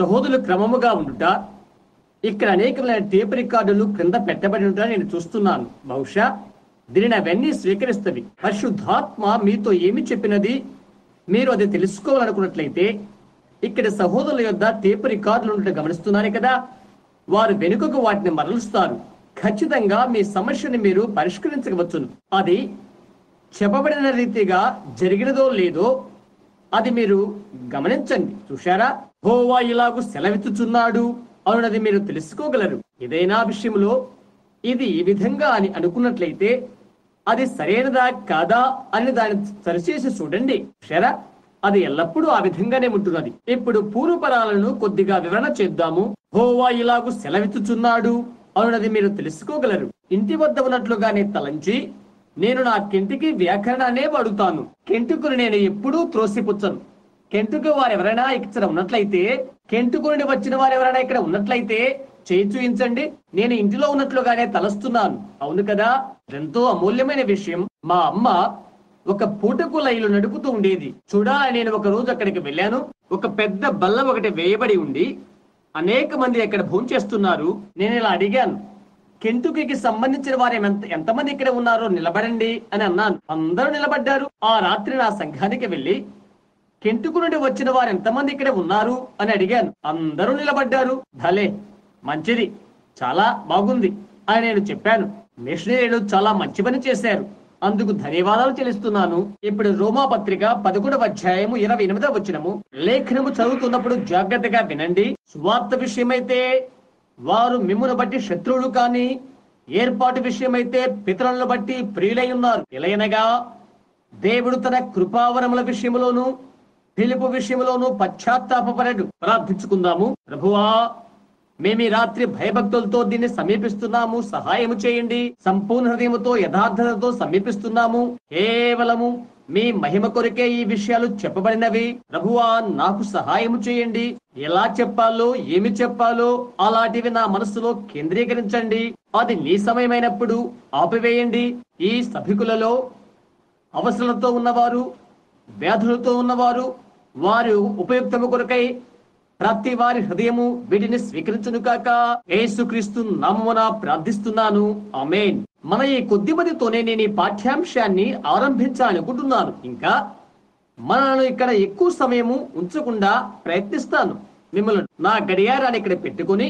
సహోదరులు క్రమముగా ఉండుట, ఇక్కడ అనేకమైన టేప్ రికార్డులు క్రింద పెట్టబడి ఉంటా నేను చూస్తున్నాను. బహుశా దీనిని అవన్నీ స్వీకరిస్తవి. పరిశుద్ధాత్మ మీతో ఏమి చెప్పినది మీరు అది తెలుసుకోవాలనుకున్నట్లయితే ఇక్కడ సహోదరుల యొద్ద టేప్ రికార్డులు ఉండటం గమనిస్తున్నారు కదా. వారు వెనుకకు వాటిని మరలుస్తారు. ఖచ్చితంగా మీ సమస్యని మీరు పరిష్కరించవచ్చును. అది చెప్పబడిన రీతిగా జరిగినదో లేదో అది మీరు గమనించండి. చూశారా, యెహోవా ఇలాగు సెలవిచ్చుచున్నాడు అన్నది మీరు తెలుసుకోగలరు. ఏదైనా విషయంలో ఇది ఈ విధంగా అని అనుకున్నట్లయితే అది సరైనదా కాదా అని దాన్ని సరిచేసి చూడండి. చూశారా, అది ఎల్లప్పుడూ ఆ విధంగానే ఉంటున్నది. ఇప్పుడు పూర్వపరాలను కొద్దిగా వివరణ చేద్దాము. యెహోవా ఇలాగు సెలవిచ్చుచున్నాడు అన్నది మీరు తెలుసుకోగలరు. ఇంటి వద్ద ఉన్నట్లుగానే తలంచి నేను నా కెంటికి వ్యాకరణాన్నే వాడుతాను. కెంటుకుని నేను ఎప్పుడూ త్రోసిపుచ్చను. కెంటుకు వారు ఎవరైనా ఇక్కడ ఉన్నట్లయితే, కెంటుకు నుండి వచ్చిన వారు ఎవరైనా ఇక్కడ ఉన్నట్లయితే చేయి చూయించండి. నేను ఇంటిలో ఉన్నట్లుగానే తలస్తున్నాను. అవును కదా, ఎంతో అమూల్యమైన విషయం. మా అమ్మ ఒక పూటకు రైలు నడుపుతూ ఉండేది. చూడాలని నేను ఒక రోజు అక్కడికి వెళ్ళాను. ఒక పెద్ద బల్ల ఒకటి వేయబడి ఉండి అనేక మంది అక్కడ భోంచేస్తున్నారు. నేను ఇలా అడిగాను, కెంటుకీకి సంబంధించిన వారు ఎంతమంది ఇక్కడ ఉన్నారో నిలబడండి అని అన్నాను. అందరూ నిలబడ్డారు. ఆ రాత్రి నా సంఘానికి వెళ్లి కెంటుకు నుండి వచ్చిన వారు ఎంతమంది ఇక్కడ ఉన్నారు అని అడిగాను. అందరూ నిలబడ్డారు. భలే, మంచిది, చాలా బాగుంది అని నేను చెప్పాను. మిషనరీలు చాలా మంచి పని చేశారు, అందుకు ధన్యవాదాలు చెల్లిస్తున్నాను. ఇప్పుడు రోమా పత్రిక 11వ అధ్యాయము 28వ వచనము. లేఖనము చదువుతున్నప్పుడు జాగ్రత్తగా వినండి. సువార్త విషయమైతే వారు మిమ్మును బట్టి శత్రువులు కాని, ఏర్పాటు విషయమైతే పితరులను బట్టి ప్రియులై ఉన్నారు. ఎలయనగా దేవుడు తన కృపావరముల విషయంలోను పిలుపు విషయంలోను పశ్చాత్తాపపడడు. ప్రార్థించుకుందాము. ప్రభువా, మేము ఈ రాత్రి భయభక్తులతో దీన్ని సమీపిస్తున్నాము. సహాయము చేయండి. సంపూర్ణ హృదయముతో యథార్థతతో సమీపిస్తున్నాము. కేవలము మీ మహిమ కొరకే ఈ విషయాలు చెప్పబడినవి. ప్రభువా, నాకు సహాయము చేయండి. ఎలా చెప్పాలో, ఏమి చెప్పాలో అలాంటివి నా మనసులో కేంద్రీకరించండి. అది నీ సమయమైనప్పుడు ఆపివేయండి. ఈ సభికులలో అవసరాలతో ఉన్నవారు, వ్యాధులతో ఉన్నవారు, వారు ఉపయుక్తము కొరకై ప్రతి వారి హృదయము వీటిని స్వీకరించును కాక. యేసుక్రీస్తు నామమున ప్రార్థిస్తున్నాను. ఆమేన్. మన ఈ కొద్ది మందితోనే నేను ఈ పాఠ్యాంశాన్ని ఆరంభించాలనుకుంటున్నాను. ఇంకా మనను ఇక్కడ ఎక్కువ సమయము ఉంచకుండా ప్రయత్నిస్తాను. మిమ్మల్ని నా గడియారాన్ని ఇక్కడ పెట్టుకుని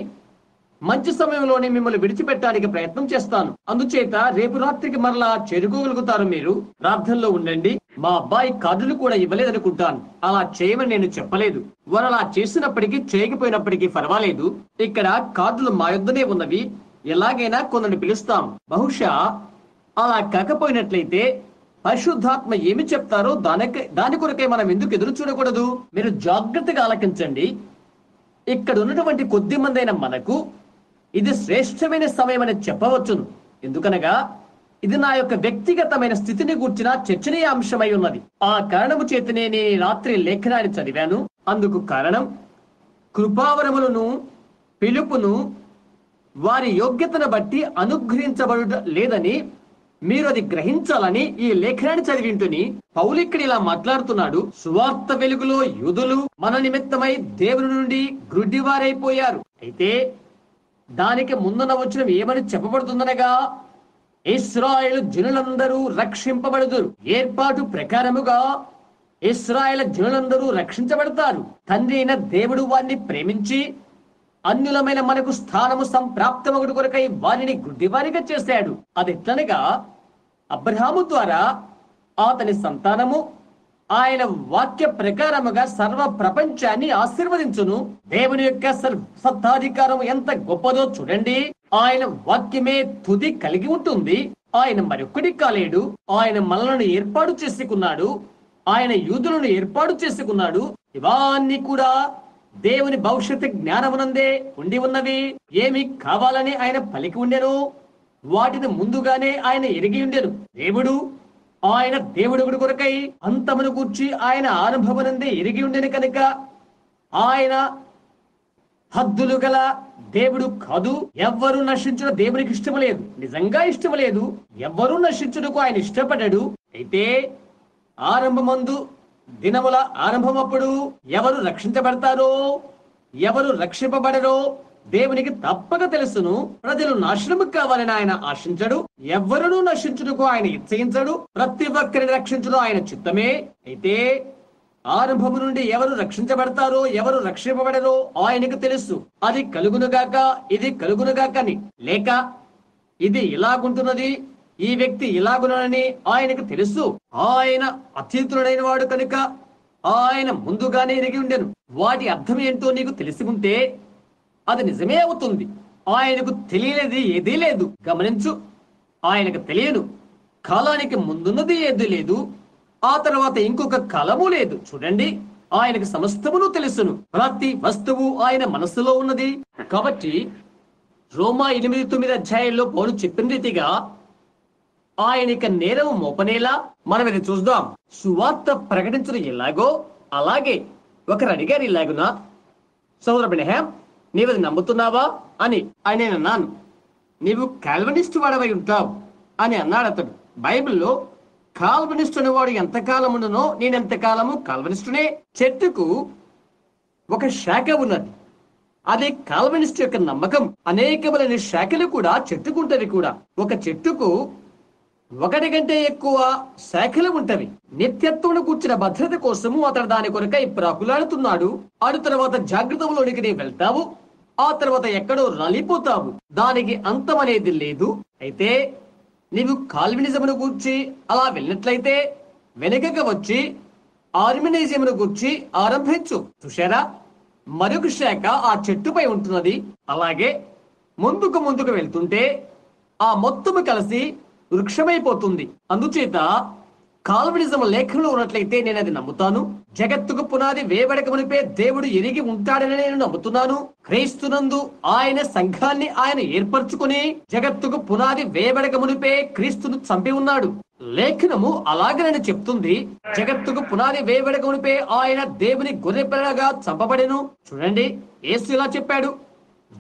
మంచి సమయంలోనే మిమ్మల్ని విడిచిపెట్టడానికి ప్రయత్నం చేస్తాను. అందుచేత రేపు రాత్రికి మరలా చేరుకోగలుగుతారు. మీరు ప్రార్థనలో ఉండండి. మా అబ్బాయి కార్డులు కూడా ఇవ్వలేదనుకుంటాను. అలా చేయమని నేను చెప్పలేదు. వారు అలా చేసినప్పటికీ చేయకపోయినప్పటికీ పర్వాలేదు. ఇక్కడ కార్డులు మా యొద్దనే ఉన్నవి. ఎలాగైనా కొందరిని పిలుస్తాం. బహుశా అలా కాకపోయినట్లయితే పరిశుద్ధాత్మ ఏమి చెప్తారో దాని కొరకే మనం ఎందుకు ఎదురు చూడకూడదు? మీరు జాగ్రత్తగా ఆలకించండి. ఇక్కడ ఉన్నటువంటి కొద్ది మందైన మనకు ఇది శ్రేష్టమైన సమయం అని చెప్పవచ్చును. ఎందుకనగా ఇది నా యొక్క వ్యక్తిగతమైన స్థితిని గూర్చిన చర్చనీయాంశమై ఉన్నది. ఆ కారణము చేతనే నేను రాత్రి లేఖనాన్ని చదివాను. అందుకు కారణం కృపావరములను, పిలుపును వారి యోగ్యతను బట్టి అనుగ్రహించబడు లేదని మీరు అది గ్రహించాలని ఈ లేఖనాన్ని చదివింటుని పౌలు ఇక్కడ ఇలా మాట్లాడుతున్నాడు. సువార్త వెలుగులో యూదులు మన నిమిత్తమై దేవుని నుండి గ్రుడ్డివారైపోయారు. అయితే దానికి ముందున వచ్చిన ఏమని చెప్పబడుతుందనగా, ఇశ్రాయేలు జనులందరూ రక్షింపబడుదురు. ఏర్పాటు ప్రకారముగా ఇశ్రాయేలు జనులందరూ రక్షించబడతారు. తండ్రి అయిన దేవుడు వారిని ప్రేమించి అన్యులమైన మనకు స్థానము సంప్రాప్తమగుడు కొరకై వారిని గుడ్డివారిగా చేశాడు. అది ఎట్లనగా అబ్రహాము ద్వారా అతని సంతానము ఆయన వాక్య ప్రకారముగా సర్వ ప్రపంచాన్ని ఆశీర్వదించును. దేవుని యొక్క సత్తాధికారం ఎంత గొప్పదో చూడండి. ఆయన వాక్యమే తుది కలిగి ఉంటుంది. ఆయన మరొక్కడి కాలేడు. ఆయన మనలను ఏర్పాటు చేసుకున్నాడు. ఆయన యూదులను ఏర్పాటు చేసుకున్నాడు. ఇవన్నీ కూడా దేవుని భవిష్యత్తు జ్ఞానమునందే ఉండి ఉన్నవి. ఏమి కావాలని ఆయన పలికి ఉండెను, వాటిని ముందుగానే ఆయన ఎరిగి ఉండెను. ఆయన దేవుడు కొరకై అంతమును కూర్చి ఆయన అనుభవనందే ఎరిగి ఉండెను కనుక ఆయన హద్దులు గల దేవుడు కాదు. ఎవ్వరూ నశించడం దేవునికి ఇష్టం లేదు. నిజంగా ఇష్టం లేదు. ఎవ్వరూ నశించుటకు ఆయన ఇష్టపడ్డాడు. అయితే ఆరంభమందు దినముల ఆరంభమప్పుడు ఎవరు రక్షించబడతారో ఎవరు రక్షింపబడరో దేవునికి తప్పక తెలుసును. ప్రజలు నాశనము కావాలని ఆయన ఆశించడు. ఎవ్వరునూ నశించుటకు ఆయన ఇచ్చయించడు. ప్రతి ఒక్కరిని రక్షించడం ఆయన చిత్తమే. అయితే ఆరంభము నుండి ఎవరు రక్షించబడతారో ఎవరు రక్షింపబడరో ఆయనకు తెలుసు. అది కలుగునుగాక, ఇది కలుగునుగాక అని, లేక ఇది ఇలాగుంటున్నది, ఈ వ్యక్తి ఇలాగునని ఆయనకు తెలుసు. ఆయన అతీతుడైన వాడు కనుక ఆయన ముందుగానే ఎరిగి ఉండెను. వాటి అర్థం ఏంటో నీకు తెలిసి ఉంటే అది నిజమే అవుతుంది. ఆయనకు తెలియనిది ఏదీ లేదు. గమనించు, ఆయనకు తెలియదు. కాలానికి ముందున్నది ఏదీ లేదు, ఆ తర్వాత ఇంకొక కాలము లేదు. చూడండి, ఆయనకు సమస్తమును తెలుసును. ప్రతి వస్తువు ఆయన మనస్సులో ఉన్నది. కాబట్టి రోమా 8-9 అధ్యాయంలో పౌలు చెప్పిన రీతిగా ఆయనక నేరము మోపనేలా మనం ఇది చూద్దాం. సువార్త ప్రకటించడం ఎలాగో అలాగే ఒకరు అడిగారు, ఇలాగునా సోదర బ్రహ్యాం, నీవది నమ్ముతున్నావా అని. ఆయన అన్నాను, నీవు కాల్వనిస్ట్ వాడవై ఉంటావు అని అన్నాడు అతడు. బైబిల్లో కాల్వనిస్ట్ అనేవాడు ఎంతకాలం ఉండనో నేనెంతకాలము కాల్వనిస్టునే. చెట్టుకు ఒక శాఖ ఉన్నది, అదే కాల్వనిస్ట్ యొక్క నమ్మకం. అనేకమైన శాఖలు కూడా చెట్టుకుంటవి కూడా. ఒక చెట్టుకు ఒకటి కంటే ఎక్కువ శాఖలు ఉంటవి. నిత్యత్వమును కూర్చిన భద్రత కోసము అతడు దాని కొరకై ప్రాకులాడుతున్నాడు. ఆడు తర్వాత జాగ్రత్తలోనికి నీ వెళ్తావు, ఆ తర్వాత ఎక్కడో రాలిపోతావు. దానికి అంతం అనేది లేదు. అయితే నీవు కాల్వినిజమును గూర్చి అలా వెళ్ళినట్లయితే వెనుకగా వచ్చి ఆర్మినిజమును గూర్చి ఆరంభించు. చూశారా, మరొక శాఖ ఆ చెట్టుపై ఉంటున్నది. అలాగే ముందుకు వెళ్తుంటే ఆ మొత్తము కలిసి వృక్షమైపోతుంది. అందుచేత కాల్వినిజం లేఖనంలో ఉన్నట్లయితే నేను అది నమ్ముతాను. జగత్తుకు పునాది వేయబడక మునిపే దేవుడు ఎరిగి ఉంటాడని నేను నమ్ముతున్నాను. క్రీస్తునందు ఆయన సంఘాన్ని ఆయన ఏర్పరచుకుని జగత్తుకు పునాది వేయబడక మునిపే క్రీస్తును చంపి ఉన్నాడు. లేఖనము అలాగనని చెప్తుంది. జగత్తుకు పునాది వేయబడక మునిపే ఆయన దేవుని గొర్రెపిల్లగా చంపబడెను. చూడండి, యేసు ఇలా చెప్పాడు,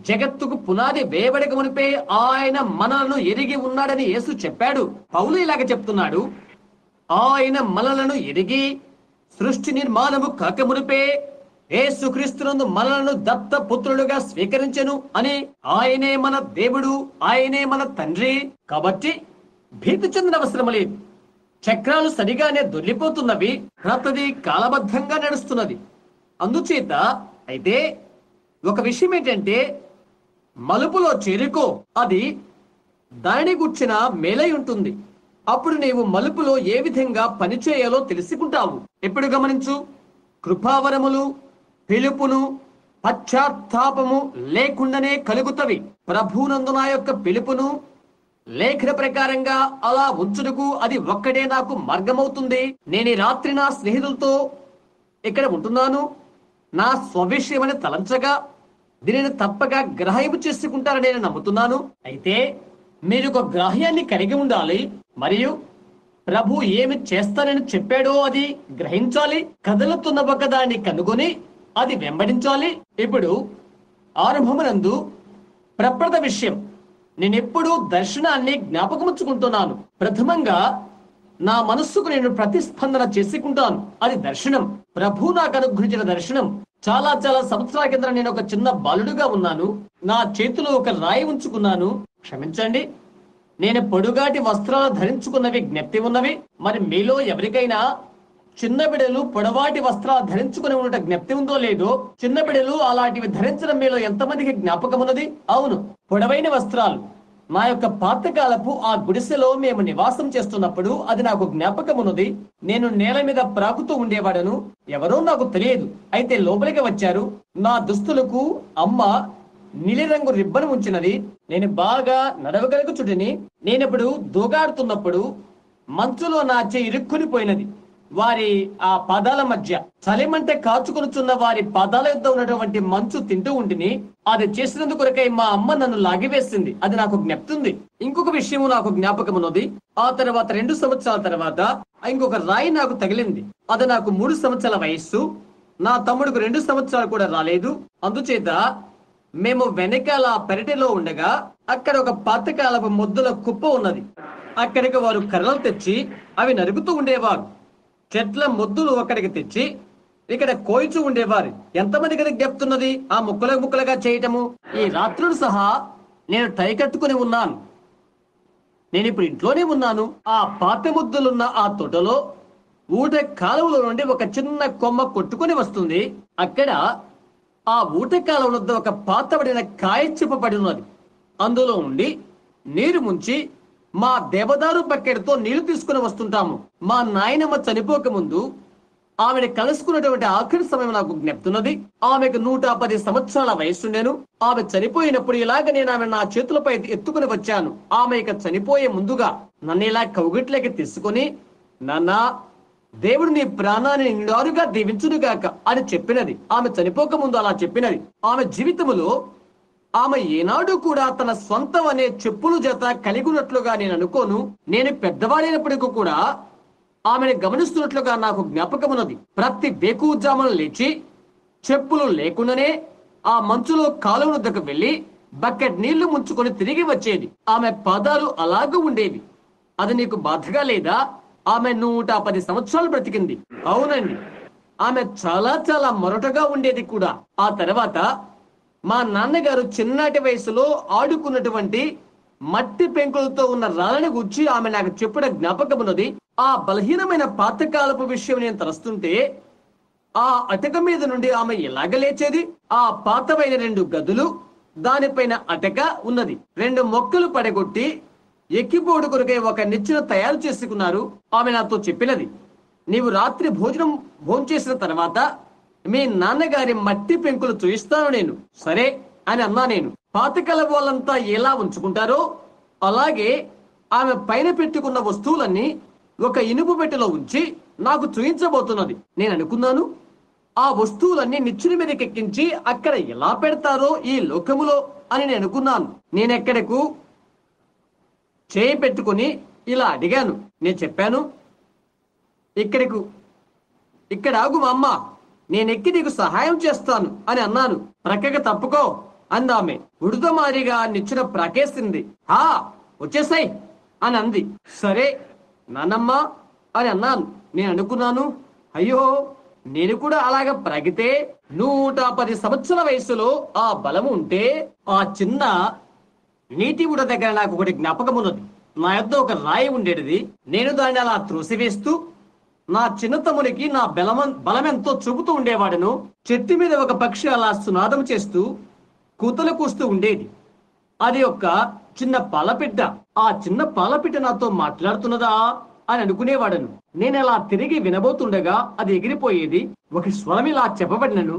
జగత్తుకు పునాది వేయబడక మునిపే ఆయన మనలను ఎరిగి ఉన్నాడని యేసు చెప్పాడు. పౌలు ఇలాగ చెప్తున్నాడు, ఆయన మనలను ఎరిగి సృష్టి నిర్మాణము కాక మునిపే యేసుక్రీస్తునందు మనలను దత్త పుత్రులుగా స్వీకరించెను అని. ఆయనే మన దేవుడు, ఆయనే మన తండ్రి. కాబట్టి భీతి చెందిన అవసరం లేదు. చక్రాలు సరిగానే దొర్లిపోతున్నవి, ప్రతిదీ కాలబద్ధంగా నడుస్తున్నది. అందుచేత అయితే ఒక విషయం ఏంటంటే, మలుపులో చేరుకో, అది దానిని గుర్చిన మేలై ఉంటుంది. అప్పుడు నీవు మలుపులో ఏ విధంగా పనిచేయాలో తెలుసుకుంటావు. ఎప్పుడు గమనించు, కృపావరములు పిలుపును పశ్చాత్తాపము లేకుండానే కలుగుతవి. ప్రభునందు నా యొక్క పిలుపును లేఖన ప్రకారంగా అలా ఉంచుటకు అది ఒక్కడే నాకు మార్గమవుతుంది. నేను ఈ రాత్రి నా స్నేహితులతో ఇక్కడ ఉంటున్నాను. నా స్వవిషయమని తలంచగా దీనిని తప్పక గ్రహింపు చేసుకుంటారని నేను నమ్ముతున్నాను. అయితే మీరు ఒక గ్రాహ్యాన్ని కలిగి ఉండాలి, మరియు ప్రభు ఏమి చేస్తానని చెప్పాడో అది గ్రహించాలి. కదలుతున్న ఒక దాన్ని కనుగొని అది వెంబడించాలి. ఇప్పుడు ఆరంభమునందు ప్రప్రథ విషయం, నేనెప్పుడు దర్శనాన్ని జ్ఞాపకముంచుకుంటున్నాను. ప్రథమంగా నా మనస్సుకు నేను ప్రతిస్పందన చేసుకుంటాను. అది దర్శనం, ప్రభు నాకు అనుగ్రహించిన దర్శనం. చాలా సంవత్సరాల కింద నేను ఒక చిన్న బాలుడుగా ఉన్నాను. నా చేతిలో ఒక రాయి ఉంచుకున్నాను. క్షమించండి, నేను పొడుగాటి వస్త్రాలు ధరించుకున్నవి జ్ఞప్తి ఉన్నవి. మరి మీలో ఎవరికైనా చిన్న బిడ్డలు పొడవాటి వస్త్రాలు ధరించుకుని ఉండట జ్ఞప్తి ఉందో లేదో? చిన్న బిడ్డలు అలాంటివి ధరించడం మీలో ఎంతమందికి జ్ఞాపకం ఉన్నది? అవును, పొడవైన వస్త్రాలు. నా యొక్క పాతకాలపు ఆ గుడిసెలో మేము నివాసం చేస్తున్నప్పుడు అది నాకు జ్ఞాపకం ఉన్నది. నేను నేల మీద ప్రాకుతూ ఉండేవాడను. ఎవరో నాకు తెలియదు. అయితే లోపలికి వచ్చారు. నా దుస్తులకు అమ్మ నీలిరంగు రిబ్బన్ ఉంచినది. నేను బాగా నడవగలుగుచుడిని. నేనప్పుడు దూగాడుతున్నప్పుడు మంచులో నా చెయ్యి ఇరుక్కుని పోయినది. వారి ఆ పాదాల మధ్య చలిమంటే కాచుకొనుచున్న వారి పాదాల యొద్ద ఉన్నటువంటి మంచు తింటూ ఉంటిని. అది చేసినందుకు కొరకై మా అమ్మ నన్ను లాగివేసింది. అది నాకు జ్ఞప్తుంది. ఇంకొక విషయము నాకు జ్ఞాపకం ఉన్నది. ఆ తర్వాత 2 సంవత్సరాల తర్వాత ఇంకొక రాయి నాకు తగిలింది. అది నాకు 3 సంవత్సరాల వయస్సు. నా తమ్ముడికి 2 సంవత్సరాలు కూడా రాలేదు. అందుచేత మేము వెనకాల పెరటిలో ఉండగా అక్కడ ఒక పాతకాలపు మొద్దుల కుప్ప ఉన్నది. అక్కడికి వారు కర్రలు తెచ్చి అవి నరుగుతూ ఉండేవారు. చెట్ల మొద్దులు అక్కడికి తెచ్చి ఇక్కడ కోయిచు ఉండేవారు. ఎంతమంది కదా జ్ఞప్తున్నది ఆ ముక్కలుగా చేయటము. ఈ రాత్రులు సహా నేను టై కట్టుకుని ఉన్నాను. నేను ఇప్పుడు ఇంట్లోనే ఉన్నాను. ఆ పాత ముద్దులున్న ఆ తోటలో ఊట కాలువలో నుండి ఒక చిన్న కొమ్మ కొట్టుకుని వస్తుంది. అక్కడ ఆ ఊట కాలువ వద్ద ఒక పాతబడిన కాయ చెప్పబడి ఉన్నది. అందులో ఉండి నీరు ముంచి మా దేవదారు బకెట్తో నీళ్లు తీసుకుని వస్తుంటాము. మా నాయనమ్మ చనిపోక ముందు ఆమెను కలుసుకున్నటువంటి ఆఖరి సమయం నాకు జ్ఞప్తున్నది. ఆమెకు 110 సంవత్సరాల వయస్సుండెను. ఆమె చనిపోయినప్పుడు ఇలాగ నేను ఆమె నా చేతులపై ఎత్తుకుని వచ్చాను. ఆమె ఇక చనిపోయే ముందుగా నన్ను ఇలా కౌగిట్లోకి తీసుకుని, నాన్నా, దేవుడు నీ ప్రాణాన్ని నిండారుగా దీవించునుగాక అని చెప్పినది. ఆమె చనిపోక ముందు అలా చెప్పినది. ఆమె జీవితములో ఆమె ఏనాడు కూడా తన సొంతం అనే చెప్పులు జత కలిగి ఉన్నట్లుగా నేను అనుకోను. నేను పెద్దవాడైనప్పటికీ కూడా ఆమెను గమనిస్తున్నట్లుగా నాకు జ్ఞాపకమున్నది. ప్రతి వేకువజామున లేచి చెప్పులు లేకుండానే ఆ మంచులో కాలువ వద్దకు వెళ్లి బకెట్ నీళ్లు ముంచుకొని తిరిగి వచ్చేది. ఆమె పాదాలు అలాగూ ఉండేవి. అది నీకు బాధగా లేదా? ఆమె 110 సంవత్సరాలు బ్రతికింది. అవునండి, ఆమె చాలా చాలా మొరటగా ఉండేది కూడా. ఆ తర్వాత మా నాన్నగారు చిన్నటి వయసులో ఆడుకున్నటువంటి మట్టి పెంకులతో ఉన్న రాళ్ళని గుచ్చి ఆమె నాకు చెప్పడం జ్ఞాపకం ఉన్నది. ఆ బలహీనమైన పాతకాలపు విషయం నేను తలుస్తుంటే ఆ అటక మీద నుండి ఆమె ఎలాగ లేచేది? ఆ పాతవైన 2 గదులు, దానిపైన అటక ఉన్నది. 2 మొక్కలు పడగొట్టి ఎక్కిపోడు కొరకై ఒక నిచ్చెన తయారు చేసుకున్నారు. ఆమె నాతో చెప్పినది, నీవు రాత్రి భోంచేసిన తర్వాత మీ నాన్నగారి మట్టి పెంకులు చూయిస్తాను నేను. సరే అని అన్నా. నేను పాతకాల వాళ్ళంతా ఎలా ఉంచుకుంటారో అలాగే ఆమె పైన పెట్టుకున్న వస్తువులన్నీ ఒక ఇనుపు పెట్టెలో ఉంచి నాకు చూయించబోతున్నది. నేను అనుకున్నాను, ఆ వస్తువులన్నీ నిచ్చెన మీదకి ఎక్కించి అక్కడ ఎలా పెడతారో ఈ లోకములో అని నేను అనుకున్నాను. నేనెక్కడకు చేయి పెట్టుకుని ఇలా అడిగాను. నేను చెప్పాను, ఇక్కడ ఆగు మా అమ్మ, నేనెక్కి నీకు సహాయం చేస్తాను అని అన్నాను. ప్రక్కగా తప్పుకో అందామె. ఉడుదమారిగా నిచ్చెన ప్రాకేసింది. హా, వచ్చేసాయి అని అంది. సరే నానమ్మ అని అన్నాను. నేను అనుకున్నాను, అయ్యో, నేను కూడా అలాగ ప్రాగితే 110 సంవత్సరాల వయసులో ఆ బలము ఉంటే ఆ చిన్న నీటి ఊట దగ్గర నాకు ఒకటి జ్ఞాపకం ఉన్నది. నా యొద్ద ఒక రాయి ఉండేది. నేను దాన్ని అలా త్రోసివేస్తూ నా చిన్నతమ్మునికి నా బలమెంతో చూపుతూ ఉండేవాడును. చెట్టు మీద ఒక పక్షి అలా సునాదం చేస్తూ కూతలు కూస్తూ ఉండేది. అది ఒక చిన్న పాలపిట్ట. ఆ చిన్న పాలపిట్ట నాతో మాట్లాడుతున్నదా అని అనుకునేవాడను. నేను అలా తిరిగి వినబోతుండగా అది ఎగిరిపోయేది. ఒక స్వరం ఇలా చెప్పబడినను,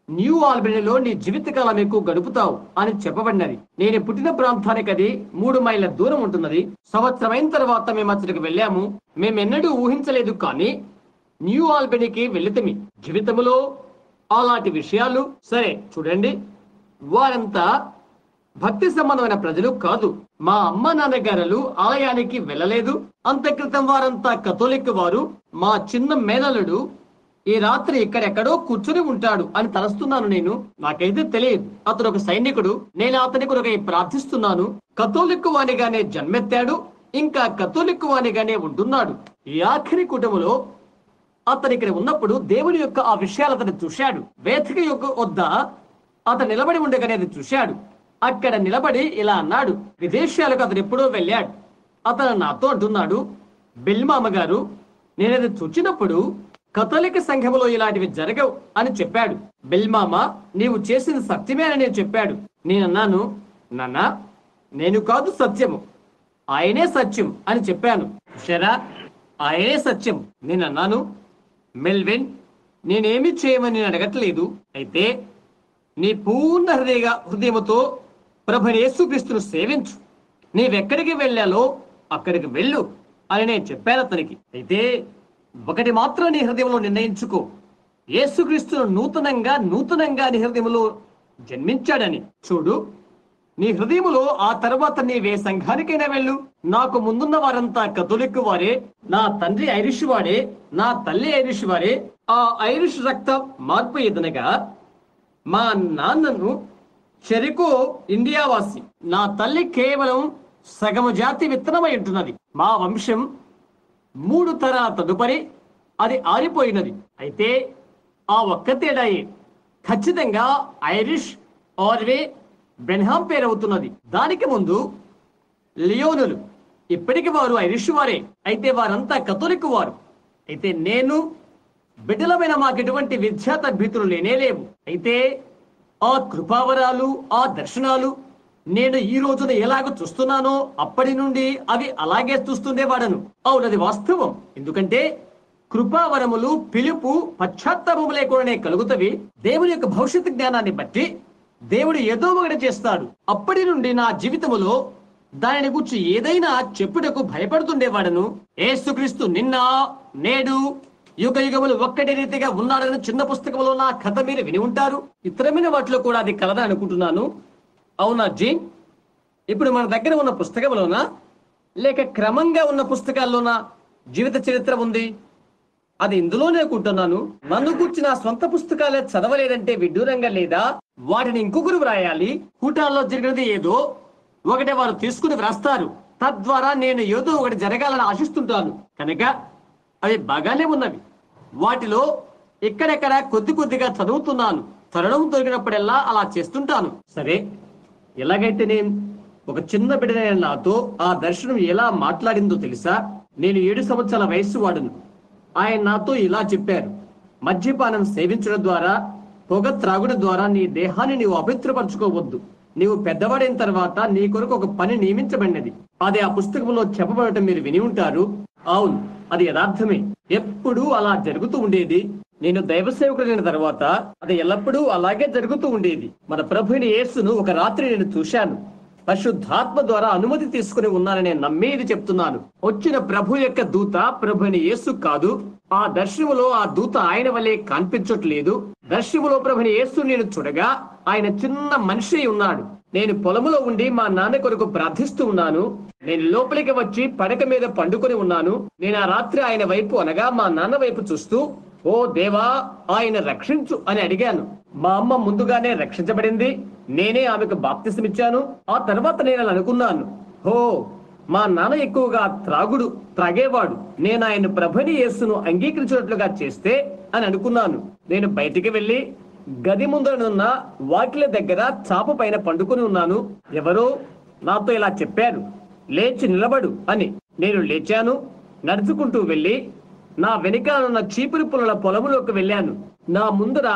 న్యూ ఆల్బనీలో నీ జీవితకాలం ఎక్కువ గడుపుతావు అని చెప్పబడినది. నేను పుట్టిన ప్రాంతానికి అది 3 మైళ్ళ దూరం ఉంటున్నది. సంవత్సరమైన తర్వాత మేము అక్కడికి వెళ్ళాము. మేమెన్నడూ ఊహించలేదు, కానీ న్యూ ఆల్బనీకి వెళితమి. జీవితంలో అలాంటి విషయాలు. సరే చూడండి, వారంతా భక్తి సంబంధమైన ప్రజలు కాదు. మా అమ్మ నాన్నగారులు ఆలయానికి వెళ్ళలేదు. అంత క్రితం వారంతా కథోలిక్ వారు. మా చిన్న మేనల్లుడు ఈ రాత్రి ఇక్కడెక్కడో కూర్చుని ఉంటాడు అని తలస్తున్నాను నేను. నాకైతే తెలియదు. అతను ఒక సైనికుడు. నేను అతని కొరకై ప్రార్థిస్తున్నాను. కథోలిక్ వానిగానే జన్మెత్తాడు, ఇంకా కథోలిక్ వానిగానే ఉంటున్నాడు. ఈ ఆఖరి కుటుంబంలో అతను ఇక్కడ ఉన్నప్పుడు దేవుని యొక్క ఆ విషయాలు అతను చూశాడు. వేదిక యొక్క వద్ద అతను నిలబడి ఉండగానే అది చూశాడు. అక్కడ నిలబడి ఇలా అన్నాడు. విదేశాలకు అతను ఎప్పుడో వెళ్ళాడు. అతను నాతో అంటున్నాడు, బెల్మామ గారు, నేనది చూచినప్పుడు కథోలిక సంఘములో ఇలాంటివి జరగవు అని చెప్పాడు. బెల్మామ, నీవు చేసింది సత్యమే అని నేను చెప్పాడు. నేనన్నాను, నాన్న, నేను కాదు సత్యము, ఆయనే సత్యం అని చెప్పాను. షరా, ఆయనే సత్యం. నేనన్నాను, మెల్విన్, నేనేమి చేయమని నేను అడగట్లేదు. అయితే నీ పూర్ణ హృదయముతో ప్రభుని యేసుక్రీస్తును సేవించు. నీవెక్కడికి వెళ్ళాలో అక్కడికి వెళ్ళు అని నేను చెప్పాను అతనికి. అయితే ఒకటి మాత్రం నీ హృదయంలో నిర్ణయించుకో, యేసుక్రీస్తును నూతనంగా నీ హృదయంలో జన్మించాడని. చూడు, నీ హృదయములో ఆ తర్వాత నీవే సంఘానికైనా వెళ్ళు. నాకు ముందున్న వారంతా కథోలిక్ వారే. నా తండ్రి ఐరిష్ వాడే, నా తల్లి ఐరిష్ వారే. ఆ ఐరిష్ రక్త మార్పు ఎదనగా మా నాన్నను చెరికో ఇండియా వాసి, నా తల్లి కేవలం సగము జాతి విత్తనమై ఉంటున్నది. మా వంశం 3 తరాల తదుపరి అది ఆరిపోయినది. అయితే ఆ ఒక్క తేడాయే. ఖచ్చితంగా ఐరిష్, ఆర్వే, బెన్హామ్ పేరు అవుతున్నది. దానికి ముందు లియోనులు. ఇప్పటికి వారు ఐరిష్ వారే, అయితే వారంతా కథోలిక్ వారు. అయితే నేను బిడ్డలమైన మాకు ఎటువంటి విద్యా తద్భీతులు లేనేలేవు. అయితే ఆ కృపావరాలు, ఆ దర్శనాలు నేను ఈ రోజున ఎలాగ చూస్తున్నానో అప్పటి నుండి అవి అలాగే చూస్తుండేవాడను. అవునది వాస్తవం. ఎందుకంటే కృపావరములు, పిలుపు పశ్చాత్తాపము లేకుండానే కలుగుతవి. దేవుని యొక్క భవిష్యత్తు జ్ఞానాన్ని బట్టి దేవుడు ఏదో ఒకటి చేస్తాడు. అప్పటి నుండి నా జీవితములో దానిని గురించి ఏదైనా చెప్పుటకు భయపడుతుండేవాడను. యేసుక్రీస్తు నిన్న, నేడు, యుగ యుగములు ఒక్కటి రీతిగా ఉన్నాడని చిన్న పుస్తకంలో నా కథ మీరు విని ఉంటారు. ఇతరమైన వాటిలో కూడా అది కలదని అనుకుంటున్నాను. అవునా జీన్? ఇప్పుడు మన దగ్గర ఉన్న పుస్తకంలోనా లేక క్రమంగా ఉన్న పుస్తకాల్లోనా జీవిత చరిత్ర ఉంది? అది ఇందులోనే అనుకుంటున్నాను. నన్ను కూర్చి నా సొంత పుస్తకాలే చదవలేదంటే విడ్డూరంగా లేదా? వాటిని ఇంకొకరు వ్రాయాలి. కూటాల్లో జరిగినది ఏదో ఒకటి వారు తీసుకుని వ్రాస్తారు. తద్వారా నేను ఏదో ఒకటి జరగాలని ఆశిస్తుంటాను కనుక అవి బాగానే ఉన్నవి. వాటిలో ఎక్కడెక్కడ కొద్ది కొద్దిగా చదువుతున్నాను. తరుణం దొరికినప్పుడల్లా అలా చేస్తుంటాను. సరే, ఎలాగైతే నేను ఒక చిన్న బిడ్డనైన నాతో ఆ దర్శనం ఎలా మాట్లాడిందో తెలుసా? నేను 7 సంవత్సరాల వయస్సు వాడును. ఆయన నాతో ఇలా చెప్పారు: మద్యపానం సేవించడం ద్వారా, పొగ త్రాగుడు ద్వారా నీ దేహాన్ని నీవు అపవిత్రపరచుకోవద్దు. నీవు పెద్దవాడైన తర్వాత నీ కొరకు ఒక పని నియమించబడినది. అది ఆ పుస్తకంలో చెప్పబడటం మీరు విని ఉంటారు. అవును, అది యథార్థమే. ఎప్పుడూ అలా జరుగుతూ ఉండేది. నేను దైవ సేవకుడైన తర్వాత అది ఎల్లప్పుడూ అలాగే జరుగుతూ ఉండేది. మన ప్రభుని యేసును ఒక రాత్రి నేను చూశాను. పరిశుద్ధాత్మ ద్వారా అనుమతి తీసుకుని ఉన్నానని నమ్మేది చెప్తున్నాను. వచ్చిన ప్రభు యొక్క దూత ప్రభుని యేసు కాదు. ఆ దర్శనములో ఆ దూత ఆయన వలె కనిపించట్లేదు. దర్శనములో ప్రభుని యేసు నేను చూడగా ఆయన చిన్న మనిషి ఉన్నాడు. నేను పొలములో ఉండి మా నాన్న కొరకు ప్రార్థిస్తూ ఉన్నాను. నేను లోపలికి వచ్చి పడక మీద పండుకొని ఉన్నాను. నేను ఆ రాత్రి ఆయన వైపు అనగా మా నాన్న వైపు చూస్తూ, ఓ దేవా, ఆయన రక్షించు అని అడిగాను. మా అమ్మ ముందుగానే రక్షించబడింది. నేనే ఆమెకు బాప్తిసం ఇచ్చాను. ఆ తర్వాత నేను అనుకున్నాను, హో, మా నాన్న ఎక్కువగా త్రాగేవాడు. నేను ఆయన ప్రభుని యేసును అంగీకరించినట్లుగా చేస్తే అని అనుకున్నాను. నేను బయటికి వెళ్లి గది ముందరనున్న వాకిల దగ్గర చాప పైన పండుకొని ఉన్నాను. ఎవరో నాతో ఇలా చెప్పారు, లేచి నిలబడు అని. నేను లేచాను. నడుచుకుంటూ వెళ్లి నా వెనుకాలన్న చీపురు పుల్లల పొలములోకి వెళ్ళాను. నా ముందర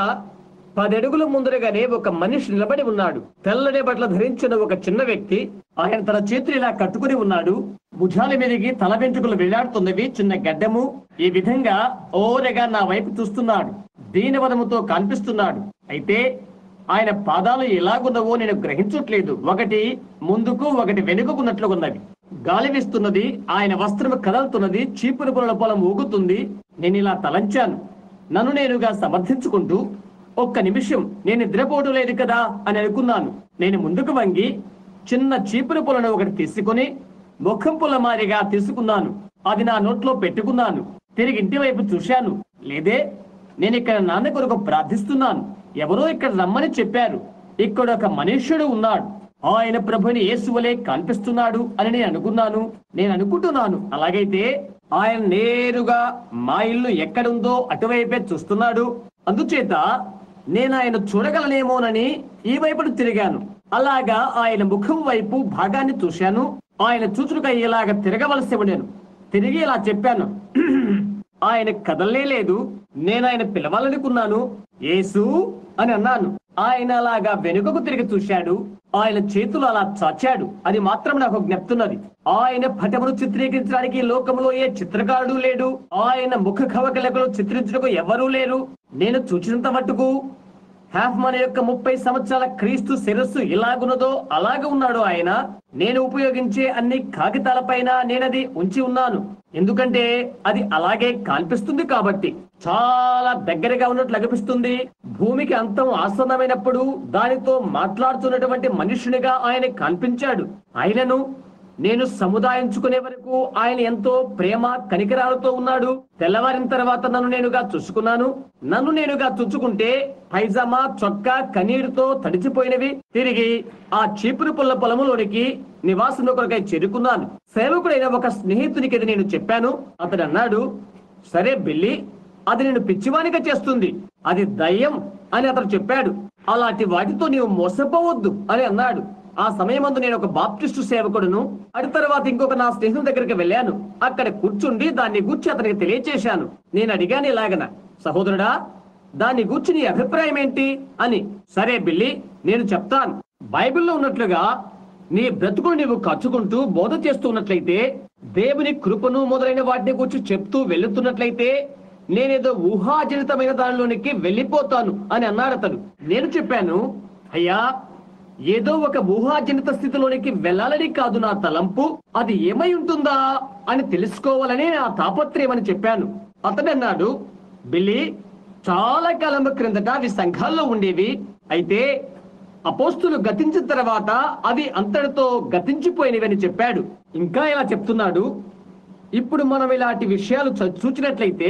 10 అడుగుల ముందరగానే ఒక మనిషి నిలబడి ఉన్నాడు. తెల్లటి బట్టలు ధరించిన ఒక చిన్న వ్యక్తి. ఆయన తన చేతులు ఇలా కట్టుకుని ఉన్నాడు. భుజాల మీదకి తల వెంట్రుకలు వెళ్లాడుతున్నవి, చిన్న గడ్డము. ఈ విధంగా ఓరగా నా వైపు చూస్తున్నాడు. దీనవదముతో కనిపిస్తున్నాడు. అయితే ఆయన పాదాలు ఎలాగున్నవో నేను గ్రహించట్లేదు. ఒకటి ముందుకు, ఒకటి వెనుకకున్నట్లుగా ఉన్నవి. గాలి వీస్తున్నది. ఆయన వస్త్రము కదలుతున్నది. చీపురు పుల్లల పొలం ఊగుతుంది. నేను ఇలా తలంచాను, నన్ను నేనుగా సమర్థించుకుంటూ, ఒక్క నిమిషం, నేను నిద్రపోవడం లేదు కదా అని అనుకున్నాను. నేను ముందుకు వంగి చిన్న చీపురు పుల్లను ఒకటి తీసుకుని ముఖం పుల్ల మారిగా తీసుకున్నాను. అది నా నోట్లో పెట్టుకున్నాను. తిరిగి ఇంటి వైపు చూశాను. లేదే, నేను ఇక్కడ నాన్న కొరకు ప్రార్థిస్తున్నాను. ఎవరో ఇక్కడ రమ్మని చెప్పారు. ఇక్కడ ఒక మనుష్యుడు ఉన్నాడు. ఆయన ప్రభుని యేసు వలె కనిపిస్తున్నాడు అని నేను అనుకున్నాను. నేను అనుకుంటున్నాను, అలాగైతే ఆయన నేరుగా మా ఇల్లు ఎక్కడుందో అటువైపే చూస్తున్నాడు. అందుచేత నేను ఆయన చూడగలనేమోనని ఈ వైపును తిరిగాను. అలాగా ఆయన ముఖం వైపు భాగాన్ని చూశాను. ఆయన చూచుడుగా ఇలాగ తిరగవలసి ఉండేను. తిరిగి ఇలా చెప్పాను, ఆయన కదలనే లేదు. నేను ఆయన పిలవాలనుకున్నాను. యేసు అని అన్నాను. ఆయన అలాగా వెనుకకు తిరిగి చూశాడు. ఆయన చేతులు అలా చాచాడు. అది మాత్రం నాకు జ్ఞప్తున్నది. ఆయన పటమును చిత్రీకరించడానికి లోకంలో ఏ చిత్రకారుడు లేడు. ఆయన ముఖ కవకలకు చిత్రించడానికి ఎవరూ లేరు. నేను చూచినంత మట్టుకు హాఫ్మన్ యొక్క 30 సంవత్సరాల క్రీస్తు శిరస్సు ఎలాగున్నదో అలాగ ఉన్నాడు ఆయన. నేను ఉపయోగించే అన్ని కాగితాల పైన నేనది ఉంచి ఉన్నాను. ఎందుకంటే అది అలాగే కనిపిస్తుంది కాబట్టి. చాలా దగ్గరగా ఉన్నట్లు అనిపిస్తుంది. భూమికి అంతం ఆసన్నమైనప్పుడు దానితో మాట్లాడుతున్నటువంటి మనుషునిగా ఆయన కనిపించాడు. ఆయనను నేను సముదాయించుకునే వరకు ఆయన ఎంతో ప్రేమ కనికరాలతో ఉన్నాడు. తెల్లవారిన తర్వాత నన్ను నేనుగా చూసుకున్నాను. నన్ను నేనుగా చుచ్చుకుంటే పైజామా, చొక్కా కన్నీరుతో తడిచిపోయినవి. తిరిగి ఆ చీపురు పుల్ల పొలములోనికి నివాసం కొరకై చేరుకున్నాను. సేవకుడైన ఒక స్నేహితునికి ఇది నేను చెప్పాను. అతడు అన్నాడు, సరే బిల్లి, అది నేను పిచ్చివానిగా చేస్తుంది. అది దయ్యం అని అతను చెప్పాడు. అలాంటి వాటితో నీవు మోసపోవద్దు అని అన్నాడు. ఆ సమయమందు నేను ఒక బాప్టిస్టు సేవకుడును. అటు తర్వాత ఇంకొక నా స్నేహితుడి దగ్గరికి వెళ్ళాను. అక్కడ కూర్చుండి దాన్ని గూర్చి అతనికి తెలియచేశాను. నేను అడిగాను ఇలాగన, సహోదరుడా, దాన్ని గూర్చి నీ అభిప్రాయం ఏంటి అని. సరే బిల్లి, నేను చెప్తాను. బైబిల్లో ఉన్నట్లుగా నీ బ్రతుకులు నీవు కచ్చుకుంటూ బోధ చేస్తూ ఉన్నట్లయితే, దేవుని కృపను మొదలైన వాటిని గురించి చెప్తూ వెళుతున్నట్లయితే, నేనేదో ఊహాజనితమైన దానిలోనికి వెళ్ళిపోతాను అని అన్నాడు అతడు. నేను చెప్పాను, అయ్యా, ఏదో ఒక ఊహాజనిత స్థితిలోనికి వెళ్ళాలని కాదు నా తలంపు, అది ఏమై ఉంటుందా అని తెలుసుకోవాలని నా తాపత్రయం అని చెప్పాను. అతడు అన్నాడు, బిల్లి, చాలా కాలం క్రిందట అవి సంఘాల్లో ఉండేవి. అయితే అపోస్తులు గతించిన తర్వాత అవి అంతటితో గతించిపోయినవి అని చెప్పాడు. ఇంకా ఇలా చెప్తున్నాడు, ఇప్పుడు మనం ఇలాంటి విషయాలు చూచినట్లయితే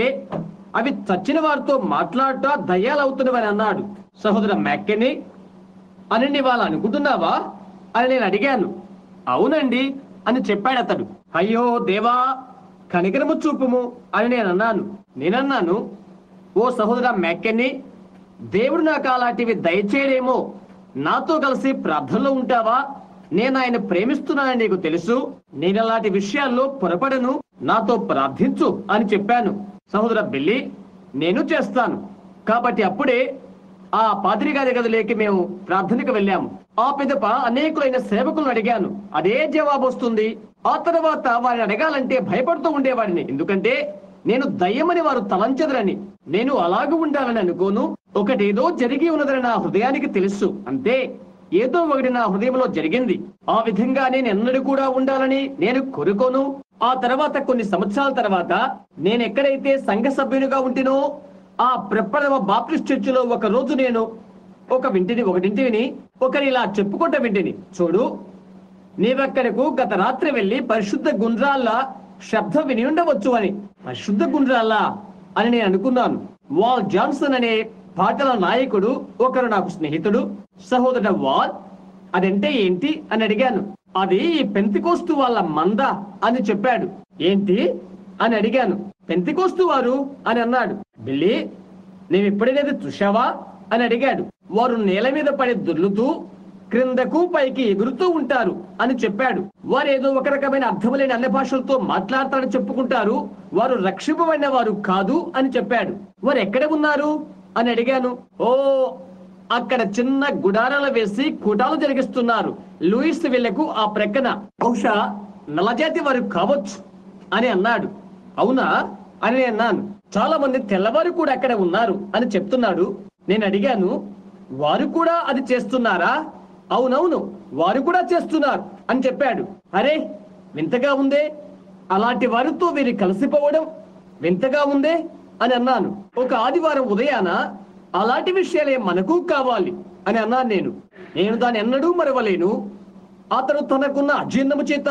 అవి చచ్చిన వారితో మాట్లాడుతూ దయ్యాలవుతున్నవని అన్నాడు. సహోదర మ్యాకెనీ, అని నీ వాళ్ళు అనుకుంటున్నావా అని నేను అడిగాను. అవునండి అని చెప్పాడు అతడు. అయ్యో దేవా, కనికరము చూపుము అని నేనన్నాను, ఓ సహోదర మ్యాకెనీ, దేవుడు నాకు అలాంటివి దయచేయడేమో, నాతో కలిసి ప్రార్థనలో ఉంటావా? నేను ఆయన ప్రేమిస్తున్నానని నీకు తెలుసు. నేను అలాంటి విషయాల్లో పొరపడను, నాతో ప్రార్థించు అని చెప్పాను. సహోదర బిల్లి, నేను చేస్తాను. కాబట్టి అప్పుడే ఆ పాదిరి గారి గదిలోకి మేము ప్రార్థనకు వెళ్ళాము. ఆ పిదప అనేకులైన సేవకులను అడిగాను. అదే జవాబు వస్తుంది. ఆ తర్వాత వారిని అడగాలంటే భయపడుతూ ఉండేవాడిని. ఎందుకంటే నేను దయ్యమని వారు తలంచెదరని. నేను అలాగూ ఉండాలని అనుకోను. ఒకటేదో జరిగి ఉన్నదని నా హృదయానికి తెలుసు. అంతే, ఏదో ఒకటి నా హృదయంలో జరిగింది. ఆ విధంగా నేను ఎన్నడూ కూడా ఉండాలని నేను కోరుకోను. ఆ తర్వాత కొన్ని సంవత్సరాల తర్వాత నేను ఎక్కడైతే సంఘ సభ్యునిగా ఉంటినో ఆ ప్రప్రథమ బాప్టిస్ట్ చర్చిలో ఒక రోజు నేను ఒకటింటిని ఒకరి ఇలా చెప్పుకుంటా వింటిని, చూడు, నీవెక్కడకు గత రాత్రి వెళ్లి పరిశుద్ధ గుండ్రాళ్ళ శబ్దం విని ఉండవచ్చు అని. పరిశుద్ధ గుండ్రాళ్ళ అని నేను అనుకున్నాను. వాల్ జాన్సన్ అనే పాటల నాయకుడు ఒకరు నాకు స్నేహితుడు. సహోదర వాల్, అదంటే ఏంటి అని అడిగాను. అది పెంతెకోస్తు వాళ్ళ మంద అని చెప్పాడు. ఏంటి అని అడిగాను. పెంతెకోస్తు వారు అని అన్నాడు. బిల్లి, నేను ఎప్పుడైనా చూశావా అని అడిగాడు. వారు నేల మీద పడి దొర్లుతూ క్రిందకు పైకి ఎగురుతూ ఉంటారు అని చెప్పాడు. వారు ఏదో ఒక రకమైన అర్థములేని అన్ని భాషలతో మాట్లాడతారని చెప్పుకుంటారు. వారు రక్షింపబడిన వారు కాదు అని చెప్పాడు. వారు ఎక్కడ ఉన్నారు అని అడిగాను. ఓ, అక్కడ చిన్న గుడారాలు వేసి కూటాలు జరిగిస్తున్నారు. లూయిస్ విల్లకు ఆ ప్రక్కన. బహుశా నల్లజాతి వారు కావచ్చు అని అన్నాడు. అవునా అని అన్నాను. చాలా మంది తెల్లవారు కూడా అక్కడ ఉన్నారు అని చెప్తున్నాడు. నేను అడిగాను, వారు కూడా అది చేస్తున్నారా? అవునవును, వారు కూడా చేస్తున్నారు అని చెప్పాడు. అరే, వింతగా ఉందే, అలాంటి వారితో వీరు కలిసిపోవడం వింతగా ఉందే అని అన్నాను. ఒక ఆదివారం ఉదయాన అలాంటి విషయాలే మనకు కావాలి అని అన్నాను. నేను దాన్ని ఎన్నడూ మరవలేను. అతను తనకున్న అజీర్ణము చేత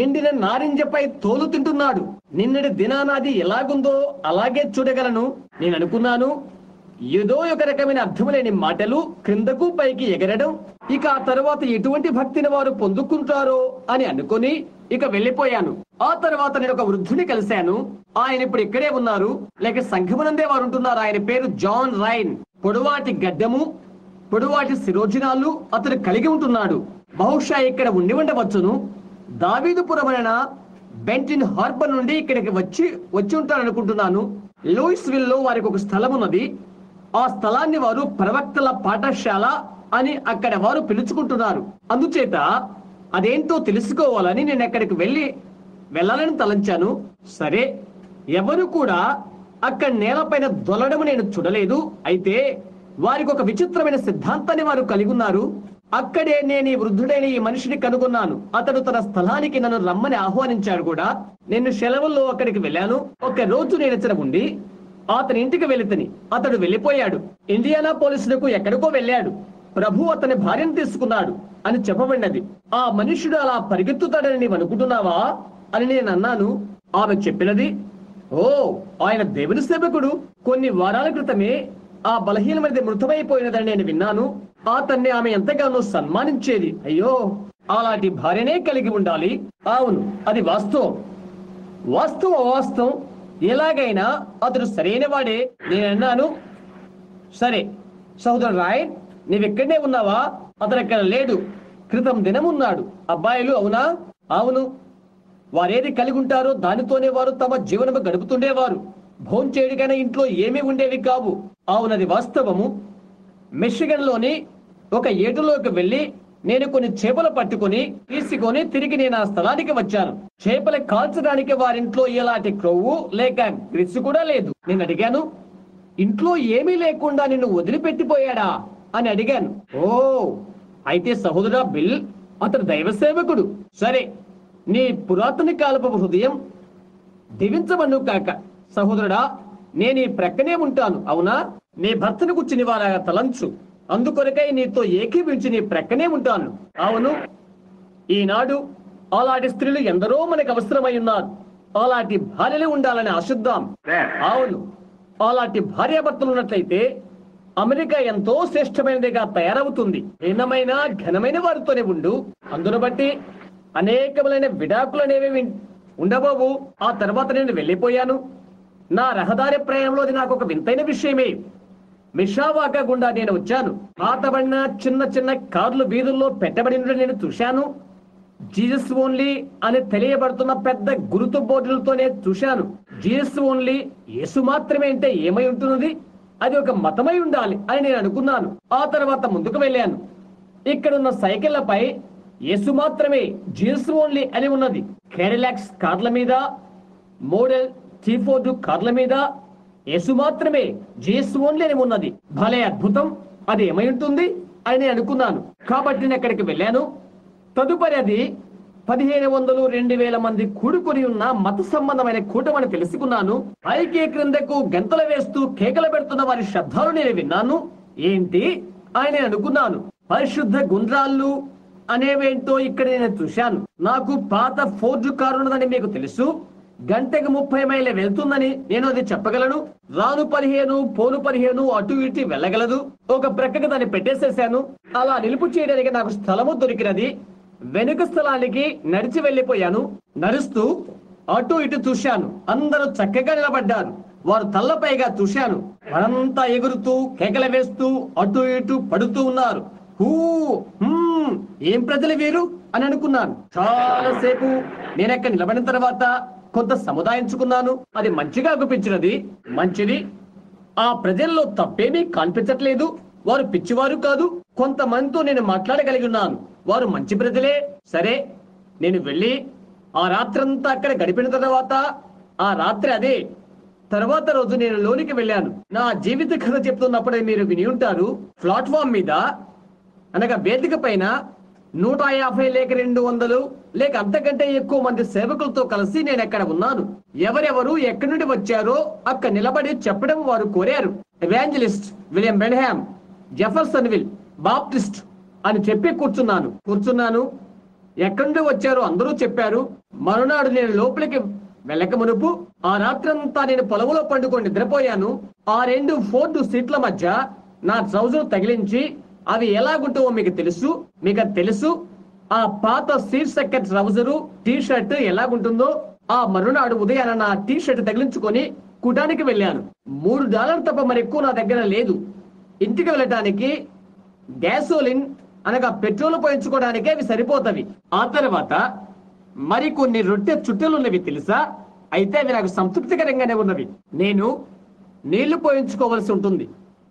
ఎండిన నారింజపై తోలు తింటున్నాడు. నిన్నటి దినానాది ఎలాగుందో అలాగే చూడగలను. నేను అనుకున్నాను, ఏదో ఒక రకమైన అర్థములేని మాటలు క్రిందకు పైకి ఎగరడం, ఇక ఆ తర్వాత ఎటువంటి భక్తిని వారు పొందుకుంటారో అని అనుకుని ఇక వెళ్ళిపోయాను. ఆ తర్వాత నేను ఒక వృద్ధుని కలిశాను. ఆయన ఇప్పుడు ఇక్కడే ఉన్నారు, లేక సంఘమునందే వారు ఉంటున్నారు. ఆయన పేరు జాన్ రైన్. పొడవాటి గడ్డము, పొడవాటి శిరోజనాలు అతను కలిగి ఉంటున్నాడు. బహుశా ఇక్కడ ఉండి ఉండవచ్చును. దావీదుపురమైన బెంటిన్ హార్బర్ నుండి ఇక్కడికి వచ్చి ఉంటారనుకుంటున్నాను. లూయిస్ విల్ లో వారికి ఒక స్థలం ఉన్నది. ఆ స్థలాన్ని వారు ప్రవక్తల పాఠశాల అని అక్కడ వారు పిలుచుకుంటున్నారు. అందుచేత అదేంటో తెలుసుకోవాలని నేను అక్కడికి వెళ్ళాలని తలంచాను. సరే, ఎవరు కూడా అక్కడ నేలపైన దొల్లడం నేను చూడలేదు. అయితే వారికి ఒక విచిత్రమైన సిద్ధాంతాన్ని వారు కలిగి ఉన్నారు. అక్కడే నేను ఈ వృద్ధుడైన ఈ మనిషిని కనుగొన్నాను. అతడు తన స్థలానికి నన్ను రమ్మని ఆహ్వానించాడు కూడా. నేను సెలవుల్లో అక్కడికి వెళ్ళాను. ఒక రోజు నేను ఇచ్చట ఉండి అతని ఇంటికి వెళితని అతడు వెళ్ళిపోయాడు. ఇండియానా పోలీసులకు ఎక్కడికో వెళ్ళాడు. ప్రభు అతని భార్యను తీసుకున్నాడు అని చెప్పబడినది. ఆ మనుష్యుడు అలా పరిగెత్తుతాడని నీవు అనుకుంటున్నావా అని నేను అన్నాను. ఆమె చెప్పినది, ఓ, ఆయన దేవుని సేవకుడు. కొన్ని వారాల క్రితమే ఆ బలహీనమైనది మృతమైపోయినదని నేను విన్నాను. అతన్ని ఆమె ఎంతగానో సన్మానించేది. అయ్యో, అలాంటి భార్యనే కలిగి ఉండాలి. అవును, అది వాస్తవం. ఎలాగైనా అతడు సరైన వాడే. నేను అన్నాను, సరే సహోదరు రాయ్, నీవిక్కడనే ఉన్నావా? అతను ఇక్కడ లేడు, క్రితం దినం ఉన్నాడు. అబ్బాయిలు అవునా? అవును. వారేది కలిగి ఉంటారో దానితోనే వారు తమ జీవనము గడుపుతుండేవారు. భోంచేయడికైనా ఇంట్లో ఏమీ ఉండేవి కావు. అవునది వాస్తవము. మిషిగన్ లోని ఒక ఏటులోకి వెళ్లి నేను కొన్ని చేపలు పట్టుకుని తీసుకొని తిరిగి నేను ఆ స్థలానికి వచ్చాను. చేపలు కాల్చడానికి వారింట్లో ఎలాంటి క్రొవ్వు లేక గ్రిస్ కూడా లేదు. నేను అడిగాను, ఇంట్లో ఏమీ లేకుండా నిన్ను వదిలిపెట్టిపోయాడా అని అడిగాను. ఓ, అయితే సహోదరా బిల్ అతడు దైవ సేవకుడు. సరే, నీ పురాతన కాలపు హృదయం దీవించమను కాక. సహోదరుడా, నేను ఈ ప్రక్కనే ఉంటాను. అవునా? నీ భర్తను కూర్చుని వారా తలంచు. అందుకొరకై నీతో ఏకీభించి నీ ప్రక్కనే ఉంటాను. అవును, ఈనాడు అలాంటి స్త్రీలు ఎందరో మనకు అవసరమై ఉన్నారు. అలాంటి భార్యలు ఉండాలని ఆశిద్దాం. అవును, అలాంటి భార్యాభర్తలు ఉన్నట్లయితే అమెరికా ఎంతో శ్రేష్టమైనదిగా తయారవుతుంది. హీనమైన ఘనమైన వారితోనే ఉండు. అందును బట్టి అనేకములైన విడాకులు అనేవి ఉండబోవు. ఆ తర్వాత నేను వెళ్ళిపోయాను. నా రహదారి ప్రయాణంలో అది నాకు ఒక వింతైన విషయమే. మిషావాకా గుండా నేను వచ్చాను. పాతబడిన చిన్న చిన్న కార్లు వీధుల్లో పెట్టబడి నేను చూశాను. జీసస్ ఓన్లీ అని తెలియబడుతున్న పెద్ద గురుతు బోర్డులతోనే చూశాను. జీసస్ ఓన్లీ, యేసు మాత్రమే అంటే ఏమై ఉంటున్నది? అది ఒక మతమై ఉండాలి అని నేను అనుకున్నాను. ఆ తర్వాత ముందుకు వెళ్ళాను. ఇక్కడున్న సైకిళ్లపై యేసు మాత్రమే, జీసస్ ఓన్లీ అని ఉన్నది. కేడిలాక్స్ కార్ల మీద, మోడల్ T4 కార్ల మీద యేసు మాత్రమే, జీసస్ ఓన్లీ అని ఉన్నది. భలే అద్భుతం, అది ఏమై ఉంటుంది అని నేను అనుకున్నాను. కాబట్టి నేను అక్కడికి వెళ్ళాను. తదుపరి అది 1500 2000 మంది కూడుకొని ఉన్న మత సంబంధమైన కూటమని తెలుసుకున్నాను. పైకి క్రిందకు గంతలు వేస్తూ కేకలు పెడుతున్న వారి శబ్దాలు నేను విన్నాను. ఏంటి అని అనుకున్నాను. పరిశుద్ధ గుండ్రాళ్ళు అనేవేంటో ఇక్కడ నేను చూశాను. నాకు పాత ఫోర్డ్ కారు ఉన్నదని మీకు తెలుసు. గంటకు 30 మైళ్ళ వెళ్తుందని నేను అది చెప్పగలను. రాను 15 పోను 15 అటు ఇటు వెళ్ళగలదు. ఒక ప్రక్కకు దాన్ని పెట్టేసేసాను. అలా నిలుపు చేయడానికి నాకు స్థలము దొరికినది. వెనుక స్థలానికి నడిచి వెళ్ళిపోయాను. నడుస్తూ అటు ఇటు చూశాను. అందరూ చక్కగా నిలబడ్డారు. వారు తల్లపైగా చూశాను. వారంతా ఎగురుతూ కేకలు వేస్తూ అటు ఇటు పడుతూ ఉన్నారు. ఏం ప్రజలు వీరు అని అనుకున్నాను. చాలాసేపు నేనెక్కడ నిలబడిన తర్వాత కొంత సముదాయించుకున్నాను. అది మంచిగా అనిపించినది. మంచిది. ఆ ప్రజల్లో తప్పేమీ కనిపించట్లేదు. వారు పిచ్చివారు కాదు. కొంతమందితో నేను మాట్లాడగలిగి ఉన్నాను. వారు మంచి ప్రజలే. సరే, నేను వెళ్ళి ఆ రాత్రంతా అక్కడ గడిపిన తర్వాత ఆ రాత్రి అదే తర్వాత రోజు నేను లోనికి వెళ్ళాను. నా జీవిత కథ చెప్తున్నప్పుడే మీరు విని ఉంటారు. ప్లాట్ఫామ్ మీద అనగా వేదిక పైన 150 లేక 200 లేక అంతకంటే ఎక్కువ మంది సేవకులతో కలిసి నేను అక్కడ ఉన్నాను. ఎవరెవరు ఎక్కడి నుండి వచ్చారో అక్కడ నిలబడి చెప్పడం వారు కోరారు. Evangelist William Benham, Jeffersonville Baptist అని చెప్పి కూర్చున్నాను. ఎక్కడి నుండి వచ్చారో అందరూ చెప్పారు. మరునాడు నేను లోపలికి వెళ్ళక మునుపు ఆ రాత్రంతా నేను పొలంలో పండుకొని నిద్రపోయాను. ఆ 2 ఫోర్డ్ సీట్ల మధ్య నా ట్రౌజర్ తగిలించి, అవి ఎలాగుంటావో మీకు తెలుసు. ఆ పాత శీర్షక ట్రౌజరు టీ షర్ట్ ఎలాగుంటుందో ఆ మరునాడు ఉదయాన నా టీ షర్ట్ తగిలించుకొని కుటానికి వెళ్ళాను. $3 తప్ప మరి ఎక్కువ నా దగ్గర లేదు. ఇంటికి వెళ్ళటానికి గ్యాసోలిన్ అనగా పెట్రోల్ పోయించుకోవడానికే అవి సరిపోతవి. ఆ తర్వాత మరికొన్ని రొట్టె చుట్టెలు ఉన్నవి తెలుసా? అయితే అవి నాకు సంతృప్తికరంగానే ఉన్నవి. నేను నీళ్లు పోయించుకోవాల్సి ఉంటుంది.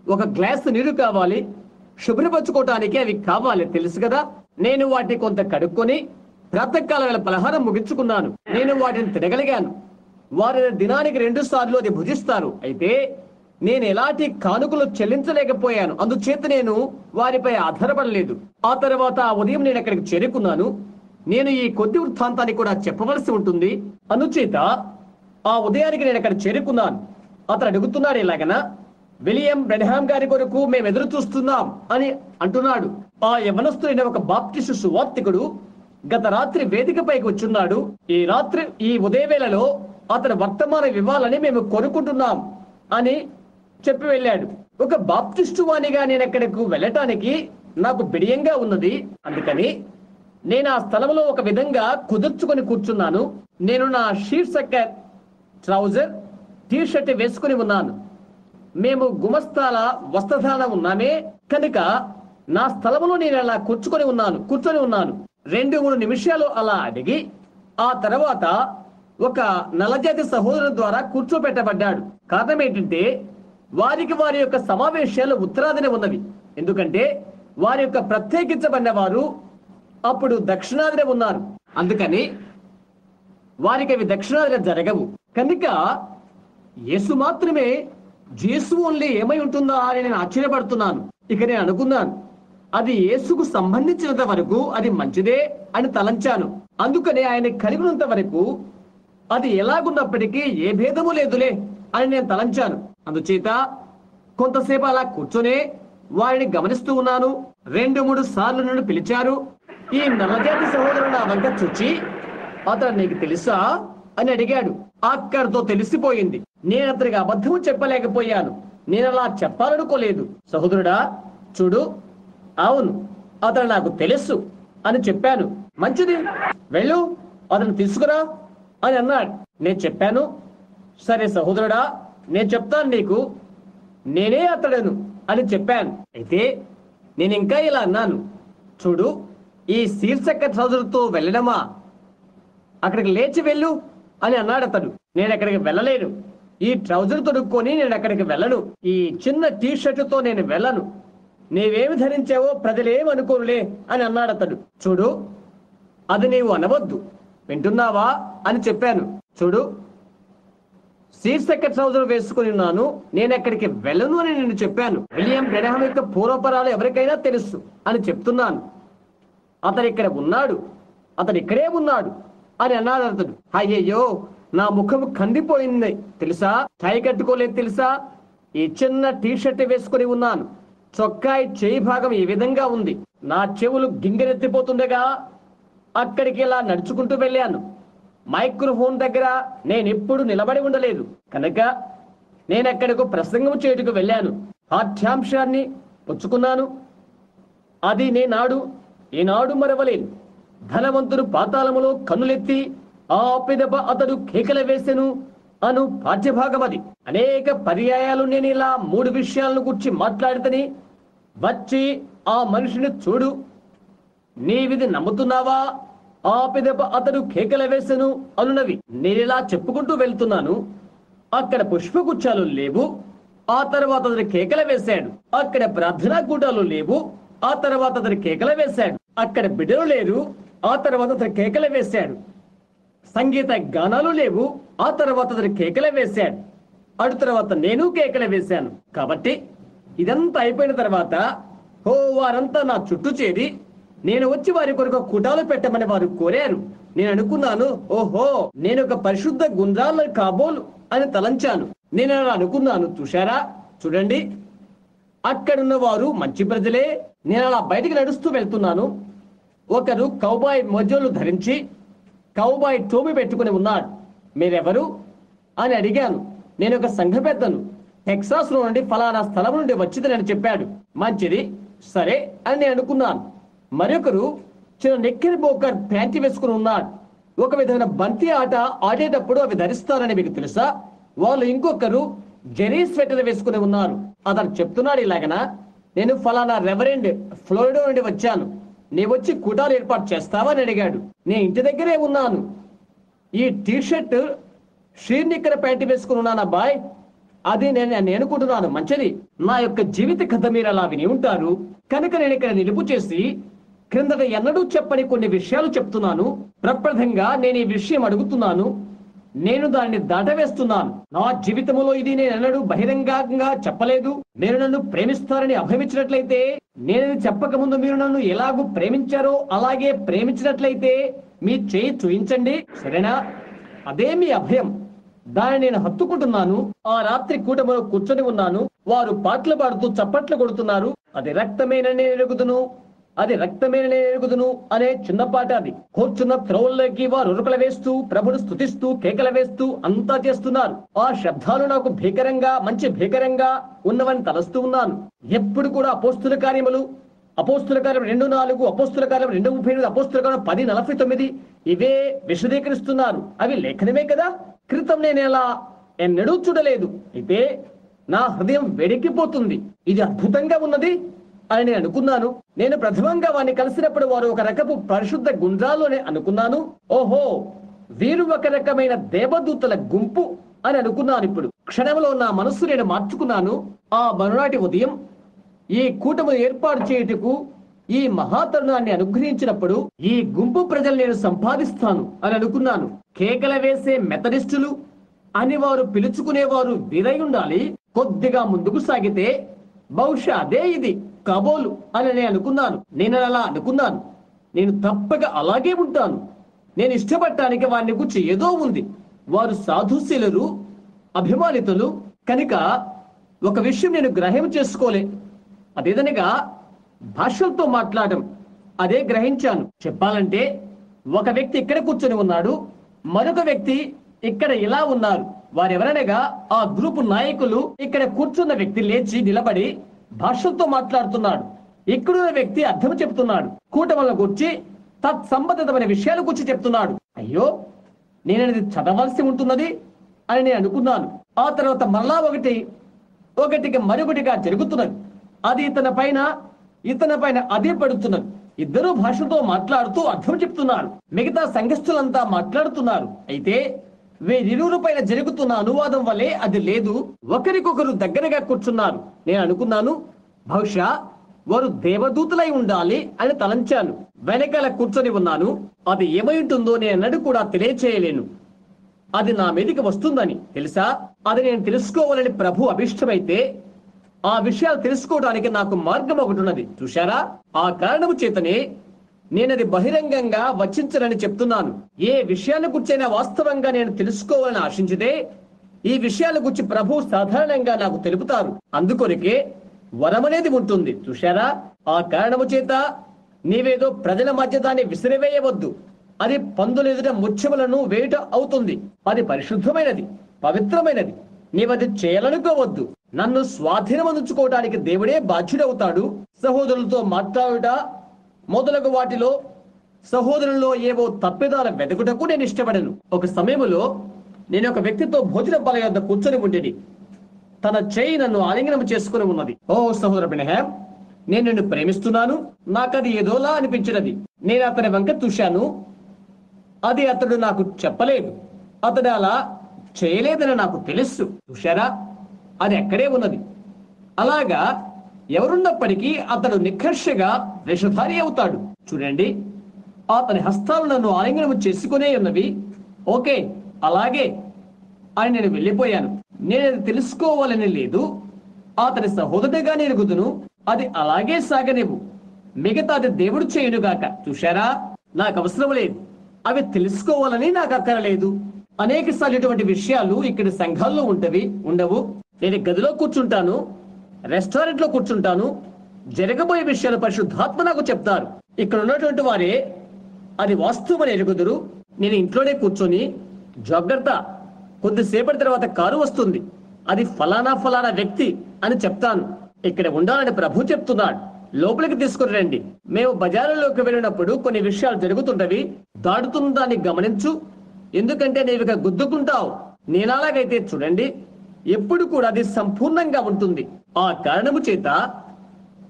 ఒక గ్లాసు నీరు కావాలి. శుభ్రపరచుకోవటానికి అవి కావాలి, తెలుసు కదా. నేను వాటిని కొంత కడుక్కొని ప్రాతకాల వేళ పలహారం ముగించుకున్నాను. నేను వాటిని తినగలిగాను. వారి దినానికి 2 సార్లు అది భుజిస్తారు. అయితే నేను ఎలాంటి కానుకలు చెల్లించలేకపోయాను. అందుచేత నేను వారిపై ఆధారపడలేదు. ఆ తర్వాత ఆ ఉదయం నేను అక్కడికి చేరుకున్నాను. నేను ఈ కొద్ది వృత్తాంతాన్ని కూడా చెప్పవలసి ఉంటుంది. అనుచేత ఆ ఉదయానికి నేను అక్కడ చేరుకున్నాను. అతను అడుగుతున్నాడు, ఎలాగనా విలియం బ్రెన్హామ్ గారి కొరకు మేము ఎదురు చూస్తున్నాం అని అంటున్నాడు. ఆ యవనస్తుడైన ఒక బాప్టిస్టు సువార్తికుడు గత రాత్రి వేదికపైకి వచ్చున్నాడు. ఈ ఉదయవేళలో అతను వర్తమానం ఇవ్వాలని మేము కోరుకుంటున్నాం అని చెప్పి వెళ్ళాడు. ఒక బాప్టిస్టు వాణిగా నేను అక్కడకు వెళ్ళటానికి నాకు బిడియంగా ఉన్నది. అందుకని నేను ఆ స్థలంలో ఒక విధంగా కుదుర్చుకొని కూర్చున్నాను. నేను నా శీర్షక ట్రౌజర్ టీ షర్ట్ వేసుకుని ఉన్నాను. మేము గుమస్తాల వస్త్రధారణ ఉన్నామే, కనుక నా స్థలములో నేను అలా కూర్చుని ఉన్నాను. 2-3 నిమిషాలు అలా అడిగి ఆ తర్వాత ఒక నల్లజాతి సహోదరుల ద్వారా కూర్చోబెట్టబడ్డాడు. కారణం ఏంటంటే వారి యొక్క సమావేశాలు ఉత్తరాదిన ఉన్నవి. ఎందుకంటే వారి యొక్క ప్రత్యేకించబడిన వారు అప్పుడు దక్షిణాదిన ఉన్నారు. అందుకని వారికి అవి దక్షిణాదిన జరగవు. కనుక యేసు మాత్రమే, యేసు ఓన్లీ ఏమై ఉంటుందా అని నేను ఆశ్చర్యపడుతున్నాను. ఇక నేను అనుకున్నాను, అది యేసుకు సంబంధించినంత వరకు అది మంచిదే అని తలంచాను. అందుకని ఆయన కలిగినంత వరకు అది ఎలాగున్నప్పటికీ ఏ భేదము లేదులే అని నేను తలంచాను. అందుచేత కొంతసేపు అలా కూర్చొని వారిని గమనిస్తూ ఉన్నాను. 2-3 సార్లు నన్ను పిలిచారు. ఈ నల్లజాతి సహోదరుడు నా వంక చూచి, అతను నీకు తెలుసా అని అడిగాడు. అక్కడితో తెలిసిపోయింది. నేను అతనికి అబద్ధం చెప్పలేకపోయాను. నేను అలా చెప్పాలనుకోలేదు. సహోదరుడా చూడు, అవును అతను నాకు తెలుసు అని చెప్పాను. మంచిది, వెళ్ళు అతను తీసుకురా అని అన్నాడు. నేను చెప్పాను, సరే సహోదరుడా నేను చెప్తాను నీకు, నేనే అతడను అని చెప్పాను. అయితే నేను ఇంకా ఇలా అన్నాను, చూడు ఈ శీర్షక ట్రౌజర్తో వెళ్ళడమా, అక్కడికి లేచి వెళ్ళు అని అన్నాడు అతడు. నేను అక్కడికి వెళ్ళలేను. ఈ ట్రౌజర్ తొడుక్కొని నేను అక్కడికి వెళ్ళను. ఈ చిన్న టీ షర్టుతో నేను వెళ్ళను. నీవేమి ధరించావో ప్రజలేమనుకోనులే అని అన్నాడు అతడు. చూడు అది నీవు అనవద్దు, వింటున్నావా అని చెప్పాను. చూడు శీర్షక ట్రౌజర్ వేసుకుని ఉన్నాను, నేను ఎక్కడికి వెళ్ళను అని నేను చెప్పాను. విలియం బ్రెనహాం యొక్క పూర్వపరాలు ఎవరికైనా తెలుసు అని చెప్తున్నాను. అతడు ఇక్కడ ఉన్నాడు, అతడు ఇక్కడే ఉన్నాడు అని అన్నాడు అతడు. అయ్యయ్యో నా ముఖం కందిపోయింది తెలుసా, టై కట్టుకోలేదు తెలుసా, ఈ చిన్న టీ షర్ట్ వేసుకుని ఉన్నాను, చొక్కాయి చేయి భాగం ఈ విధంగా ఉంది, నా చెవులు గింగరెత్తిపోతుండగా అక్కడికి ఇలా నడుచుకుంటూ వెళ్ళాను. మైక్రోఫోన్ దగ్గర నేను ఎప్పుడు నిలబడి ఉండలేదు కనుక నేను అక్కడకు ప్రసంగం చేయుటకు వెళ్ళాను. పాఠ్యాంశాన్ని పుచ్చుకున్నాను. అది ఈనాడు మరవలేను. ధనవంతుడు పాతాళములో కన్నులెత్తి ఆ పిదప అతడు కేకలు వేసెను అను పాఠ్యభాగం అది. అనేక పర్యాయాలు నేను ఇలా 3 విషయాలను గురించి మాట్లాడితని వచ్చి ఆ మనిషిని చూడు, నీవిది నమ్ముతున్నావా, ఆ పిదప అతడు కేకలు వేసెను అనున్నవి. నేనిలా చెప్పుకుంటూ వెళ్తున్నాను. అక్కడ పుష్పగుచ్చాలు లేవు, ఆ తర్వాత అతడు కేకలు వేశాడు. అక్కడ ప్రార్థనా కూటాలు లేవు, ఆ తర్వాత అతడు కేకలు వేశాడు. అక్కడ బిడ్డలు లేరు, ఆ తర్వాత అతడు కేకలు వేశాడు. సంగీత గానాలు లేవు, ఆ తర్వాత అతడు కేకలు వేశాడు. అటు తర్వాత నేను కేకలు వేశాను. కాబట్టి ఇదంతా అయిపోయిన తర్వాత వారంతా నా చుట్టూ చేరి నేను వచ్చి వారి కొరకు కూటాలు పెట్టమని వారు కోరారు. నేను అనుకున్నాను, ఓహో నేను ఒక పరిశుద్ధ గుండ్రాల కాబోలు అని తలంచాను. నేను అలా అనుకున్నాను. చూడండి అక్కడున్న వారు మంచి ప్రజలే. నేను అలా బయటికి నడుస్తూ వెళ్తున్నాను. ఒకరు కౌబాయ్ మొజోలు ధరించి కౌబాయ్ టోపీ పెట్టుకుని ఉన్నాడు. మీరెవరు అని అడిగాను. నేను ఒక సంఘ పెద్దను, టెక్సాస్ లో నుండి ఫలానా స్థలం నుండి వచ్చిందని చెప్పాడు. మంచిది, సరే అని నేను అనుకున్నాను. మరొకరు చిన్న నెక్కిరి బోకర్ ప్యాంటీ వేసుకుని ఉన్నాడు. ఒక విధమైన బంతి ఆట ఆడేటప్పుడు అవి ధరిస్తారని మీకు తెలుసా? వాళ్ళు ఇంకొకరు జెరీ స్వెటర్ వేసుకుని ఉన్నారు. అతను చెప్తున్నాడు ఇలాగనా, నేను ఫలానా రెవరెండ్ ఫ్లోరిడో నుండి వచ్చాను, నీ వచ్చి కూటాలు ఏర్పాటు చేస్తావా అని అడిగాడు. నేను ఇంటి దగ్గరే ఉన్నాను, ఈ టీ షర్ట్ షీర్నిక్కర ప్యాంటీ వేసుకుని ఉన్నాను అబ్బాయ్, అది నేను అనుకుంటున్నాను. మంచిది, నా యొక్క జీవిత కథ మీరు అలా విని ఉంటారు కనుక నేను ఇక్కడ నిలుపు చేసి క్రిందట ఎన్నడూ చెప్పని కొన్ని విషయాలు చెప్తున్నాను. ప్రప్రథంగా నేను ఈ విషయం అడుగుతున్నాను, నేను దాన్ని దాటవేస్తున్నాను. నా జీవితంలో ఇది నేను ఎన్నడూ బహిరంగంగా చెప్పలేదు. మీరు నన్ను ప్రేమిస్తారని అభయమిచ్చినట్లయితే, నేను చెప్పక ముందు మీరు నన్ను ఎలాగూ ప్రేమించారో అలాగే ప్రేమించినట్లయితే మీ చేయి చూయించండి, సరేనా? అదే మీ అభయం. దాన్ని నేను హత్తుకుంటున్నాను. ఆ రాత్రి కూటమిలో కూర్చొని ఉన్నాను. వారు పాటలు పాడుతూ చప్పట్లు కొడుతున్నారు. అది రక్తమేనని ఎరుగుదును, అది రక్తమేనని ఎరుగుదును అనే చిన్న పాట. అది కూర్చున్న త్రోవల్లోకి వారు ఉరుకుల వేస్తూ ప్రభును స్తుతిస్తూ కేకలు వేస్తూ అంతా చేస్తున్నారు. ఆ శబ్దాలు నాకు మంచి భీకరంగా ఉన్నవని తలస్తూ ఉన్నాను. ఎప్పుడు కూడా అపోస్తుల కార్యములు, అపోస్తుల కార్యం 2:4, అపోస్తుల కార్యం 2:38, అపోస్తుల కార్యం 10:49 ఇవే విశదీకరిస్తున్నారు. అవి లేఖనమే కదా. క్రితం నేను ఎలా ఎన్నడూ చూడలేదు. అయితే నా హృదయం వెడికిపోతుంది. ఇది అద్భుతంగా ఉన్నది అని నేను అనుకున్నాను. నేను ప్రథమంగా వారిని కలిసినప్పుడు వారు ఒక రకపు పరిశుద్ధ గుండ్రాలు అని అనుకున్నాను. ఓహో, వీరు ఒక రకమైన దేవదూతల గుంపు అని అనుకున్నాను. ఇప్పుడు క్షణంలో నా మనస్సు నేను మార్చుకున్నాను. ఆ మరునాటి ఉదయం ఈ కూటమిని ఏర్పాటు చేయుటకు ఈ మహాతరుణాన్ని అనుగ్రహించినప్పుడు ఈ గుంపు ప్రజలు నేను సంపాదిస్తాను అని అనుకున్నాను. కేకల వేసే మెథడిస్టులు అని వారు పిలుచుకునేవారు వీరై ఉండాలి. కొద్దిగా ముందుకు సాగితే బహుశా అదే ఇది కాబోలు అని నేను అనుకున్నాను. నేను అలా అనుకున్నాను. నేను తప్పక అలాగే ఉంటాను. నేను ఇష్టపడటానికి వారిని గురించి ఏదో ఉంది. వారు సాధుశీలురు, అభిమానితులు కనుక ఒక విషయం నేను గ్రహం చేసుకోలే. అదేదనగా భాషలతో మాట్లాడడం. అదే గ్రహించాను. చెప్పాలంటే ఒక వ్యక్తి ఇక్కడ కూర్చొని ఉన్నాడు, మరొక వ్యక్తి ఇక్కడ ఇలా ఉన్నారు. వారెవరనగా ఆ గ్రూపు నాయకులు. ఇక్కడ కూర్చున్న వ్యక్తి లేచి నిలబడి భాషలతో మాట్లాడుతున్నాడు. ఇక్కడున్న వ్యక్తి అర్థం చెప్తున్నాడు. కూటమిల గురించి తత్సంబంధితమైన విషయాల గురించి చెప్తున్నాడు. అయ్యో, నేనది చదవాల్సి ఉంటున్నది అని నేను అనుకున్నాను. ఆ తర్వాత మళ్ళా ఒకటికి మరొకటిగా జరుగుతున్నది. అది ఇతని పైన అదే పడుతున్నది. ఇద్దరు భాషతో మాట్లాడుతూ అర్థం చెప్తున్నారు. మిగతా సంఘస్థులంతా మాట్లాడుతున్నారు. అయితే వీరిరువురు పైన జరుగుతున్న అనువాదం వల్లే అది లేదు. ఒకరికొకరు దగ్గరగా కూర్చున్నారు. నేను అనుకున్నాను, బహుశా వారు దేవదూతలై ఉండాలి అని తలంచాను. వెనకాల కూర్చొని ఉన్నాను. అది ఏమై ఉంటుందో నేను కూడా తెలియచేయలేను. అది నా మీదకి వస్తుందని తెలుసా. అది నేను తెలుసుకోవాలని ప్రభు అభిష్టమైతే ఆ విషయాలు తెలుసుకోవడానికి నాకు మార్గం ఒకటి ఉన్నది. చూశారా, ఆ కారణము చేతనే నేనది బహిరంగంగా వచించనని చెప్తున్నాను. ఏ విషయాన్ని గుర్చైనా వాస్తవంగా నేను తెలుసుకోవాలని ఆశించితే ఈ విషయాల గురించి ప్రభు సాధారణంగా నాకు తెలుపుతారు. అందుకొరికే వరమనేది ఉంటుంది. చూశారా, ఆ కారణము చేత నీవేదో ప్రజల మధ్య దాన్ని విసిరివేయవద్దు. అది పందుల ఎదుట ముత్యములను వేయుట అవుతుంది. అది పరిశుద్ధమైనది, పవిత్రమైనది. నీవది చేయాలనుకోవద్దు. నన్ను స్వాధీనమందుకోవడానికి దేవుడే బాధ్యుడవుతాడు. సహోదరులతో మాట్లాడుట మొదలగు వాటిలో సహోదరుల్లో ఏవో తప్పిదాల వెతుకుటకు నేను ఇష్టపడను. ఒక సమయంలో నేను ఒక వ్యక్తితో భోజన బల యొద్ద కూర్చొని ఉండేది. తన చేయి నన్ను ఆలింగనం చేసుకుని ఉన్నది. ఓ సహోదర బ్రహ్మాం, నేను నిన్ను ప్రేమిస్తున్నాను. నాకది ఏదోలా అనిపించినది. నేను అతని వంక చూశాను. అది అతడు నాకు చెప్పలేదు. అతడు అలా చేయలేదని నాకు తెలుసు. చూశారా, అది అక్కడే ఉన్నది. అలాగా ఎవరున్నప్పటికీ అతడు నిఖర్షగా వేషధారి అవుతాడు. చూడండి, అతని హస్తాలు నన్ను ఆలింగనం చేసుకునే ఉన్నవి. ఓకే, అలాగే అని నేను వెళ్ళిపోయాను. నేను అది తెలుసుకోవాలని లేదు. అతని సహోదరుడిగా నేను గుదును. అది అలాగే సాగనివ్వు. మిగతాది దేవుడు చేయునుగాక. చూశారా, నాకు అవసరం లేదు. అవి తెలుసుకోవాలని నాకు అక్కరలేదు. అనేక సార్లు ఇటువంటి విషయాలు ఇక్కడ సంఘాల్లో ఉండవు. నేను గదిలో కూర్చుంటాను, రెస్టారెంట్ లో కూర్చుంటాను. జరగబోయే విషయాలు పరిశుద్ధాత్మ నాకు చెప్తారు. ఇక్కడ ఉన్నటువంటి వారే అది వాస్తవమని ఎరుగుదురు. నేను ఇంట్లోనే కూర్చొని జాగ్రత్త, కొద్దిసేపటి తర్వాత కారు వస్తుంది, అది ఫలానా వ్యక్తి అని చెప్తాను. ఇక్కడ ఉండాలని ప్రభు చెప్తున్నాడు. లోపలికి తీసుకుని రండి. మేము బజారులోకి వెళ్ళినప్పుడు కొన్ని విషయాలు జరుగుతుంటవి. దాడుతున్న దాన్ని గమనించు, ఎందుకంటే నీవిక గుద్దుకుంటావు. నేనలాగైతే చూడండి, ఎప్పుడు కూడా అది సంపూర్ణంగా ఉంటుంది. ఆ కారణము చేత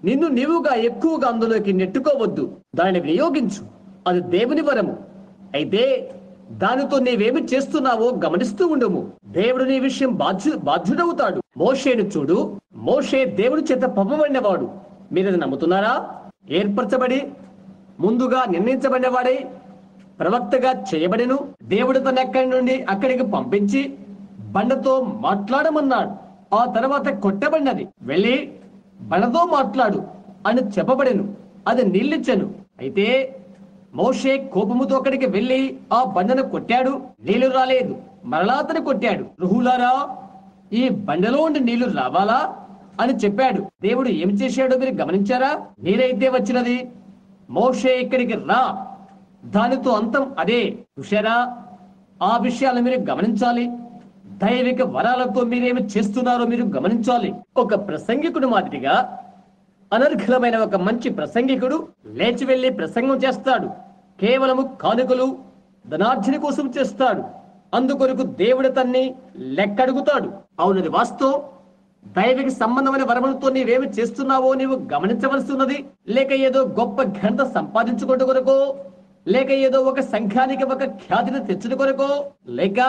నిన్ను నీవుగా ఎక్కువగా అందులోకి నెట్టుకోవద్దు. దాన్ని వినియోగించు. అది దేవుని వరము. అయితే దానితో నీవేమి చేస్తున్నావో గమనిస్తూ ఉండుము. దేవుడు నీ విషయం బాధ్యుడవుతాడు. మోషేను చూడు. మోషే దేవుడి చేత పంపబడినవాడు. మీరది నమ్ముతున్నారా? ఏర్పరచబడి ముందుగా నిర్ణయించబడినవాడై ప్రవక్తగా చేయబడిను. దేవుడు తన ఎక్కడి నుండి అక్కడికి పంపించి బండతో మాట్లాడమన్నాడు. ఆ తర్వాత కొట్టబడినది. వెళ్ళి బండతో మాట్లాడు అని చెప్పబడెను. అది నీళ్ళిచ్చెను. అయితే మోషే కోపముతో అక్కడికి వెళ్లి ఆ బండను కొట్టాడు. నీళ్లు రాలేదు. మరలా అతను కొట్టాడు. రుహులారా, ఈ బండలో ఉండి నీళ్లు రావాలా అని చెప్పాడు. దేవుడు ఏం చేశాడో మీరు గమనించారా? నీరైతే వచ్చినది. మోషే ఇక్కడికి రా, దానితో అంతం అదే. చూశారా? ఆ విషయాలు మీరు గమనించాలి. దైవిక వరాలతో మీరేమి చేస్తున్నారో మీరు గమనించాలి. ఒక ప్రసంగికుడు మాదిరిగా అనర్ఘలమైన ఒక మంచి ప్రసంగికుడు లేచి వెళ్లి ప్రసంగం చేస్తాడు. కేవలము కానుకలు ధనార్జన కోసం చేస్తాడు. అందుకొరకు దేవుడు తన్ని లెక్కడుగుతాడు. అవునది వాస్తవం. దైవిక సంబంధమైన వరములతో నీవేమి చేస్తున్నావో నీవు గమనించవలసి ఉన్నది. లేక ఏదో గొప్ప ఘనత సంపాదించుకుంటూ కొరకో, లేక ఏదో ఒక సంఘానికి ఒక ఖ్యాతిని తెచ్చుట కొరకో, లేక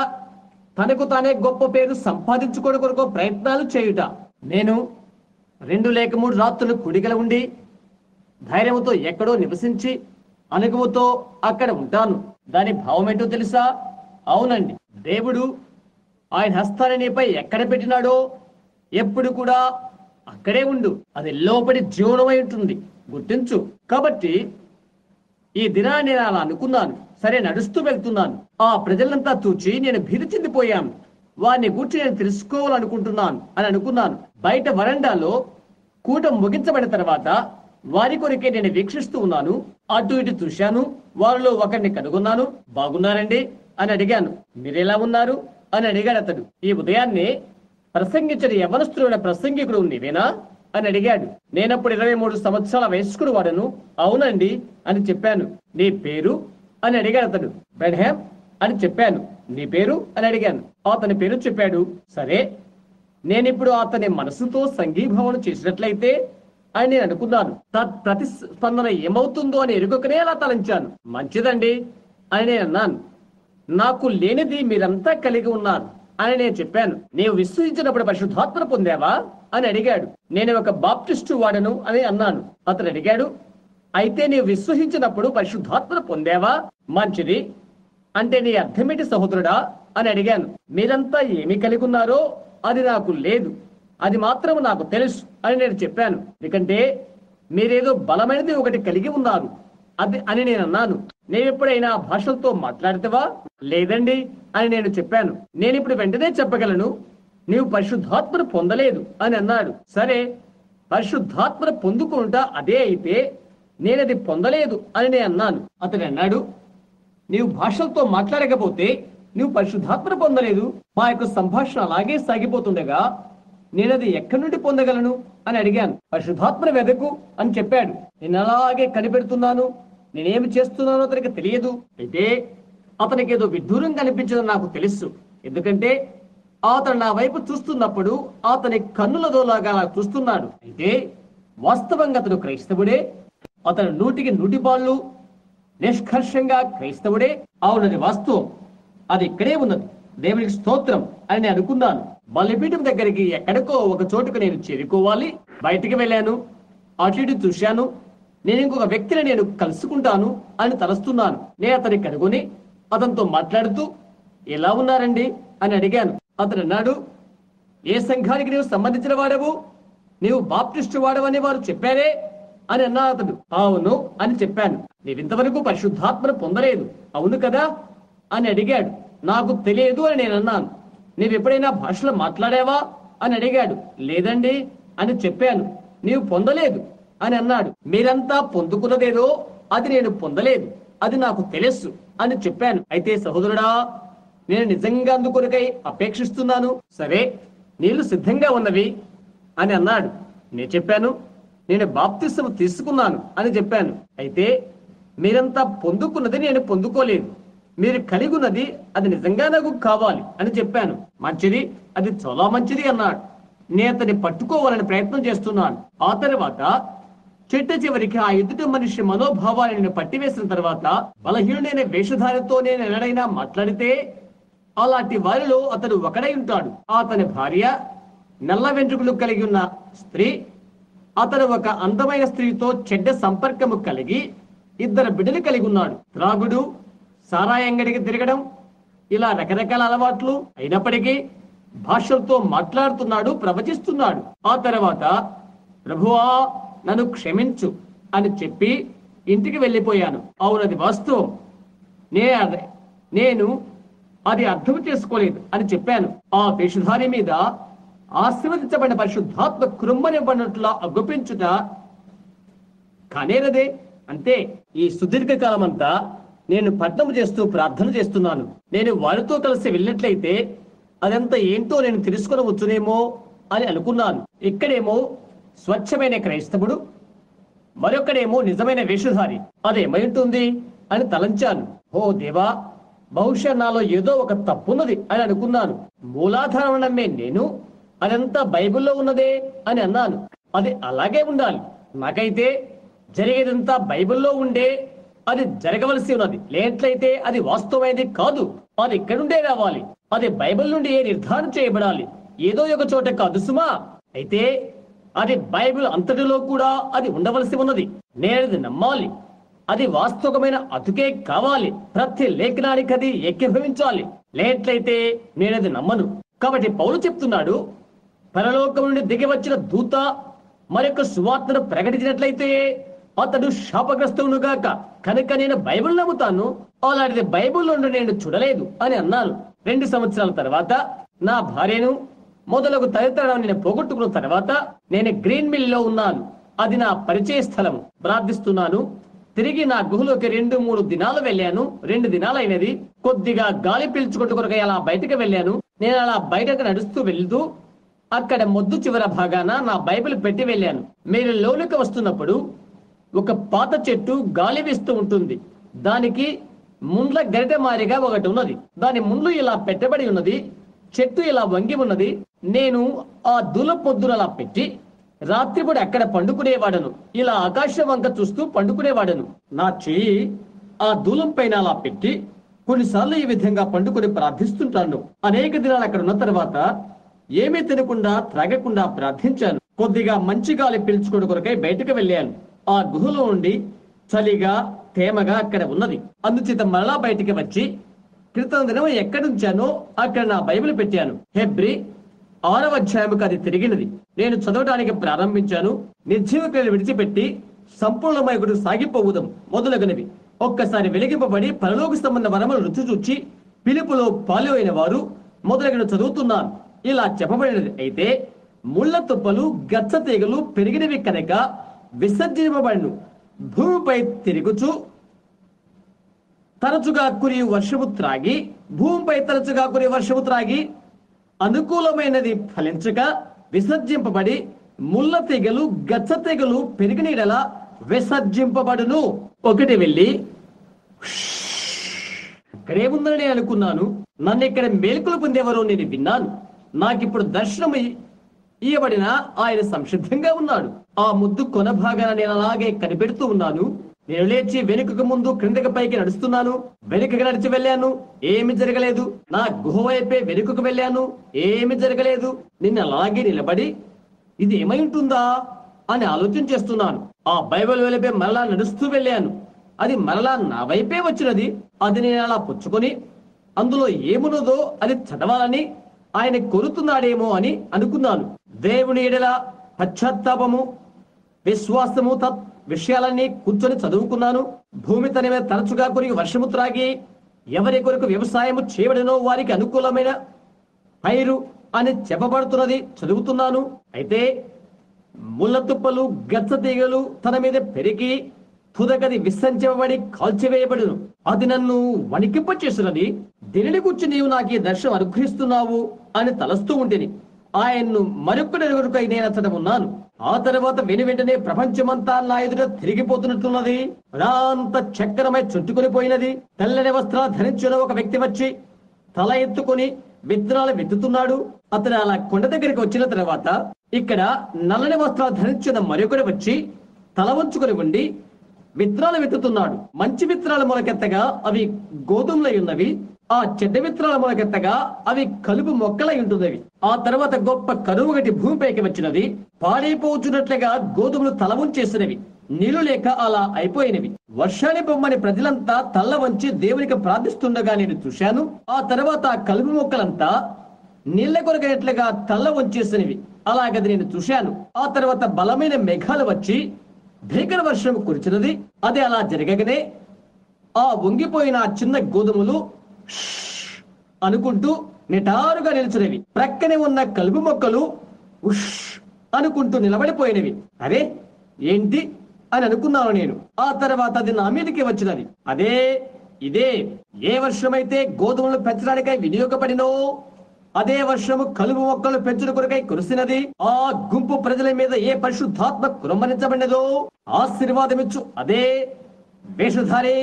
తనకు తానే గొప్ప పేరు సంపాదించుకోవడం కొరకో ప్రయత్నాలు చేయుట. నేను 2 లేక 3 రాత్రులు కుడిగల ఉండి ధైర్యముతో ఎక్కడో నివసించి అనుభవంతో అక్కడ ఉంటాను. దాని భావం ఏంటో తెలుసా? అవునండి, దేవుడు ఆయన హస్తాన్ని నీపై ఎక్కడ పెట్టినాడో ఎప్పుడు కూడా అక్కడే ఉండు. అది లోపలి జీవనమై ఉంటుంది, గుర్తించు. కాబట్టి ఈ దినాన్ని నేను అలా అనుకున్నాను. సరే, నడుస్తూ వెళ్తున్నాను. ఆ ప్రజలంతా చూచి నేను భీతి చెందిపోయాను. వారిని గూర్చి నేను తెలుసుకోవాలనుకుంటున్నాను అని అనుకున్నాను. బయట వరండాలో కూటం ముగించబడిన తర్వాత వారి కొరికే నేను వీక్షిస్తూ ఉన్నాను. అటు ఇటు చూశాను. వారిలో ఒకరిని కనుగొన్నాను. బాగున్నారండి అని అడిగాను. మీరెలా ఉన్నారు అని అడిగాడు అతడు. ఈ ఉదయాన్నే ప్రసంగించిన యవనస్తుడైన ప్రసంగికుడు నీవేనా అని అడిగాడు. నేనప్పుడు 23 సంవత్సరాల వయస్కుడు వాడను. అవునండి అని చెప్పాను. నీ పేరు అని అడిగాడు అతడు. బ్రెడ్హామ్ అని చెప్పాను. నీ పేరు అని అడిగాను. అతని పేరు చెప్పాడు. సరే, నేనిప్పుడు అతని మనసుతో సంఘీభావన చేసినట్లయితే అని నేను అనుకున్నాను. ప్రతిస్పందన ఏమవుతుందో అని ఎరుకనే అలా తలంచాను. మంచిదండి అని నేను అన్నాను. నాకు లేనిది మీరంతా కలిగి ఉన్నారు అని నేను చెప్పాను. నీవు విశ్వసించినప్పుడు పరిశుద్ధాత్మ పొందావా అని అడిగాడు. నేను ఒక బాప్టిస్టు వాడను అని అన్నాను. అతను అడిగాడు, అయితే నీవు విశ్వసించినప్పుడు పరిశుద్ధాత్మ పొందావా? మంచిది, అంటే నీ అర్థమేంటి సహోదరుడా అని అడిగాను. మీరంతా ఏమి కలిగి ఉన్నారో అది నాకు లేదు, అది మాత్రం నాకు తెలుసు అని నేను చెప్పాను. ఎందుకంటే మీరేదో బలమైనది ఒకటి కలిగి ఉన్నారు అది అని నేను అన్నాను. నేనెప్పుడైనా భాషలతో మాట్లాడితేవా? లేదండి అని నేను చెప్పాను. నేను ఇప్పుడు వెంటనే చెప్పగలను, నీవు పరిశుద్ధాత్మను పొందలేదు అని అన్నాడు. సరే, పరిశుద్ధాత్మను పొందుకుంటా అదే అయితే నేనది పొందలేదు అని నేను అన్నాను. అతడు అన్నాడు, నీవు భాషలతో మాట్లాడకపోతే నువ్వు పరిశుద్ధాత్మను పొందలేదు. మా యొక్క సంభాషణ అలాగే సాగిపోతుండగా నేనది ఎక్కడి నుండి పొందగలను అని అడిగాను. పరిశుద్ధాత్మను వెదకు అని చెప్పాడు. నేను అలాగే కనిపెడుతున్నాను. నేనేమి చేస్తున్నానో అతనికి తెలియదు. అయితే అతనికి ఏదో విడ్డూరం కనిపించదని నాకు తెలుసు. ఎందుకంటే అతను నా వైపు చూస్తున్నప్పుడు అతని కన్నుల దోలాగా చూస్తున్నాడు. అయితే వాస్తవంగా అతడు క్రైస్తవుడే. అతను 100కి 100 పాళ్ళు నిష్కర్షంగా క్రైస్తవుడే. అవునది వాస్తవం, అది ఇక్కడే ఉన్నది. దేవునికి స్తోత్రం అని నేను అనుకున్నాను. బలిపీఠం దగ్గరికి ఎక్కడికో ఒక చోటుకు నేను చేరుకోవాలి. బయటికి వెళ్ళాను. అటు ఇటు చూశాను. నేను ఇంకొక వ్యక్తిని నేను కలుసుకుంటాను అని తలస్తున్నాను. నేను అతన్ని కనుగొని అతనితో మాట్లాడుతూ, ఎలా ఉన్నారండి అని అడిగాను. అతను అన్నాడు, ఏ సంఘానికి నీవు సంబంధించిన వాడవు? నీవు బాప్టిస్టు వాడవని వారు చెప్పారే అని అన్నాడు అతడు. అవును అని చెప్పాను. నీవింతవరకు పరిశుద్ధాత్మను పొందలేదు అవును కదా అని అడిగాడు. నాకు తెలియదు అని నేను అన్నాను. నీవు ఎప్పుడైనా భాషలో మాట్లాడావా అని అడిగాడు. లేదండి అని చెప్పాను. నీవు పొందలేదు అని అన్నాడు. మీరంతా పొందుకున్నదేదో అది నేను పొందలేదు, అది నాకు తెలుసు అని చెప్పాను. అయితే సహోదరుడా, నేను నిజంగా అందుకొరకై అపేక్షిస్తున్నాను. సరే, నీళ్లు సిద్ధంగా ఉన్నవి అని అన్నాడు. నేను చెప్పాను, నేను బాప్తిస్మం తీసుకున్నాను అని చెప్పాను. అయితే మీరంతా పొందుకున్నది నేను పొందుకోలేదు. మీరు కలిగి ఉన్నది అది నిజంగా నాకు కావాలి అని చెప్పాను. మంచిది, అది చాలా మంచిది అన్నాడు. నేను అతన్ని పట్టుకోవాలని ప్రయత్నం చేస్తున్నాను. ఆ తర్వాత చిట్ట చివరికి ఆ ఎదుటి మనిషి మనోభావాన్ని నేను పట్టివేసిన తర్వాత బలహీనుడైన వేషధారితో నేను ఎవరైనా మాట్లాడితే అలాంటి వారిలో అతడు ఒకడై ఉంటాడు. అతని భార్య నల్ల వెంట్రుకలు కలిగి ఉన్న స్త్రీ. అతడు ఒక అందమైన స్త్రీతో చెడ్డ సంపర్కము కలిగి 2 బిడ్డలు కలిగి ఉన్నాడు. త్రాగుడు, సారాయి అంగడికి తిరగడం, ఇలా రకరకాల అలవాట్లు. అయినప్పటికీ భాషలతో మాట్లాడుతున్నాడు, ప్రవచిస్తున్నాడు. ఆ తర్వాత ప్రభువా నన్ను క్షమించు అని చెప్పి ఇంటికి వెళ్ళిపోయాను. అవునది వాస్తవం, నేను అది అర్థం చేసుకోలేదు అని చెప్పాను. ఆ వేషధారి మీద ఆశీర్వదించబడిన పరిశుద్ధాత్మ కృమ్మనివ్వనట్లా అగుపించుట కానేరదే. అంతే. ఈ సుదీర్ఘ కాలం అంతా నేను పట్నం చేస్తూ ప్రార్థన చేస్తున్నాను. నేను వారితో కలిసి వెళ్ళినట్లయితే అదంతా ఏంటో నేను తెలుసుకొనవచ్చునేమో అని అనుకున్నాను. ఇక్కడేమో స్వచ్ఛమైన క్రైస్తవుడు, మరొకడేమో నిజమైన వేషధారి. అదేమై ఉంటుంది అని తలంచాను. ఓ దేవా, బహుశా నాలో ఏదో ఒక తప్పున్నది అని అనుకున్నాను. మూలాధారం నమ్మే నేను అదంతా బైబిల్లో ఉన్నదే అని అన్నాను. అది అలాగే ఉండాలి. నాకైతే జరిగేదంతా బైబిల్లో ఉండే అది జరగవలసి ఉన్నది. లేట్లయితే అది వాస్తవమైనది కాదు. అది ఇక్కడ నుండే రావాలి. అది బైబిల్ నుండి నిర్ధారణ చేయబడాలి, ఏదో ఒక చోట కాదు సుమా. అయితే అది బైబిల్ అంతటిలో కూడా అది ఉండవలసి ఉన్నది. నేనది నమ్మాలి. అది వాస్తవమైన అతుకే కావాలి. ప్రతి లేఖనానికి అది ఏకీభవించాలి. లేట్లయితే నేనది నమ్మను. కాబట్టి పౌలు చెప్తున్నాడు, పరలోకం నుండి దిగి వచ్చిన దూత మరొక సువార్తను ప్రకటించినట్లయితే అతడు శాపగ్రస్తువును గాక. కనుక నేను బైబిల్ నమ్ముతాను. అలాంటిది బైబిల్ నుండి నేను చూడలేదు అని అన్నాను. 2 సంవత్సరాల తర్వాత నా భార్యను మొదలగు తదితరాలను నేను పోగొట్టుకున్న తర్వాత నేను గ్రీన్ మిల్ లో ఉన్నాను. అది నా పరిచయ స్థలం. ప్రార్థిస్తున్నాను. తిరిగి నా గుహలోకి 2-3 దినాలు వెళ్ళాను. 2 దినాలైనది. కొద్దిగా గాలి పీల్చుకుంటూ కొరకై అలా బయటకు వెళ్ళాను. నేను అలా బయటకు నడుస్తూ వెళ్తూ అక్కడ మొద్దు చివర భాగాన నా బైబిల్ పెట్టి వెళ్ళాను. మీరు లోనికి వస్తున్నప్పుడు ఒక పాత చెట్టు గాలి వీస్తూ ఉంటుంది. దానికి ముండ్ల గరిటె మారిగా ఒకటి ఉన్నది. దాని ముండ్లు ఇలా పెట్టబడి ఉన్నది. చెట్టు ఇలా వంగి ఉన్నది. నేను ఆ దూల పొద్దున అలా పెట్టి రాత్రిపూట అక్కడ పండుకునేవాడను. ఇలా ఆకాశం వంక చూస్తూ పండుకునేవాడను. నా చెయ్యి ఆ దూలం పైన అలా పెట్టి కొన్నిసార్లు ఈ విధంగా పండుకొని ప్రార్థిస్తుంటాను. అనేక దినాలు అక్కడ ఉన్న తర్వాత ఏమీ తినకుండా త్రాగకుండా ప్రార్థించాను. కొద్దిగా మంచి గాలి పీల్చుకోవడం కొరకై బయటకు వెళ్ళాను. ఆ గుహలో ఉండి చలిగా తేమగా అక్కడ ఉన్నది. అందుచేత మరలా బయటికి వచ్చి క్రితం దినం ఎక్కడుంచానో అక్కడ నా బైబిల్ పెట్టాను. హెబ్రీ 6వ అధ్యాయముకు అది తిరిగినది. నేను చదవడానికి ప్రారంభించాను. నిర్జీవ క్రియలు విడిచిపెట్టి సంపూర్ణమై సాగిపోవుదాం మొదలగునవి. ఒక్కసారి వెలిగింపబడి పరలోక సంబంధ వరములు రుచి చూచి పిలుపులో పాలు అయిన వారు మొదలగున చదువుతున్నాను. ఇలా చెప్పబడినది. అయితే ముళ్ళ తుప్పలు గచ్చ తీగలు పెరిగినవి కనుక విసర్జింపబడిను. భూమిపై తిరుగుచు తరచుగా కురి వర్షము త్రాగి భూమిపై తరచుగా కురి వర్షము త్రాగి అనుకూలమైనది ఫలించక విసర్జింపబడి ముళ్ళ తీగలు గచ్చ తీగలు పెరిగినలా విసర్జింపబడును. ఒకటి వెళ్ళి అక్కడే ఉందని నేను అనుకున్నాను. నన్ను ఇక్కడ మేల్కొలు పొందేవారో నేను విన్నాను. నాకిప్పుడు దర్శనం ఇయ్యబడిన ఆయన సంసిద్ధంగా ఉన్నాడు. ఆ ముద్దు కొన భాగాన నేను అలాగే కనిపెడుతూ ఉన్నాను. నేను లేచి వెనుకకు ముందు క్రిందకి పైకి నడుస్తున్నాను. వెనుకకి నడిచి వెళ్ళాను. ఏమి జరగలేదు. నా గుహ వైపే వెనుకకు వెళ్ళాను. ఏమి జరగలేదు. నిన్న అలాగే నిలబడి ఇది ఏమై ఉంటుందా అని ఆలోచన చేస్తున్నాను. ఆ బైబిల్ వైపే మరలా నడుస్తూ వెళ్ళాను. అది మరలా నా వైపే వచ్చినది. అది నేను అలా పుచ్చుకొని అందులో ఏమున్నదో అది చదవాలని ఆయన కోరుతున్నాడేమో అని అనుకున్నాను. దేవుని ఎడల పశ్చాత్తాపము విశ్వాసము విషయాలన్నీ కూర్చొని చదువుకున్నాను. భూమి తన మీద తరచుగా కొరికి వర్షము త్రాగి ఎవరి కొరకు వ్యవసాయము చేయబడినో వారికి అనుకూలమైన పైరు అని చెప్పబడుతున్నది చదువుతున్నాను. అయితే ముళ్ళ తుప్పలు గచ్చ తీగలు తన మీద పెరిగి తుదకది విసర్జించబడి కాల్చివేయబడును. అది నన్ను వణికింప చేస్తున్నది. దీనిని గురించి నీవు నాకు ఈ దర్శనం అనుగ్రహిస్తున్నావు అని తలస్తూ ఉంటేని ఆయన్ను మరొకటి ఎరుగుడుకై నేను అతడ ఉన్నాను. ఆ తర్వాత వెంటనే ప్రపంచమంతా నా ఎదుట తిరిగిపోతున్నట్లున్నది. అంత చక్రమై చుట్టుకొని పోయినది. తెల్లని వస్త్రాలు ధరించిన ఒక వ్యక్తి వచ్చి తల ఎత్తుకొని విత్తనాలు విత్తుతున్నాడు. అతను అలా కొండ దగ్గరికి వచ్చిన తర్వాత ఇక్కడ నల్లని వస్త్రాలు ధరించిన మరొకటి వచ్చి తల వంచుకొని ఉండి విత్తనాలు విత్తుతున్నాడు. మంచి విత్తనాలు మొలకెత్తగా అవి గోధుమలై ఉన్నవి. ఆ చెడ్డ విత్తనాల మొలకెత్తగా అవి కలుపు మొక్కలై ఉంటున్నవి. ఆ తర్వాత గొప్ప కరువు గట్టి భూమిపైకి వచ్చినది. పాడైపోతున్నట్లుగా గోధుమలు తల వంచేసినవి. నీళ్లు లేక అలా అయిపోయినవి. వర్షాన్ని పొమ్మని ప్రజలంతా తల్ల వంచి దేవునికి ప్రార్థిస్తుండగా నేను చూశాను. ఆ తర్వాత ఆ కలుపు మొక్కలంతా నీళ్ల కొరకైనట్లుగా తల్ల వంచేసినవి. అలాగది నేను చూశాను. ఆ తర్వాత బలమైన మేఘాలు వచ్చి భీకర వర్షం కురిచినది. అది అలా జరగగానే ఆ వంగిపోయిన చిన్న గోధుమలు అనుకుంటూ నిటారుగా నిలిచినవి. ప్రక్కనే ఉన్న కలుపు మొక్కలు ఉష్ అనుకుంటూ నిలబడిపోయినవి. అరే ఏంటి అని అనుకున్నాను నేను. ఆ తర్వాత అది నా మీదకి వచ్చినది. ఇదే ఏ వర్షమైతే గోధుమలు పెంచడానికై వినియోగపడినో అదే వర్షము కలుపు మొక్కలు పెంచుడు కొరకై కురిసినది. ఆ గుంపు ప్రజల మీద ఏ పరిశుద్ధాత్మ కురంబరించబడినదో ఆశీర్వాదమిచ్చు అదే వేషధారి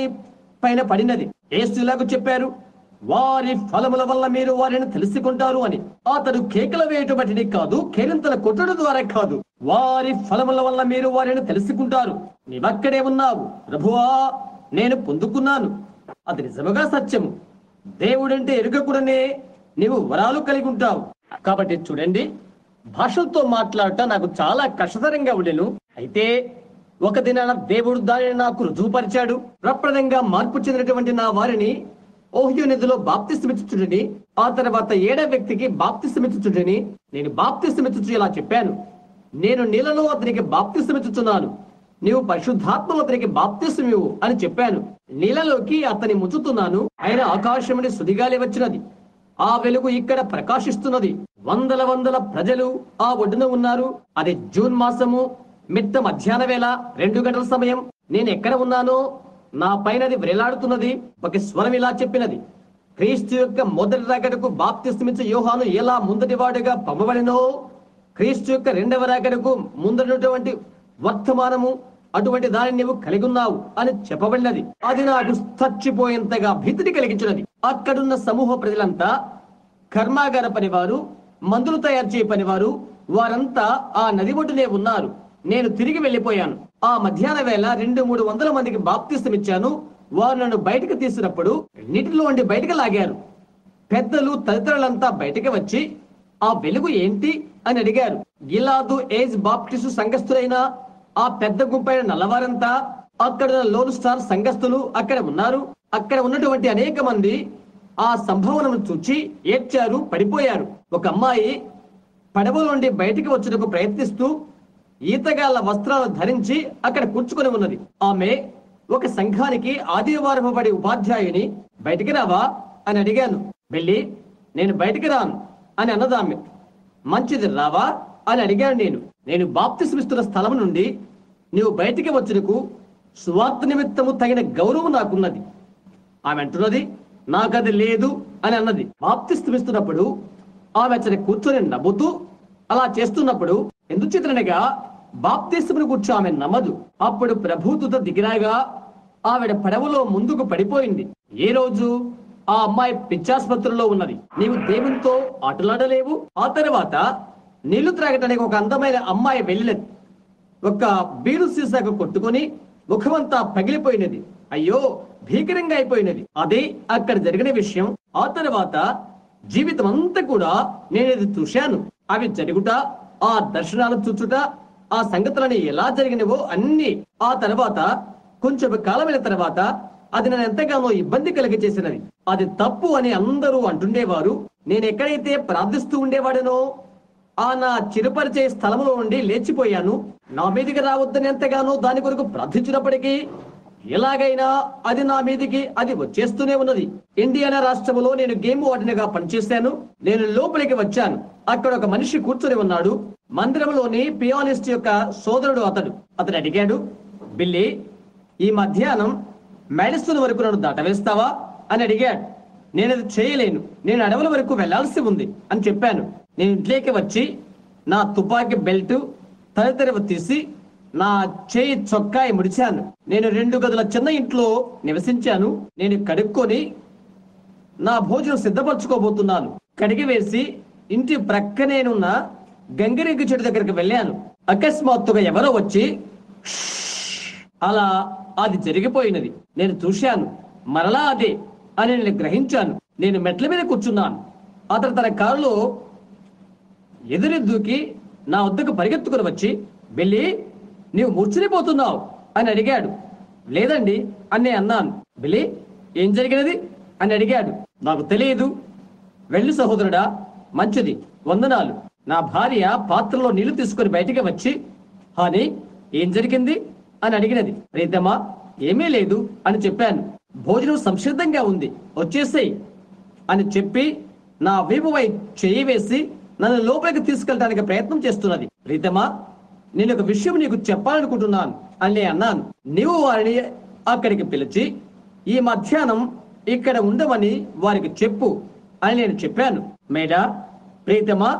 పైన పడినది. యేసులాగా చెప్పారు, వారి ఫలముల వల్ల మీరు వారిని తెలుసుకుంటారు అని. అతడు కేకలు వేయటం బట్టి కాదు, కేరింతల కొట్టడం ద్వారా కాదు, వారి ఫలముల వల్ల మీరు వారిని తెలుసుకుంటారు. నీవక్కడే ఉన్నావు ప్రభువా, నేను పొందుకున్నాను. అది నిజముగా సత్యము. దేవుడంటే ఎరుగకూడనే నీవు వరాలు కలిగి ఉంటావు. కాబట్టి చూడండి, భాషలతో మాట్లాడటం నాకు చాలా కష్టతరంగా ఉండెను. అయితే ఒక దినాన దేవుడు దానిని నాకు రుజువుపరిచాడు. ప్రప్రదంగా మార్పు చెందినటువంటి నా వారిని ఓహియో నదిలో బాప్తిస్మిచ్చుచుండని, ఆ తర్వాత 7వ వ్యక్తికి బాప్తిస్మిచ్చుచుండని, నేను బాప్తిస్మిచ్చుచు ఇలా చెప్పాను, నేను నీళ్ళలో అతనికి బాప్తిస్మిచ్చుచున్నాను, నీవు పరిశుద్ధాత్మలో అతనికి బాప్తిస్మివు అని చెప్పాను. నీళ్ళలోకి అతని ముంచుతున్నాను, ఆయన ఆకాశం నుండి సుడిగాలి వచ్చినది, ఆ వెలుగు ఇక్కడ ప్రకాశిస్తున్నది. వందల ప్రజలు ఆ ఒడ్డున ఉన్నారు. అది జూన్ మాసము, మిట్ట మధ్యాహ్న వేళ, 2 గంటల సమయం. నేను ఎక్కడ ఉన్నానో నా పైనది వ్రేలాడుతున్నది. ఒక స్వరం ఇలా చెప్పినది, క్రీస్తు యొక్క మొదటి రాకడకు బాప్తిస్మిచ్చు యోహాను ఎలా ముందటి వాడుగా పంపబడినో, క్రీస్తు యొక్క 2వ రాకడకు ముందటువంటి వర్తమానము అటువంటి దానిని నీవు కలిగి ఉన్నావు అని చెప్పబడినది. అది నాకు చచ్చిపోయేంతగా భీతిని కలిగించినది. అక్కడున్న సమూహ ప్రజలంతా కర్మాగార పనివారు, మందులు తయారు చేయ పనివారు, వారంతా ఆ నది ఒడ్డునే ఉన్నారు. నేను తిరిగి వెళ్లిపోయాను. ఆ మధ్యాహ్న వేళ 200-300 మందికి బాప్తిసం ఇచ్చాను. వారు నన్ను బయటకు తీసినప్పుడు నీటిలో ఉండి బయటకు లాగారు. పెద్దలు తదితరులంతా బయటకు వచ్చి ఆ వెలుగు ఏంటి అని అడిగారు. గిలాదు ఏజ్ బాప్టిస్టు సంఘస్థులైన ఆ పెద్ద గుంపైన నల్లవారంతా, అక్కడ లోన్ స్టార్ సంఘస్థులు అక్కడ ఉన్నారు. అక్కడ ఉన్నటువంటి అనేక మంది ఆ సంభవనను చూచి ఏడ్చారు, పడిపోయారు. ఒక అమ్మాయి పడవ నుండి బయటికి వచ్చుటకు ప్రయత్నిస్తూ ఈతగాళ్ల వస్త్రాలు ధరించి అక్కడ కూర్చుకొని ఉన్నది. ఆమె ఒక సంఘానికి ఆదివారం పడి ఉపాధ్యాయుని, బయటికి రావా అని అడిగాను. వెళ్ళి నేను బయటికి రాను అని అన్నదామె. మంచిది, రావా అని అడిగాను. నేను బాప్తిస్మిస్తున్న స్థలం నుండి నీవు బయటికి వచ్చుటకు సువార్త నిమిత్తము తగిన గౌరవం నాకున్నది. ఆమె అంటున్నది, నాకది లేదు అని అన్నది. బాప్తిస్మిస్తున్నప్పుడు ఆమె అచ్చట కూర్చొని నవ్వుతూ అలా చేస్తున్నప్పుడు ఎందుచేతనగా బాప్తిస్మును కూర్చో ఆమె నమ్మదు. అప్పుడు ప్రభుదూత దిగిరాగా ఆవిడ పడవలో ముందుకు పడిపోయింది. ఏ రోజు ఆ అమ్మాయి పిచ్చాసుపత్రిలో ఉన్నది. నీవు దేవునితో ఆటలాడలేవు. ఆ తర్వాత నీళ్లు త్రాగటానికి ఒక అందమైన అమ్మాయి వెళ్ళినది. ఒక బీరు సీసాకు కొట్టుకుని ముఖమంతా పగిలిపోయినది. అయ్యో, భీకరంగా అయిపోయినది. అదే అక్కడ జరిగిన విషయం. ఆ తర్వాత జీవితం అంతా కూడా నేను చూశాను. అవి జరుగుట, ఆ దర్శనాలు చూచుట, ఆ సంగతులని ఎలా జరిగినవో అన్ని. ఆ తర్వాత కొంచెం కాలమైన తర్వాత అది నన్ను ఎంతగానో ఇబ్బంది కలిగి చేసినది. అది తప్పు అని అందరూ అంటుండేవారు. నేను ఎక్కడైతే ప్రార్థిస్తూ ఉండేవాడనో ఆ నా చిరుపరిచే స్థలంలో ఉండి లేచిపోయాను. నా మీదికి రావద్దని ఎంతగానో దాని కొరకు ప్రార్థించినప్పటికీ ఎలాగైనా అది నా మీదికి అది వచ్చేస్తూనే ఉన్నది. ఇండియానా రాష్ట్రంలో నేను గేమ్ వార్డెన్గా పనిచేశాను. నేను లోపలికి వచ్చాను. అక్కడ ఒక మనిషి కూర్చొని ఉన్నాడు. మందిరంలోని పియానిస్ట్ యొక్క సోదరుడు అతడు అడిగాడు, బిల్లి, ఈ మధ్యాహ్నం మేడస్టోన్ వరకు నన్ను దాటవేస్తావా అని అడిగాడు. నేను అది చేయలేను, నేను అడవుల వరకు వెళ్లాల్సి ఉంది అని చెప్పాను. నేను ఇంట్లోకి వచ్చి నా తుపాకీ బెల్ట్ తదితరవి తీసి నా చేయి చొక్కాయి ముడిచాను. నేను 2 గదుల చిన్న ఇంట్లో నివసించాను. నేను కడుక్కొని నా భోజనం సిద్ధపరచుకోబోతున్నాను. కడిగి వేసి ఇంటి ప్రక్కనేనున్న గంగిరెగ్గు చెట్టు దగ్గరికి వెళ్ళాను. అకస్మాత్తుగా ఎవరో వచ్చి అలా అది జరిగిపోయినది. నేను చూశాను. మరలా అదే అని నేను గ్రహించాను. నేను మెట్ల మీద కూర్చున్నాను. అతను తన కారులో ఎదురెద్దుకి నా వద్దకు పరిగెత్తుకుని వచ్చి, బిల్లి, నీవు మూర్ఛనిపోతున్నావు అని అడిగాడు. లేదండి అని నేను అన్నాను. బిల్లి, ఏం జరిగినది అని అడిగాడు. నాకు తెలియదు. వెళ్ళు సహోదరుడా, మంచిది, వందనాలు. నా భార్య పాత్రలో నీళ్లు తీసుకుని బయటికి వచ్చి, హాని, ఏం జరిగింది అని అడిగినది. ప్రీతమా, ఏమీ లేదు అని చెప్పాను. భోజనం సంసిద్ధంగా ఉంది, వచ్చేసేయి అని చెప్పి నా వీపుపై చేయి వేసి నన్ను లోపలికి తీసుకెళ్ళడానికి ప్రయత్నం చేస్తున్నది. ప్రీతమా, నేను ఒక విషయం నీకు చెప్పాలనుకుంటున్నాను అని నేను అన్నాను. నీవు వారిని అక్కడికి పిలిచి ఈ మధ్యాహ్నం ఇక్కడ ఉండమని వారికి చెప్పు అని నేను చెప్పాను. మేడా, ప్రీతమా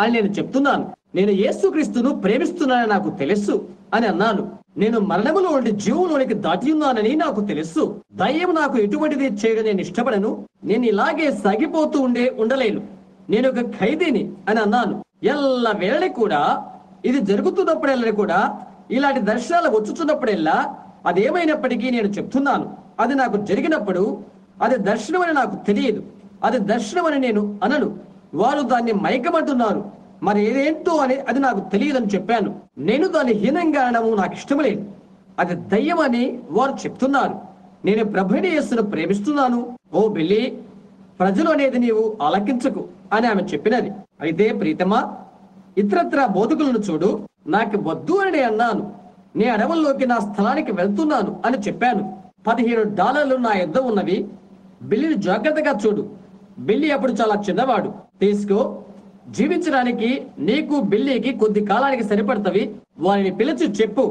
అని నేను చెప్తున్నాను. నేను యేసుక్రీస్తును ప్రేమిస్తున్నానని నాకు తెలుసు అని అన్నాను. నేను మరణములో ఉండి జీవంలోనికి దాటి ఉన్నానని నాకు తెలుసు. దయ్యం నాకు ఎటువంటిది చేయడం నేను ఇష్టపడను. నేను ఇలాగే సాగిపోతూ ఉండలేను, నేను ఒక ఖైదీని అని అన్నాను. ఎల్ల వేళ కూడా ఇది జరుగుతున్నప్పుడల్లా కూడా, ఇలాంటి దర్శనాలు వచ్చుతున్నప్పుడల్లా, అదేమైనప్పటికీ నేను చెప్తున్నాను, అది నాకు జరిగినప్పుడు అది దర్శనం అని నాకు తెలియదు, అది దర్శనం అని నేను అనను. వారు దాన్ని మైకమంటున్నారు, మరి ఏదేంటో అని అది నాకు తెలియదని చెప్పాను. నేను దాన్ని హీనంగా అనడము నాకు ఇష్టం లేదు. అది దయ్యం అని వారు చెప్తున్నారు. నేను ప్రభుని యేసును ప్రేమిస్తున్నాను. ఓ బిల్లి, ప్రజలు అనేది నీవు ఆలకించకు అని ఆమె చెప్పినది. అయితే ప్రీతమా, ఇతరత్ర బోధకులను చూడు, నాకు వద్దు అని అన్నాను. నీ అడవుల్లోకి నా స్థలానికి వెళ్తున్నాను అని చెప్పాను. $15 నా యొద్ద ఉన్నవి. బిల్లిని జాగ్రత్తగా చూడు. బిల్లి అప్పుడు చాలా చిన్నవాడు. తీసుకో, జీవించడానికి నీకు బిల్లికి కొద్ది కాలానికి సరిపడతవి. వారిని పిలిచి చెప్పు,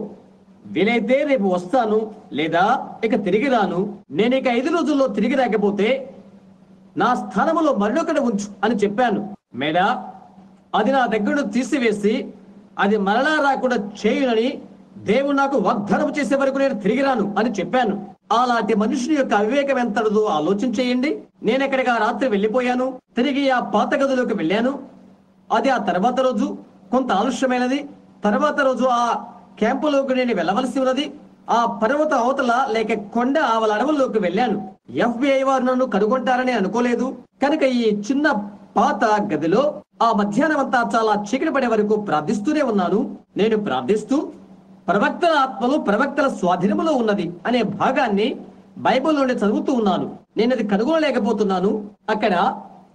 వీలైతే రేపు వస్తాను, లేదా ఇక తిరిగి రాను. నేను ఇక 5 రోజుల్లో తిరిగి రాకపోతే నా స్థానంలో మరొకటి ఉంచు అని చెప్పాను. మేడా, అది నా దగ్గర తీసివేసి అది మరలా రాకుండా చేయునని దేవుడు నాకు వాగ్దానం చేసే వరకు నేను తిరిగి రాను అని చెప్పాను. అలాంటి మనుషుని యొక్క అవివేకం ఎంతదో ఆలోచించేయండి. నేను ఎక్కడికి ఆ రాత్రి వెళ్ళిపోయాను, తిరిగి ఆ పాత గదిలోకి వెళ్ళాను. అది ఆ తర్వాత రోజు కొంత ఆలస్యమైనది. తర్వాత రోజు ఆ క్యాంపులోకి నేను వెళ్ళవలసి ఉన్నది. ఆ పర్వత అవతల లేక కొండ ఆవల అడవుల్లోకి వెళ్ళాను. FBI వారు నన్ను కనుగొంటారని అనుకోలేదు. కనుక ఈ చిన్న పాత గదిలో ఆ మధ్యాహ్నం అంతా చాలా చీకటి పడే వరకు ప్రార్థిస్తూనే ఉన్నాను. నేను ప్రార్థిస్తూ ప్రవక్తల ఆత్మలు ప్రవక్తల స్వాధీనములో ఉన్నది అనే భాగాన్ని బైబిల్లోనే చదువుతూ ఉన్నాను. నేను అది కనుగొనలేకపోతున్నాను. అక్కడ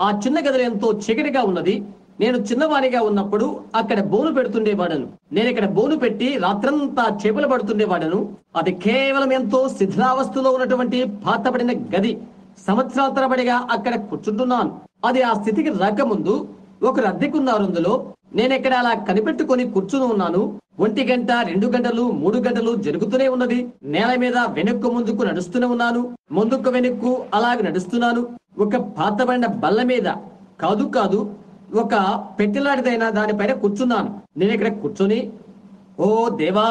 ఆ చిన్న గదిలో ఎంతో చీకటిగా ఉన్నది. నేను చిన్నవాడిగా ఉన్నప్పుడు అక్కడ బోను పెడుతుండేవాడను. నేను ఇక్కడ బోను పెట్టి రాత్రంతా చేపలు పడుతుండేవాడను. అది కేవలం ఎంతో శిథిలావస్థలో ఉన్నటువంటి పాతబడిన గది. సంవత్సరాల తరబడిగా అక్కడ కూర్చుంటున్నాను. అది ఆ స్థితికి రాకముందు ఒకరు అద్దెకున్నారు అందులో. నేను ఇక్కడ అలా కనిపెట్టుకొని కూర్చుని ఉన్నాను. 1 గంట, 2 గంటలు, 3 గంటలు జరుగుతూనే ఉన్నది. నేల మీద వెనక్కు ముందుకు నడుస్తూనే ఉన్నాను. ముందుకు వెనక్కు అలాగే నడుస్తున్నాను. ఒక పాతబడిన బల్ల మీద కాదు ఒక పెట్టెలాంటిదైనా దానిపైన కూర్చున్నాను. నేను ఇక్కడ కూర్చొని, ఓ దేవా,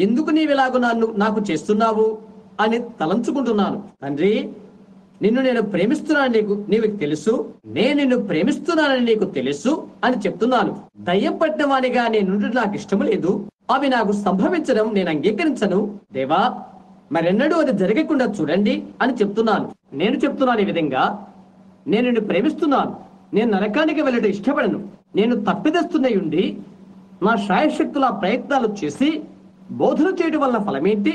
ఎందుకు నీవిలాగు నాకు చేస్తున్నావు అని తలంచుకుంటున్నాను. తండ్రి, నిన్ను నేను ప్రేమిస్తున్నాను, నీకు తెలుసు. నేను నిన్ను ప్రేమిస్తున్నానని నీకు తెలుసు అని చెప్తున్నాను. దయ్యం పట్టిన వానిగా నేను నాకు ఇష్టం లేదు. అవి నాకు సంభవించడం నేను అంగీకరించను. దేవా, మరెన్నడూ అది జరగకుండా చూడండి అని చెప్తున్నాను. నేను చెప్తున్నాను ఈ విధంగా, నేను నిన్ను ప్రేమిస్తున్నాను. నేను నరకానికి వెళ్ళటం ఇష్టపడను. నేను తప్పిదస్తున్నయుండి నా శాయశక్తుల ప్రయత్నాలు చేసి బోధన చేయడం వల్ల ఫలమేంటి?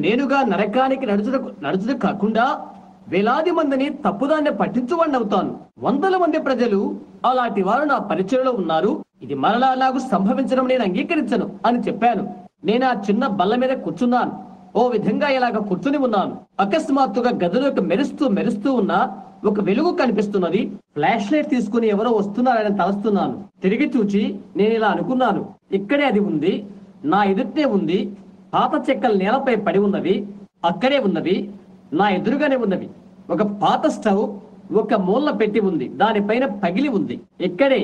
నేనుగా నరకానికి నడుచుట కాకుండా వేలాది మందిని తప్పుదాన్ని పట్టించువాడిని అవుతాను. 100 మంది ప్రజలు అలాంటి వారు నా పరిచయంలో ఉన్నారు. ఇది మరలా నాకు సంభవించడం నేను అంగీకరించను అని చెప్పాను. నేను ఆ చిన్న బల్ల మీద కూర్చున్నాను. ఓ విధంగా ఇలాగ కూర్చుని ఉన్నాను. అకస్మాత్తుగా గదిలోకి మెరుస్తూ ఉన్న ఒక వెలుగు కనిపిస్తున్నది. ఫ్లాష్ లైట్ తీసుకుని ఎవరో వస్తున్నారని తలస్తున్నాను. తిరిగి చూచి నేను ఇలా అనుకున్నాను, ఇక్కడే అది ఉంది, నా ఎదుటే ఉంది. పాత చెక్కలు నేలపై పడి ఉన్నవి, అక్కడే ఉన్నవి, నా ఎదురుగానే ఉన్నవి. ఒక పాత స్టవ్ ఒక మూల పెట్టి ఉంది, దానిపైన పగిలి ఉంది. ఇక్కడే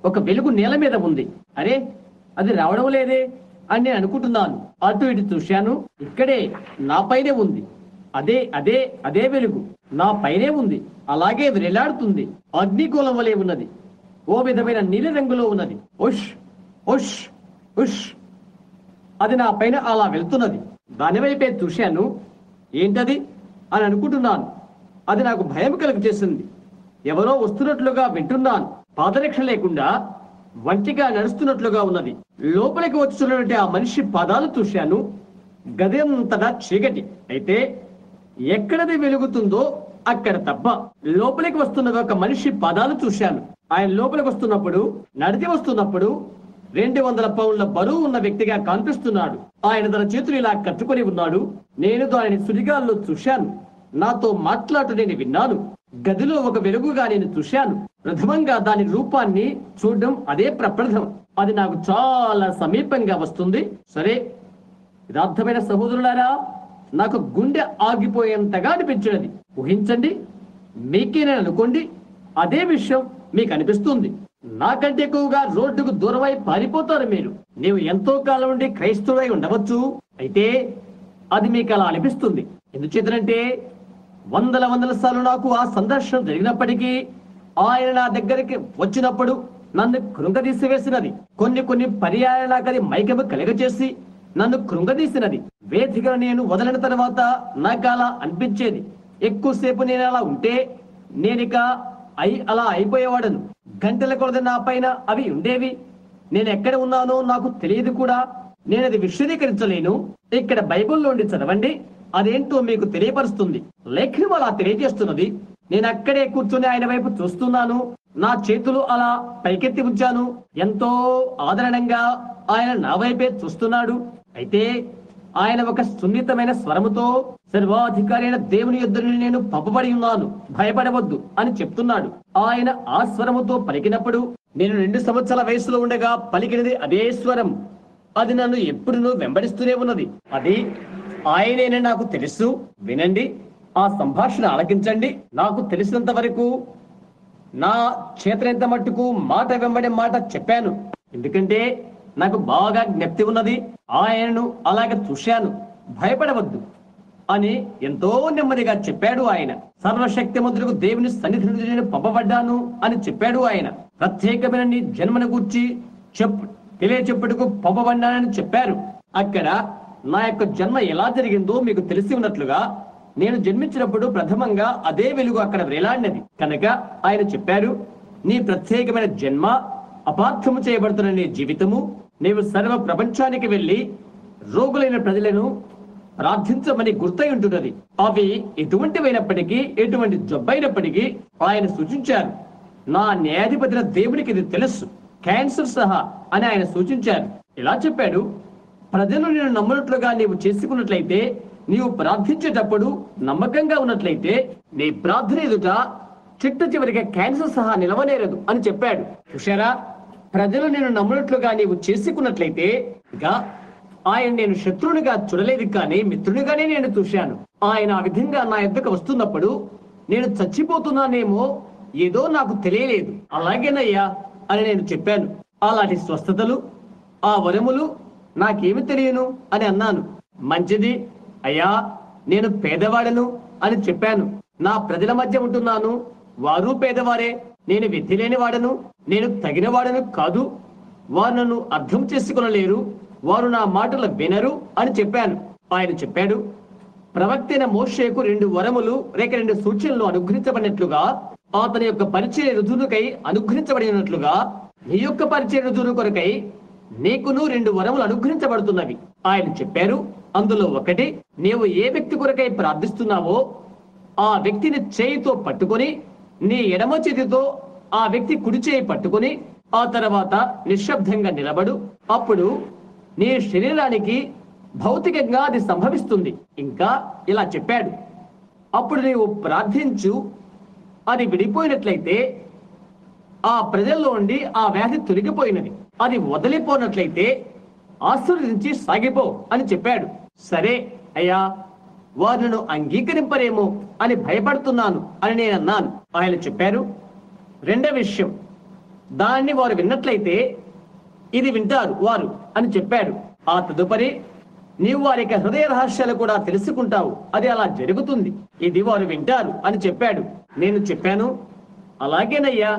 ఒక వెలుగు నేల మీద ఉంది. అరే, అది రావడం లేదే అని నేను అనుకుంటున్నాను. అటు ఇటు చూశాను, ఇక్కడే నా పైనే ఉంది. అదే అదే అదే వెలుగు నా పైనే ఉంది. అలాగే వేలాడుతుంది. అగ్నిగోళం వలె ఉన్నది. ఓ విధమైన నీలి రంగులో ఉన్నది. ఉష్ ఉష్ ఉష్ అది నా పైన అలా వెళ్తున్నది. దాని వైపే చూశాను. ఏంటది అని అనుకుంటున్నాను. అది నాకు భయం కలుగ చేసింది. ఎవరో వస్తున్నట్లుగా వింటున్నాను. పాదరక్ష లేకుండా వంటిగా నడుస్తున్నట్లుగా ఉన్నది. లోపలికి వచ్చున్నటువంటి ఆ మనిషి పాదాలు చూశాను. గది అంతటా చీకటి. అయితే ఎక్కడది వెలుగుతుందో అక్కడ తప్ప లోపలికి వస్తున్న ఒక మనిషి పాదాలు చూశాను. ఆయన లోపలికి వస్తున్నప్పుడు, నడిచి వస్తున్నప్పుడు 200 పౌండ్ల బరువు ఉన్న వ్యక్తిగా కనిపిస్తున్నాడు. ఆయన తన చేతులు ఇలా కట్టుకొని ఉన్నాడు. నేను దానిని సుడిగాల్లో చూశాను. నాతో మాట్లాడుతూ నేను విన్నాను. గదిలో ఒక వెలుగుగా నేను చూశాను. ప్రథమంగా దాని రూపాన్ని చూడడం అదే ప్రప్రథం. అది నాకు చాలా సమీపంగా వస్తుంది. సరే, యథార్థమైన సహోదరులారా, నాకు గుండె ఆగిపోయేంతగా అనిపించినది. ఊహించండి, మీకే నేను అనుకోండి, అదే విషయం మీకు అనిపిస్తుంది. నాకంటే ఎక్కువగా రోడ్డుకు దూరమై పారిపోతారు మీరు. నీవు ఎంతో కాలం నుండి క్రైస్తవుడై ఉండవచ్చు, అయితే అది మీకు అలా అనిపిస్తుంది. ఎందుచేతనంటే వందల వందల సార్లు నాకు ఆ సందర్శనం జరిగినప్పటికీ ఆయన నా దగ్గరికి వచ్చినప్పుడు నన్ను కృంగదీసివేసినది. కొన్ని పర్యాయాలు నాకు అది మైకము కలగచేసి నన్ను కృంగదీసినది. వేదికను నేను వదిలిన తర్వాత నాకు అలా అనిపించేది. ఎక్కువసేపు నేను అలా ఉంటే నేనిక అలా అయిపోయేవాడను. గంటల కొలది నా పైన అవి ఉండేవి. నేను ఎక్కడ ఉన్నానో నాకు తెలియదు కూడా. నేను అది విశదీకరించలేను. ఇక్కడ బైబిల్లోండి చదవండి, అదేంటో మీకు తెలియపరుస్తుంది. లేఖనం అలా తెలియజేస్తున్నది. నేను అక్కడే కూర్చొని ఆయన వైపు చూస్తున్నాను. నా చేతులు అలా పైకెత్తి ఉంచాను. ఎంతో ఆదరణంగా ఆయన నా వైపే చూస్తున్నాడు. అయితే ఆయన ఒక సున్నితమైన స్వరముతో, సర్వాధికారి అయిన దేవుని యొద్దకు నేను పంపబడి ఉన్నాను, భయపడవద్దు అని చెప్తున్నాడు. ఆయన ఆ స్వరముతో పలికినప్పుడు నేను 2 సంవత్సరాల వయసులో ఉండగా పలికినది అదే స్వరం. అది నన్ను ఎప్పుడునూ వెంబడిస్తూనే ఉన్నది. అది ఆయనేనని నాకు తెలుసు. వినండి, ఆ సంభాషణ ఆలకించండి. నాకు తెలిసినంత వరకు నా చేతనెంత మట్టుకు మాట వెంబడి మాట చెప్పాను. ఎందుకంటే నాకు బాగా జ్ఞప్తి ఉన్నది. ఆయనను అలాగే చూశాను. భయపడవద్దు అని ఎంతో నెమ్మదిగా చెప్పాడు ఆయన. సర్వశక్తిమంతులకు దేవుని సన్నిధి నుండి నేను పంపబడ్డాను అని చెప్పాడు ఆయన. ప్రత్యేకమైన నీ జన్మను గూర్చి తెలియచెప్పుటకు పంపబడ్డానని చెప్పారు. అక్కడ నా యొక్క జన్మ ఎలా జరిగిందో మీకు తెలిసి ఉన్నట్లుగా నేను జన్మించినప్పుడు ప్రథమంగా అదే వెలుగు అక్కడ వేలాడినది. కనుక ఆయన చెప్పారు, నీ ప్రత్యేకమైన జన్మ, అపార్థము చేయబడుతున్న నీ జీవితము, నీవు సర్వ ప్రపంచానికి వెళ్లి రోగులైన ప్రజలను ప్రార్థించమని గుర్తై ఉంటున్నది. అవి ఎటువంటివైనప్పటికీ, ఎటువంటి జబ్బైనప్పటికీ ఆయన సూచించారు. నా న్యాయాధిపతిన దేవునికి ఇది తెలుసు, క్యాన్సర్ సహా అని ఆయన సూచించారు. ఇలా చెప్పాడు, ప్రజలు నేను నమ్మినట్లుగా నీవు చేసుకున్నట్లయితే, నీవు ప్రార్థించేటప్పుడు నమ్మకంగా ఉన్నట్లయితే, నీ ప్రార్థన ఎదుట చిట్ట చివరికి క్యాన్సర్ సహా నిలవనేరదు అని చెప్పాడు. చూశారా, ప్రజలు నేను నమ్మినట్లుగా నీవు చేసుకున్నట్లయితే, ఇక ఆయన నేను శత్రువునిగా చూడలేదు, కానీ మిత్రునిగానే నేను చూశాను. ఆయన ఆ విధంగా నా యొద్దకు వస్తున్నప్పుడు నేను చచ్చిపోతున్నానేమో ఏదో నాకు తెలియలేదు. అలాగేనయ్యా అని నేను చెప్పాను. అలాంటి స్వస్థతలు, ఆ వరములు నాకేమి తెలియను అని అన్నాను. మంచిది అయ్యా, నేను పేదవాడను అని చెప్పాను. నా ప్రజల మధ్య ఉంటున్నాను, వారు పేదవారే. నేను విధి లేని వాడను, నేను తగిన వాడను కాదు. వారు నన్ను అర్థం చేసుకునలేరు, వారు నా మాటలు వినరు అని చెప్పాను. ఆయన చెప్పాడు, ప్రవక్తైన మోషేకు 2 వరములు లేక 2 సూచనలు అనుగ్రహించబడినట్లుగా, అతని యొక్క పరిచయ రుజువుకై అనుగ్రహించబడినట్లుగా, నీ యొక్క పరిచయ రుజువు కొరకై నీకును 2 వరములు అనుగ్రహించబడుతున్నవి. ఆయన చెప్పారు, అందులో ఒకటి, నీవు ఏ వ్యక్తి కొరకై ప్రార్థిస్తున్నావో ఆ వ్యక్తిని చేయితో పట్టుకొని, నీ ఎడమ చేతితో ఆ వ్యక్తి కుడి చేయి పట్టుకొని, ఆ తర్వాత నిశ్శబ్దంగా నిలబడు. అప్పుడు నీ శరీరానికి భౌతికంగా అది సంభవిస్తుంది. ఇంకా ఇలా చెప్పాడు, అప్పుడు నీవు ప్రార్థించు, అది విడిపోయినట్లయితే ఆ ప్రజల్లో ఉండి ఆ వ్యాధి తొలగిపోయినది. అది వదిలిపోయినట్లయితే ఆశీర్వదించి సాగిపో అని చెప్పాడు. సరే అయ్యా, వారు నన్ను అంగీకరింపరేమో అని భయపడుతున్నాను అని నేను అన్నాను. ఆయన చెప్పారు, 2వ విషయం, దాన్ని వారు విన్నట్లయితే ఇది వింటారు వారు అని చెప్పాడు. ఆ తదుపరి, నీవు వారి యొక్క హృదయ రహస్యాలు కూడా తెలుసుకుంటావు, అది అలా జరుగుతుంది, ఇది వారు వింటారు అని చెప్పాడు. నేను చెప్పాను, అలాగేనయ్యా,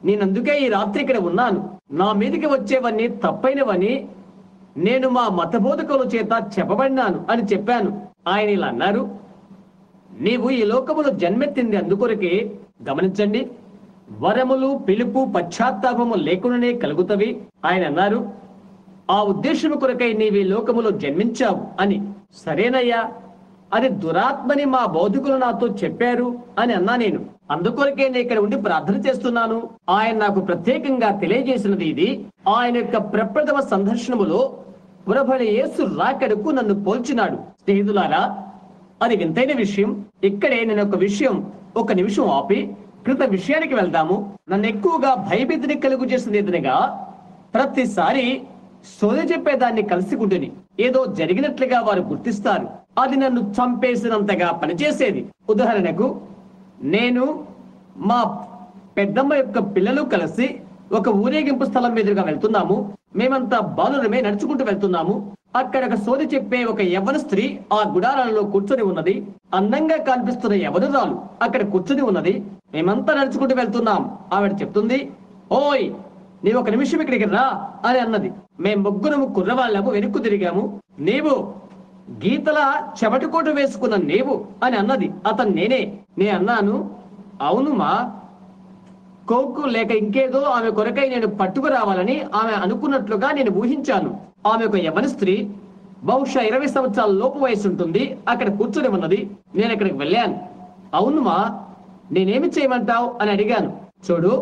నేనందుకే ఈ రాత్రి ఇక్కడ ఉన్నాను. నా మీదకి వచ్చేవన్నీ తప్పైనవని నేను మా మతబోధకుల చేత చెప్పబడినాను అని చెప్పాను. ఆయన ఇలా అన్నారు, నీవు ఈ లోకములో జన్మెత్తింది అందుకొరకే. గమనించండి, వరములు, పిలుపు, పశ్చాత్తాపము లేకుండానే కలుగుతవి. ఆయన అన్నారు, ఆ ఉద్దేశము కొరకై నీవు ఈ లోకములో జన్మించావు అని. సరేనయ్యా, అది దురాత్మని మా బోధకులు నాతో చెప్పారు అని అన్నా నేను. అందుకొరకే నేను ఇక్కడ ఉండి ప్రార్థన చేస్తున్నాను. ఆయన నాకు ప్రత్యేకంగా తెలియజేసినది ఇది. ఆయన యొక్క ప్రప్రథమ సందర్శనములో పురబడి యేసు రాకడకు నన్ను పోల్చినాడు. స్నేహితులారా, అది వింతైన విషయం. ఇక్కడే నేను ఒక నిమిషం ఆపి కృత విషయానికి వెళ్దాము. నన్ను ఎక్కువగా భయభీతిని కలుగు చేసింది ఏదనగా, ప్రతిసారి సోదె చెప్పేదాన్ని కలుసుకుంటుని ఏదో జరిగినట్లుగా వారు గుర్తిస్తారు. అది నన్ను చంపేసినంతగా పనిచేసేది. ఉదాహరణకు, నేను మా పెద్దమ్మ యొక్క పిల్లలు కలిసి ఒక ఊరేగింపు స్థలం మీదుగా వెళ్తున్నాము. మేమంతా బాలురమే నడుచుకుంటూ వెళ్తున్నాము. అక్కడ ఒక సోది చెప్పే ఒక యవ్వన స్త్రీ ఆ గుడారాలలో కూర్చొని ఉన్నది. అందంగా కనిపిస్తున్న యవనురాలు అక్కడ కూర్చొని ఉన్నది. మేమంతా నడుచుకుంటూ వెళ్తున్నాం. ఆవిడ చెప్తుంది, ఓయ్ నీవు ఒక నిమిషం ఇక్కడికి రా అని అన్నది. మేము ముగ్గురము కుర్రవాళ్ళము వెనుక్కు తిరిగాము. నీవు గీతల చెమటకోటు వేసుకున్న నీవు అని అన్నది. అతను నేనే. అన్నాను, అవును మా, కోక్కు లేక ఇంకేదో ఆమె కొరకై నేను పట్టుకురావాలని ఆమె అనుకున్నట్లుగా నేను ఊహించాను. ఆమె ఒక యవన స్త్రీ, బహుశా 20 సంవత్సరాల లోపు వయసు ఉంటుంది. అక్కడ కూర్చొని ఉన్నది. నేను అక్కడికి వెళ్ళాను. అవును మా, నేనేమి చేయమంటావు అని అడిగాను. చూడు,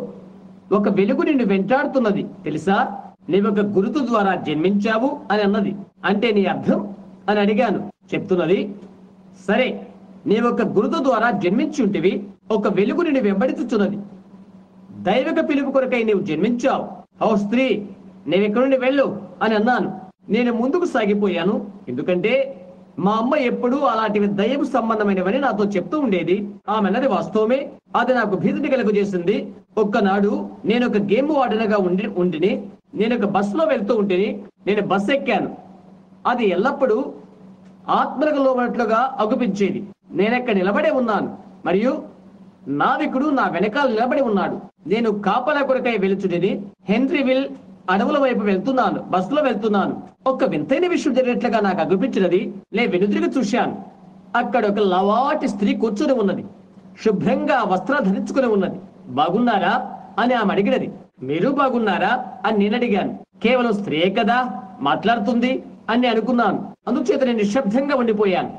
ఒక వెలుగు నిన్ను వెంటాడుతున్నది తెలుసా? నీవొక గురుతు ద్వారా జన్మించావు అని అన్నది. అంటే నీ అర్థం అని అడిగాను. చెప్తున్నది, సరే, నీవొక గురుతు ద్వారా జన్మించుంటివి. ఒక వెలుగు నిన్ను వెంబడించుచున్నది. దైవిక పిలుపు కొరకై నీవు జన్మించావు. ఓ స్త్రీ, నీవెక్కడి నుండి వెళ్ళు అని అన్నాను. నేను ముందుకు సాగిపోయాను. ఎందుకంటే మా అమ్మ ఎప్పుడూ అలాంటివి దైవ సంబంధమైనవని నాతో చెప్తూ ఉండేది. ఆమె అన్నది వాస్తవమే. అది నాకు భీతిని కలుగజేసింది. ఒక్కనాడు నేను ఒక గేమ్ వార్డెన్గా ఉంటిని. నేను ఒక బస్సులో వెళ్తూ ఉంటిని. నేను బస్సు ఎక్కాను. అది ఎల్లప్పుడూ ఆత్మలకు లోబడినట్లుగా అగుపించేది. నేనెక్కడ నిలబడే ఉన్నాను మరియు నావికుడు నా వెనకాల నిలబడి ఉన్నాడు. నేను కాపలా కొరకై వెలుచుడిని. హెన్రీవిల్ అడవుల వైపు వెళ్తున్నాను. బస్సులో వెళ్తున్నాను. ఒక వింతైన విషయం జరిగినట్లుగా నాకు అగుపించినది. నేను వెనుదిరిగి చూశాను. అక్కడ ఒక లవాటి స్త్రీ కూర్చొని ఉన్నది. శుభ్రంగా వస్త్రాలు ధరించుకుని ఉన్నది. బాగున్నారా అని ఆమె అడిగినది. మీరు బాగున్నారా అని నేను అడిగాను. కేవలం స్త్రీయే కదా మాట్లాడుతుంది అని అనుకున్నాను. అందుచేత నేను నిశ్శబ్దంగా ఉండిపోయాను.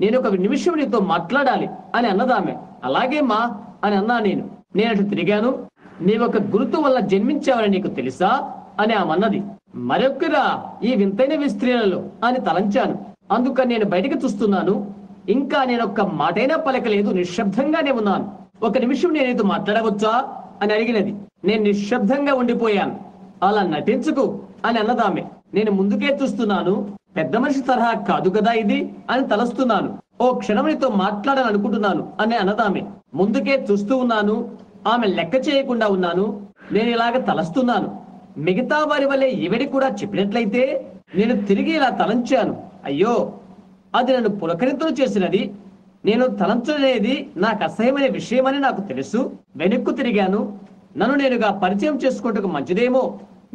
నేను ఒక నిమిషం నీతో మాట్లాడాలి అని అన్నదామె. అలాగే మా అని అన్నా. నేను అటు తిరిగాను. నీవొక గురుతు వల్ల జన్మించావని నీకు తెలుసా అని ఆమె అన్నది. మరొకరా ఈ వింతైన స్త్రీలలో అని తలంచాను. అందుకని నేను బయటికి చూస్తున్నాను. ఇంకా నేను ఒక్క మాటైనా పలకలేదు. నిశ్శబ్దంగానే ఉన్నాను. ఒక నిమిషం నేను నీతో మాట్లాడవచ్చా అని అడిగినది. నేను నిశ్శబ్దంగా ఉండిపోయాను. అలా నటించుకు అని అన్నదామె. నేను ముందుకే చూస్తున్నాను. పెద్ద మనిషి తరహా కాదు కదా ఇది అని తలస్తున్నాను. ఓ క్షణం నీతో మాట్లాడాలని అనుకుంటున్నాను అని అన్నదామె. ముందుకే చూస్తూ ఉన్నాను. ఆమె లెక్క చేయకుండా ఉన్నాను. నేను ఇలాగ తలస్తున్నాను. మిగతా వారి వల్లే ఈవిడి కూడా చెప్పినట్లయితే నేను తిరిగి ఇలా తలంచాను. అయ్యో, అది నన్ను పులకరింతలు చేసినది. నేను తలంచనేది నాకు అసహ్యమైన విషయమని నాకు తెలుసు. వెనక్కు తిరిగాను. నన్ను నేనుగా పరిచయం చేసుకుంటూ మంచిదేమో.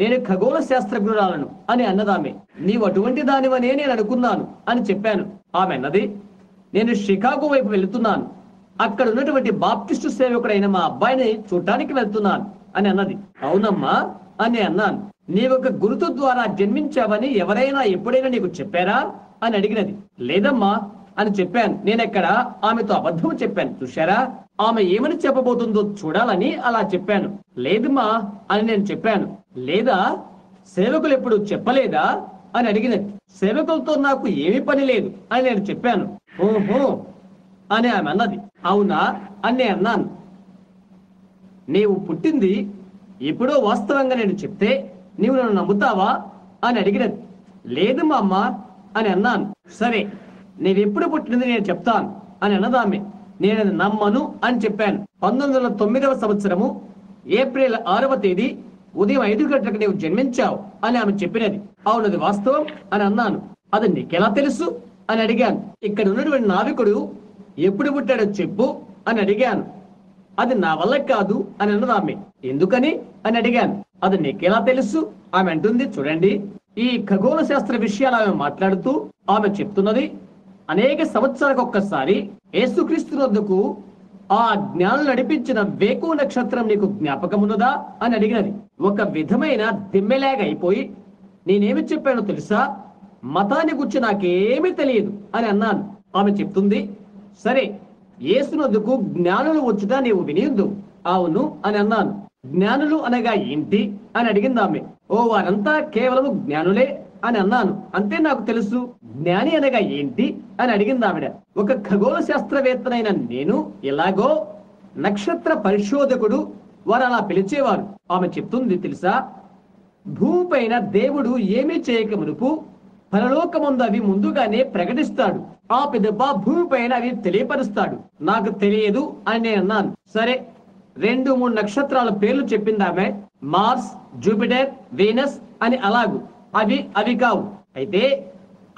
నేను ఖగోళ శాస్త్రజ్ఞురాలను అని అన్నదామె. నీవు అటువంటి దానివనే నేను అనుకున్నాను అని చెప్పాను. ఆమె అన్నది, నేను షికాగో వైపు వెళుతున్నాను. అక్కడ ఉన్నటువంటి బాప్టిస్టు సేవకుడైన మా అబ్బాయిని చూడటానికి వెళ్తున్నాను అని అన్నది. అవునమ్మా అని అన్నాను. నీవొక గురుతు ద్వారా జన్మించావని ఎవరైనా ఎప్పుడైనా నీకు చెప్పారా అని అడిగినది. లేదమ్మా అని చెప్పాను. నేనెక్కడ ఆమెతో అబద్ధం చెప్పాను. చూశారా, ఆమె ఏమని చెప్పబోతుందో చూడాలని అలా చెప్పాను. లేదమ్మా అని నేను చెప్పాను. లేదా సేవకులు ఎప్పుడు చెప్పలేదా అని అడిగినది. సేవకులతో నాకు ఏమీ పని లేదు అని నేను చెప్పాను. ఓహో అని ఆమె అన్నది. అవునా అని నేను అన్నాను. నీవు పుట్టింది ఎప్పుడో వాస్తవంగా నేను చెప్తే నీవు నన్ను నమ్ముతావా అని అడిగినది. లేదు మా అమ్మ అని అన్నాను. సరే, నీవెప్పుడు పుట్టినది నేను చెప్తాను అని అన్నదామె. నేను నమ్మను అని చెప్పాను. 1909వ సంవత్సరము ఏప్రిల్ 6వ తేదీ ఉదయం 5 గంటలకు నీవు జన్మించావు అని ఆమె చెప్పినది. అవునది వాస్తవం అని అన్నాను. అది నీకెలా తెలుసు అని అడిగాను. ఇక్కడ ఉన్నటువంటి నావికుడు ఎప్పుడు పుట్టాడో చెప్పు అని అడిగాను. అది నా వల్ల కాదు అని అన్నది ఆమె. ఎందుకని అని అడిగాను. అది నీకెలా తెలుసు ఆమె అంటుంది. చూడండి, ఈ ఖగోళ శాస్త్ర విషయాలు ఆమె మాట్లాడుతూ ఆమె చెప్తున్నది, అనేక సంవత్సరాలకు ఒక్కసారి యేసుక్రీస్తు వద్దకు ఆ జ్ఞానం నడిపించిన వేకు నక్షత్రం నీకు జ్ఞాపకమున్నదా అని అడిగినది. ఒక విధమైన దిమ్మెలాగా అయిపోయి నేనేమి చెప్పానో తెలుసా? మతాన్ని గురించి నాకేమీ తెలియదు అని అన్నాను. ఆమె చెప్తుంది, సరే, యేసునందుకు జ్ఞానులు వచ్చుట నీవు వినియుద్దు. అవును అని అన్నాను. జ్ఞానులు అనగా ఏంటి అని అడిగింది ఆమె. ఓ, వారంతా కేవలం జ్ఞానులే అని అన్నాను. అంతే నాకు తెలుసు. జ్ఞాని అనగా ఏంటి అని అడిగింది ఆవిడ. ఒక ఖగోళ శాస్త్రవేత్తనైన నేను ఎలాగో నక్షత్ర పరిశోధకుడు వారు అలా పిలిచేవారు. ఆమె చెప్తుంది తెలుసా, భూమి పైన దేవుడు ఏమీ చేయక మునుపు పరలోకముందు అవి ముందుగానే ప్రకటిస్తాడు. ఆ పిదప భూమి పైన అవి తెలియపరుస్తాడు. నాకు తెలియదు అని నేను అన్నాను. సరే, 2-3 నక్షత్రాల పేర్లు చెప్పింది ఆమె. మార్స్, జూపిటర్, వీనస్ అని అలాగు అవి అవి కావు. అయితే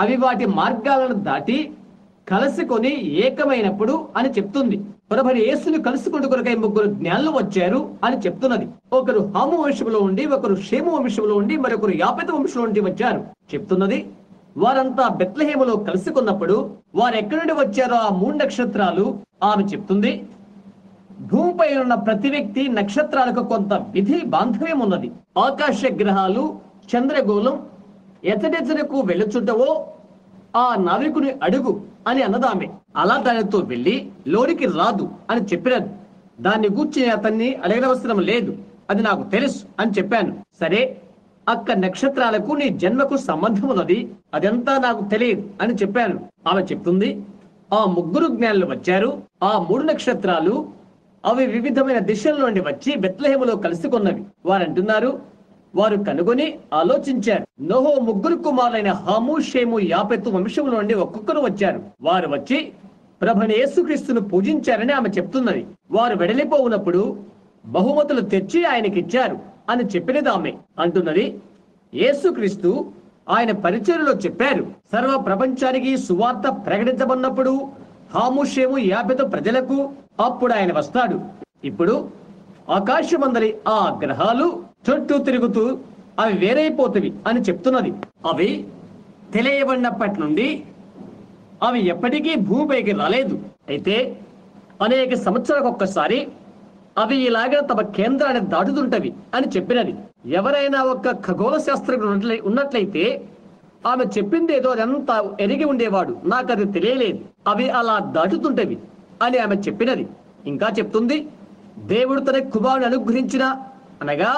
అవి వాటి మార్గాలను దాటి కలుసుకొని ఏకమైనప్పుడు అని చెప్తుంది. ప్రభువైన యేసుని కలుసుకుంటూ కొరకై ముగ్గురు జ్ఞానులు వచ్చారు అని చెప్తున్నది. ఒకరు హాము వంశంలో ఉండి, ఒకరు షేము వంశంలో ఉండి, మరొకరు యాపెతు వంశంలో ఉండి వచ్చారు చెప్తున్నది. వారంతా బెత్లెహేములో కలుసుకున్నప్పుడు వారు ఎక్కడి నుండి వచ్చారో ఆ 3 నక్షత్రాలు ఆమె చెప్తుంది. భూమిపై ఉన్న ప్రతి వ్యక్తి నక్షత్రాలకు కొంత విధి బాంధవ్యం ఉన్నది. ఆకాశ గ్రహాలు చంద్రగోళం ఎతడెతరకు వెళ్ళుచుంటవో ఆ నావికుని అడుగు అని అన్నదామె. అలా దానితో వెళ్ళి లోనికి రాదు అని చెప్పినది. దాన్ని గూర్చి అతన్ని అడగనవసరం లేదు, అది నాకు తెలుసు అని చెప్పాను. సరే, అక్క నక్షత్రాలకు నీ జన్మకు సంబంధం ఉన్నది, అదంతా నాకు తెలియదు అని చెప్పాను. ఆమె చెప్తుంది, ఆ 3 జ్ఞానులు వచ్చారు. ఆ 3 నక్షత్రాలు అవి వివిధమైన దిశల నుండి వచ్చి బెత్లెహేములో కలుసుకున్నవి. వారంటున్నారు, వారు కనుగొని ఆలోచించారు. నోహో 3 కుమారులైన హాము, షేము, యాపెతు వంశం నుండి ఒక్కొక్కరు వచ్చారు. వారు వచ్చి ప్రభువైన యేసుక్రీస్తును పూజించారని ఆమె చెప్తున్నది. వారు వెడలిపోవునప్పుడు బహుమతులు తెచ్చి ఆయనకిచ్చారు అని చెప్పినది ఆమె. అంటున్నది, యేసుక్రీస్తు ఆయన పరిచర్యలో చెప్పారు, సర్వ ప్రపంచానికి సువార్త ప్రకటించబడినప్పుడు హాము, షేము, యాపెతు ప్రజలకు అప్పుడు ఆయన వస్తాడు. ఇప్పుడు ఆకాశమందలి ఆ గ్రహాలు చుట్టూ తిరుగుతూ అవి వేరైపోతవి అని చెప్తున్నది. అవి తెలియబడినప్పటి నుండి అవి ఎప్పటికీ భూమిపైకి రాలేదు. అయితే అనేక సంవత్సరాలకు ఒక్కసారి అవి ఇలాగా తమ కేంద్రాన్ని దాటుతుంటవి అని చెప్పినది. ఎవరైనా ఒక ఖగోళ శాస్త్రజ్ఞుడు ఉన్నట్లయితే ఆమె చెప్పింది ఏదో అదంతా ఎరిగి ఉండేవాడు. నాకు అది తెలియలేదు, అవి అలా దాటుతుంటవి అని ఆమె చెప్పినది. ఇంకా చెప్తుంది, దేవుడు తన కుమారుని అనుగ్రహించిన అనగా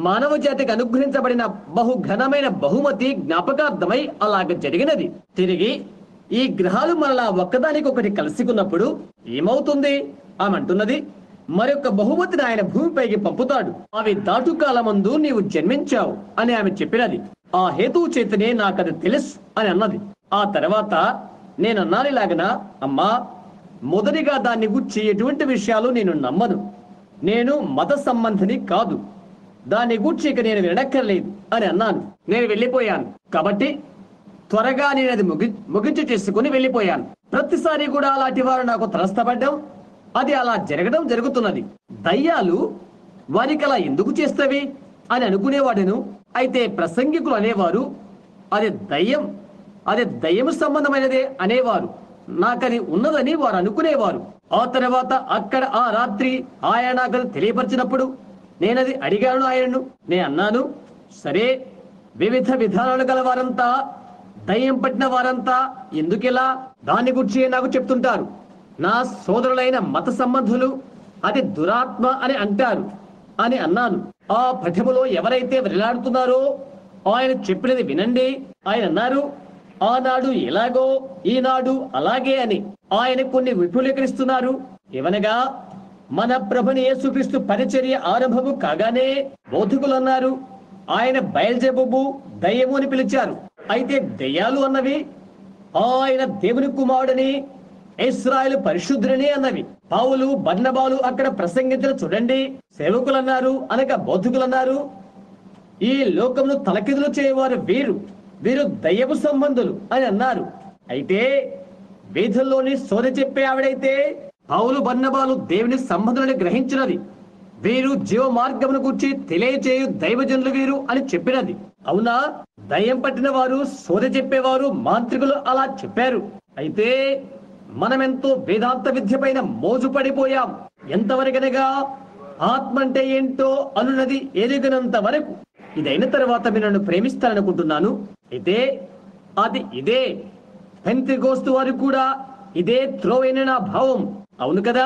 మానవ జాతికి అనుగ్రహించబడిన బహు ఘనమైన బహుమతి జ్ఞాపకార్థమై అలాగ జరిగినది. తిరిగి ఈ గ్రహాలు మరలా ఒక్కదానికొకటి కలుసుకున్నప్పుడు ఏమవుతుంది? ఆమె అంటున్నది, మరొక బహుమతిని ఆయన భూమిపైకి పంపుతాడు. అవి దాటుకాలమందు నీవు జన్మించావు అని ఆమె చెప్పినది. ఆ హేతువు చేతనే నాకది తెలుసు అని అన్నది. ఆ తర్వాత నేనన్నానిలాగన, అమ్మా, మొదటిగా దాన్ని గురించి ఎటువంటి విషయాలు నేను నమ్మను. నేను మత సంబంధిని కాదు, దాన్ని గూర్చి ఇక నేను వినక్కర్లేదు అని అన్నాను. నేను వెళ్ళిపోయాను కాబట్టి త్వరగా నేను అది ముగించి చేసుకుని వెళ్ళిపోయాను. ప్రతిసారి కూడా అలాంటి వారు నాకు తలస్తపడ్డం, అది అలా జరగడం జరుగుతున్నది. దయ్యాలు వారికి అలా ఎందుకు చేస్తవి అని అనుకునేవాడును. అయితే ప్రసంగికులు అనేవారు, అది దయ్యము సంబంధమైనదే అనేవారు. నాకది ఉన్నదని వారు అనుకునేవారు. ఆ తర్వాత అక్కడ ఆ రాత్రి ఆయన నాకు తెలియపరిచినప్పుడు నేనది అడిగాను ఆయనను. నేను అన్నాను, సరే, వివిధ విధానాలు గల వారంతా, దయ్యం పట్టిన వారంతా ఎందుకిలా దాని గురించి నాకు చెప్తుంటారు. నా సోదరులైన మత సంబంధులు అది దురాత్మ అని అంటారు అని అన్నాను. ఆ పఠములో ఎవరైతే వెళ్ళాడుతున్నారో ఆయన చెప్పినది వినండి. ఆయన అన్నారు, ఆనాడు ఎలాగో ఈనాడు అలాగే అని. ఆయన కొన్ని విపులీకరిస్తున్నారు. ఏవనగా, మన ప్రభుని యేసుక్రీస్తు పరిచర్య ఆరంభము కాగానే బౌద్ధికులు అన్నారు ఆయన బయల్జెబూబు దయ్యము అని పిలిచారు. అయితే దయ్యాలు అన్నవి ఆయన దేవుని కుమారుడని, ఇశ్రాయేలు పరిశుద్ధుడని అన్నవి. పౌలు, బర్నబాలు అక్కడ ప్రసంగించిన చూడండి, సేవకులు అన్నారు అనగా బౌద్ధికులు అన్నారు, ఈ లోకమును తలకిదులు చేయవారు వీరు దయ్యపు సంబంధులు అని అన్నారు. అయితే వీధుల్లోని సోద చెప్పే ఆవిడైతే పౌలు, బర్నబాలు దేవుని సంబంధులని గ్రహించినది. వీరు జీవ మార్గమును గురించి తెలియచేయు దైవజనులు వీరు అని చెప్పినది. అవునా, దయ్యం పట్టిన వారు, సోద చెప్పేవారు, మాంత్రికులు అలా చెప్పారు. అయితే మనమెంతో వేదాంత విద్య పైన మోజు పడిపోయాం. ఎంతవరకనగా ఆత్మ అంటే ఏంటో అనున్నది ఎరిగినంత వరకు. ఇదైన తర్వాత మీరు నన్ను ప్రేమిస్తారనుకుంటున్నాను. అయితే అది ఇదే. పెంతెకోస్తు వారు కూడా ఇదే త్రోవైన నా భావం. అవును కదా,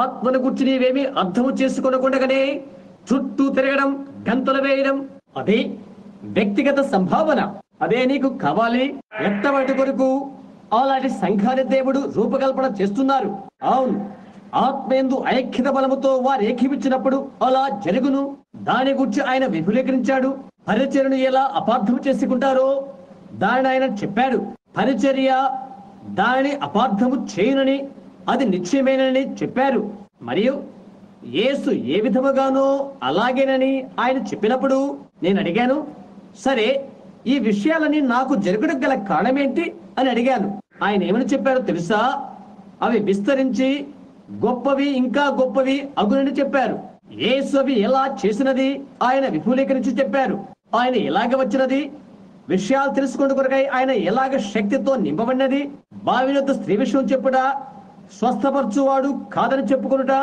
ఆత్మను గురించి నీవేమి అర్థము చేసుకోనకుండగానే చుట్టూ తిరగడం, గంతులు వేయడం, అది వ్యక్తిగత సంభావన. అదే నీకు కావాలి. ఎత్తవాటి కొరకు అలాంటి సంఘాన్ని దేవుడు రూపకల్పన చేస్తున్నారు. అవును, ఆత్మయందు ఐక్యత బలముతో వారు ఏకీపించినప్పుడు అలా జరుగును. దాని గురించి ఆయన విపులీకరించాడు. పరిచర్యను ఎలా అపార్థం చేసుకుంటారో దానిని ఆయన చెప్పాడు. పరిచర్య దానిని అపార్థము చేయనని, అది నిశ్చయమేనని చెప్పారు. మరియు యేసు ఏ విధముగానో అలాగేనని ఆయన చెప్పినప్పుడు నేను అడిగాను, సరే ఈ విషయాలని నాకు జరగడం గల కారణమేంటి అని అడిగాను. ఆయన ఏమని చెప్పారో తెలుసా? అవి విస్తరించి గొప్పవి ఇంకా గొప్పవి అగునని చెప్పారు. యేసు అవి ఎలా చేసినది ఆయన విపులీకరించి చెప్పారు. ఆయన ఎలాగ వచ్చినది, విషయాలు తెలుసుకునే కొరకై ఆయన ఎలాగ శక్తితో నింపబడినది, బావి వద్ద స్త్రీ విషయం చెప్పుట, స్వస్థపరచువాడు కాదని చెప్పుకునుట,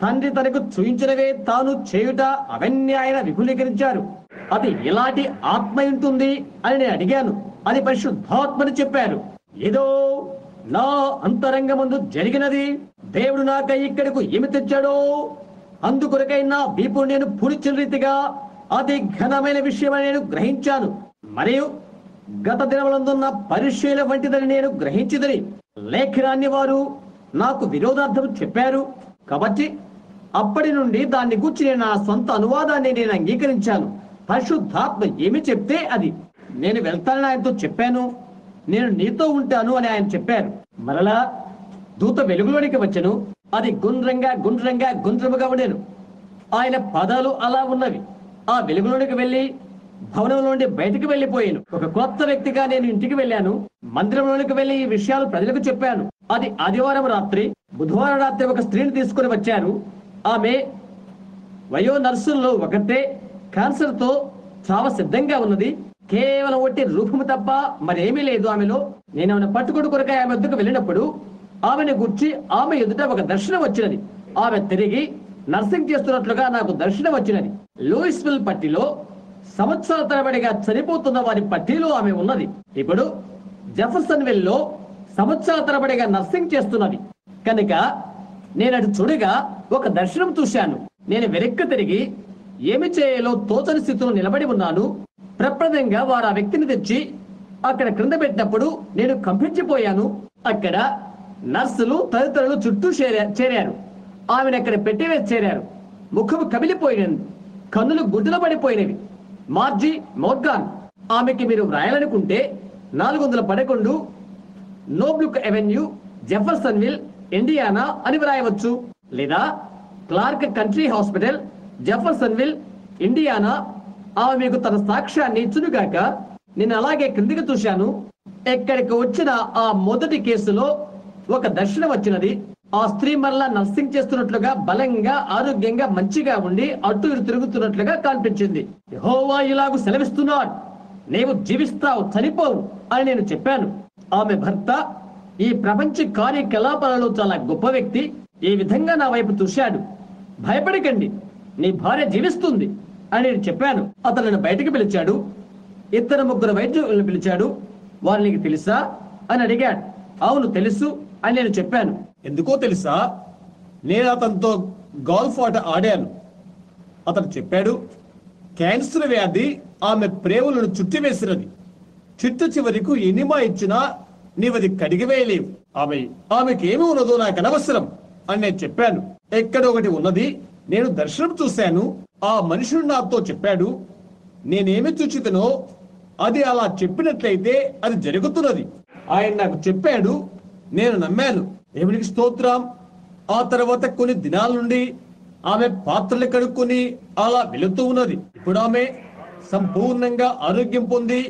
తండ్రి తనకు చూయించినవే తాను చేయుట, అవన్నీ ఆయన విపులీకరించారు. అది ఎలాంటి ఆత్మ ఉంటుంది అని నేను అడిగాను. అది పరిశుద్ధాత్మని చెప్పారు. ఏదో నా అంతరంగమందు జరిగినది. దేవుడు నాకై ఇక్కడకు ఏమి తెచ్చాడో అందుకొరకై నా వీపు నేను పుడిచిన రీతిగా అతి ఘనమైన విషయం నేను గ్రహించాను. మరియు గత దినములందున్న పరిశీల వంటిదని నేను గ్రహించిదని లేఖనాన్ని వారు నాకు విరోధార్థం చెప్పారు. కాబట్టి అప్పటి నుండి దాన్ని గూర్చి నేను నా సొంత అనువాదాన్ని నేను అంగీకరించాను. పరిశుద్ధాత్మ ఏమి చెప్తే అది. నేను వెళ్తానని ఆయనతో చెప్పాను. నేను నీతో ఉంటాను అని ఆయన చెప్పారు. మరలా దూత వెలుగులోనికి వచ్చెను. అది గుండ్రముగా ఉండేను. ఆయన పదాలు అలా ఉన్నవి. ఆ వెలుగులోనికి వెళ్లి భవనంలో నుండి బయటికి వెళ్లిపోయాను. ఒక కొత్త వ్యక్తిగా నేను ఇంటికి వెళ్ళాను. మందిరంలోనికి వెళ్లి ఈ విషయాలు ప్రజలకు చెప్పాను. అది ఆదివారం రాత్రి. బుధవారం రాత్రి ఒక స్త్రీని తీసుకుని వచ్చారు. ఆమె వయో నర్సుల్లో ఒకటే క్యాన్సర్ తో చావ సిద్ధంగా ఉన్నది. కేవలం ఒట్టి రూపము తప్ప మరేమీ లేదు ఆమెలో. నేను ఆమెను పట్టుకుని కొరకై ఆమె వద్దకు వెళ్ళినప్పుడు ఆమెను గుర్చి ఆమె ఎదుట ఒక దర్శనం వచ్చినది. ఆమె తిరిగి నర్సింగ్ చేస్తున్నట్లుగా నాకు దర్శనం వచ్చినది. లూయిస్విల్ పట్టిలో సంవత్సరాల తరబడిగా చనిపోతున్న వారి పట్టిలో ఆమె ఉన్నది. ఇప్పుడు జెఫర్సన్విల్ లో సంవత్సరాల తరబడిగా నర్సింగ్ చేస్తున్నది. కనుక నేను అటు చూడగా ఒక దర్శనం చూశాను. నేను వెనక్కి తిరిగి ఏమి చేయాలో తోచని స్థితిలో నిలబడి ఉన్నాను. ప్రప్రదంగా వారు ఆ వ్యక్తిని తెచ్చి అక్కడ క్రింద పెట్టినప్పుడు నేను కంపించిపోయాను. అక్కడ నర్సులు తదితరులు చుట్టూ చేరారు. ఆమెను అక్కడ పెట్టివేసి చేరారు. ముఖము కమిలిపోయినది, కన్నులు గుడ్డలు పడిపోయినవి. మార్జీ మోర్గాన్, ఆమెకి మీరు వ్రాయాలనుకుంటే 411 నోబ్లుక్ అవెన్యూ, జెఫర్సన్విల్, ఇండియానా అని వ్రాయవచ్చు. లేదా Clark country hospital, Jeffersonville, Indiana. ఆమె మీకు తన సాక్ష్యాన్ని ఇచ్చునుగాక. నేను అలాగే క్రిందికి చూశాను. ఎక్కడికి వచ్చిన ఆ మొదటి కేసులో ఒక దర్శనం వచ్చినది. ఆ స్త్రీ మరలా నర్సింగ్ చేస్తున్నట్లుగా, బలంగా, ఆరోగ్యంగా, మంచిగా ఉండి అటు ఇటు తిరుగుతున్నట్లుగా కనిపించింది. యెహోవా ఇలాగూ సెలవిస్తున్నాడు, నీవు జీవిస్తావు, చనిపోవు అని నేను చెప్పాను. ఆమె భర్త ఈ ప్రపంచ కార్యకలాపాలలో చాలా గొప్ప వ్యక్తి. ఈ విధంగా నా వైపు చూశాడు. భయపడకండి, నీ భార్య జీవిస్తుంది అని నేను చెప్పాను. అతను నన్ను బయటికి పిలిచాడు. 2-3 వైద్యులను పిలిచాడు. వారు నీకు తెలుసా అని అడిగాడు. అవును తెలుసు అని నేను చెప్పాను. ఎందుకో తెలుసా, నేను అతనితో గోల్ఫ్ ఆట ఆడాను. అతను చెప్పాడు, క్యాన్సర్ వ్యాధి ఆమె ప్రేమలను చుట్టివేసినది. చిట్టు చివరికి ఎనిమా ఇచ్చినా నీవది కడిగివేయలేవు. ఆమెకి ఏమి ఉన్నదో నాకు అనవసరం అని నేను చెప్పాను. ఎక్కడ ఒకటి ఉన్నది, నేను దర్శనం చూశాను. ఆ మనుషుడు నాతో చెప్పాడు, నేనేమి చూచితనో అది అలా చెప్పినట్లయితే అది జరుగుతున్నది. ఆయన నాకు చెప్పాడు, నేను నమ్మాను. దేవునికి స్తోత్రం. ఆ తర్వాత కొన్ని దినాల నుండి ఆమె పాత్రలు కడుక్కొని అలా వెళుతూ ఉన్నది. ఇప్పుడు ఆమె సంపూర్ణంగా ఆరోగ్యం పొంది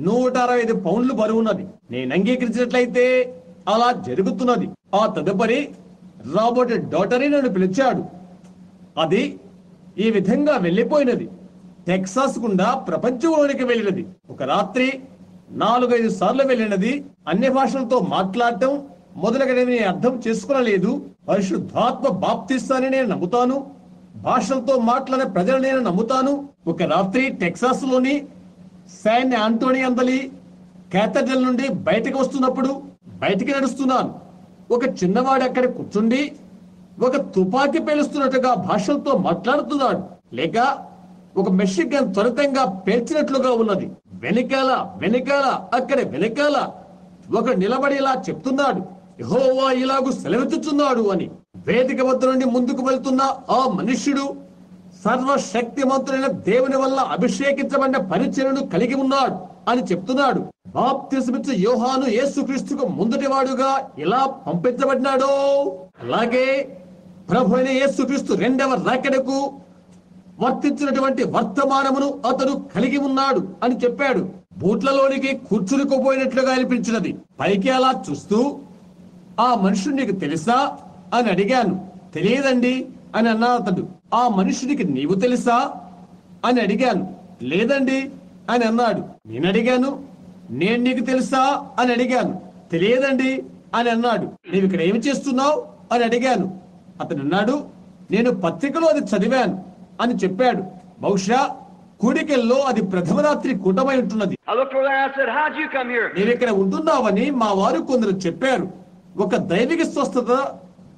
165 పౌండ్లు బరువున్నది. నేను అంగీకరించినట్లయితే అలా జరుగుతున్నది. ఆ తదుపరి రాబర్ట్ డాటరీ నన్ను పిలిచాడు. అది ఈ విధంగా వెళ్లిపోయినది. టెక్సాస్ గుండా ప్రపంచంలోనికి వెళ్ళినది. ఒక రాత్రి 4-5 సార్లు వెళ్ళినది. అన్య భాషలతో మాట్లాడటం మొదలగనేది నేను అర్థం చేసుకోలేదు. పరిశుద్ధాత్మ బాప్తిస్తానని నేను నమ్ముతాను. భాషలతో మాట్లాడే ప్రజలు నేను నమ్ముతాను. ఒక రాత్రి టెక్సాస్ లోని శాన్ ఆంటోనియందలి క్యాథడ్రల్ నుండి బయటకు వస్తున్నప్పుడు బయటికి నడుస్తున్నాను. ఒక చిన్నవాడు అక్కడ కూర్చుండి ఒక తుపాకీ పేలుస్తున్నట్టుగా భాషలతో మాట్లాడుతున్నాడు. లేక ఒక మెషిన్ గన్ త్వరితంగా పేల్చినట్లుగా ఉన్నది. వెనకాల అక్కడ వెనకాల ఒక నిలబడి ఇలా చెప్తున్నాడు, యెహోవా ఇలాగూ సెలవిచ్చుచున్నాడు అని. వేదిక వద్ద నుండి ముందుకు వెళ్తున్న ఆ మనుష్యుడు సర్వశక్తిమంతుడైన దేవుని వల్ల అభిషేకించబడిన పరిచయను కలిగి ఉన్నాడు అని చెప్తున్నాడు. బాప్తిసమిచ్చు యోహాను యేసుక్రీస్తుకు ముందటి వాడుగా ఇలా పంపించబడినాడో అలాగే ప్రభు అయిన యేసుక్రీస్తు రెండవ రాకడకు వర్తించినటువంటి వర్తమానమును అతడు కలిగి ఉన్నాడు అని చెప్పాడు. బూట్లలోనికి కూర్చునిపోయినట్లుగా అనిపించినది. పైకి అలా చూస్తూ, ఆ మనుషుడు నీకు తెలుసా అని అడిగాను. తెలియదండి అని అన్నాడు అతడు. ఆ మనుషుడికి నీవు తెలుసా అని అడిగాను. లేదండి అని అన్నాడు. నేను అడిగాను, నేను నీకు తెలుసా అని అడిగాను. తెలియదండి అని అన్నాడు. నీవు ఇక్కడ ఏమి చేస్తున్నావు అని అడిగాను. అతను అన్నాడు, నేను పత్రికలో అది చదివాను అని చెప్పాడు. బహుశా కూడికల్లో అది ప్రథమ రాత్రి కూటమై ఉంటున్నది. నీవు ఇక్కడ ఉంటున్నావని మా వారు కొందరు చెప్పారు. ఒక దైవిక స్వస్థత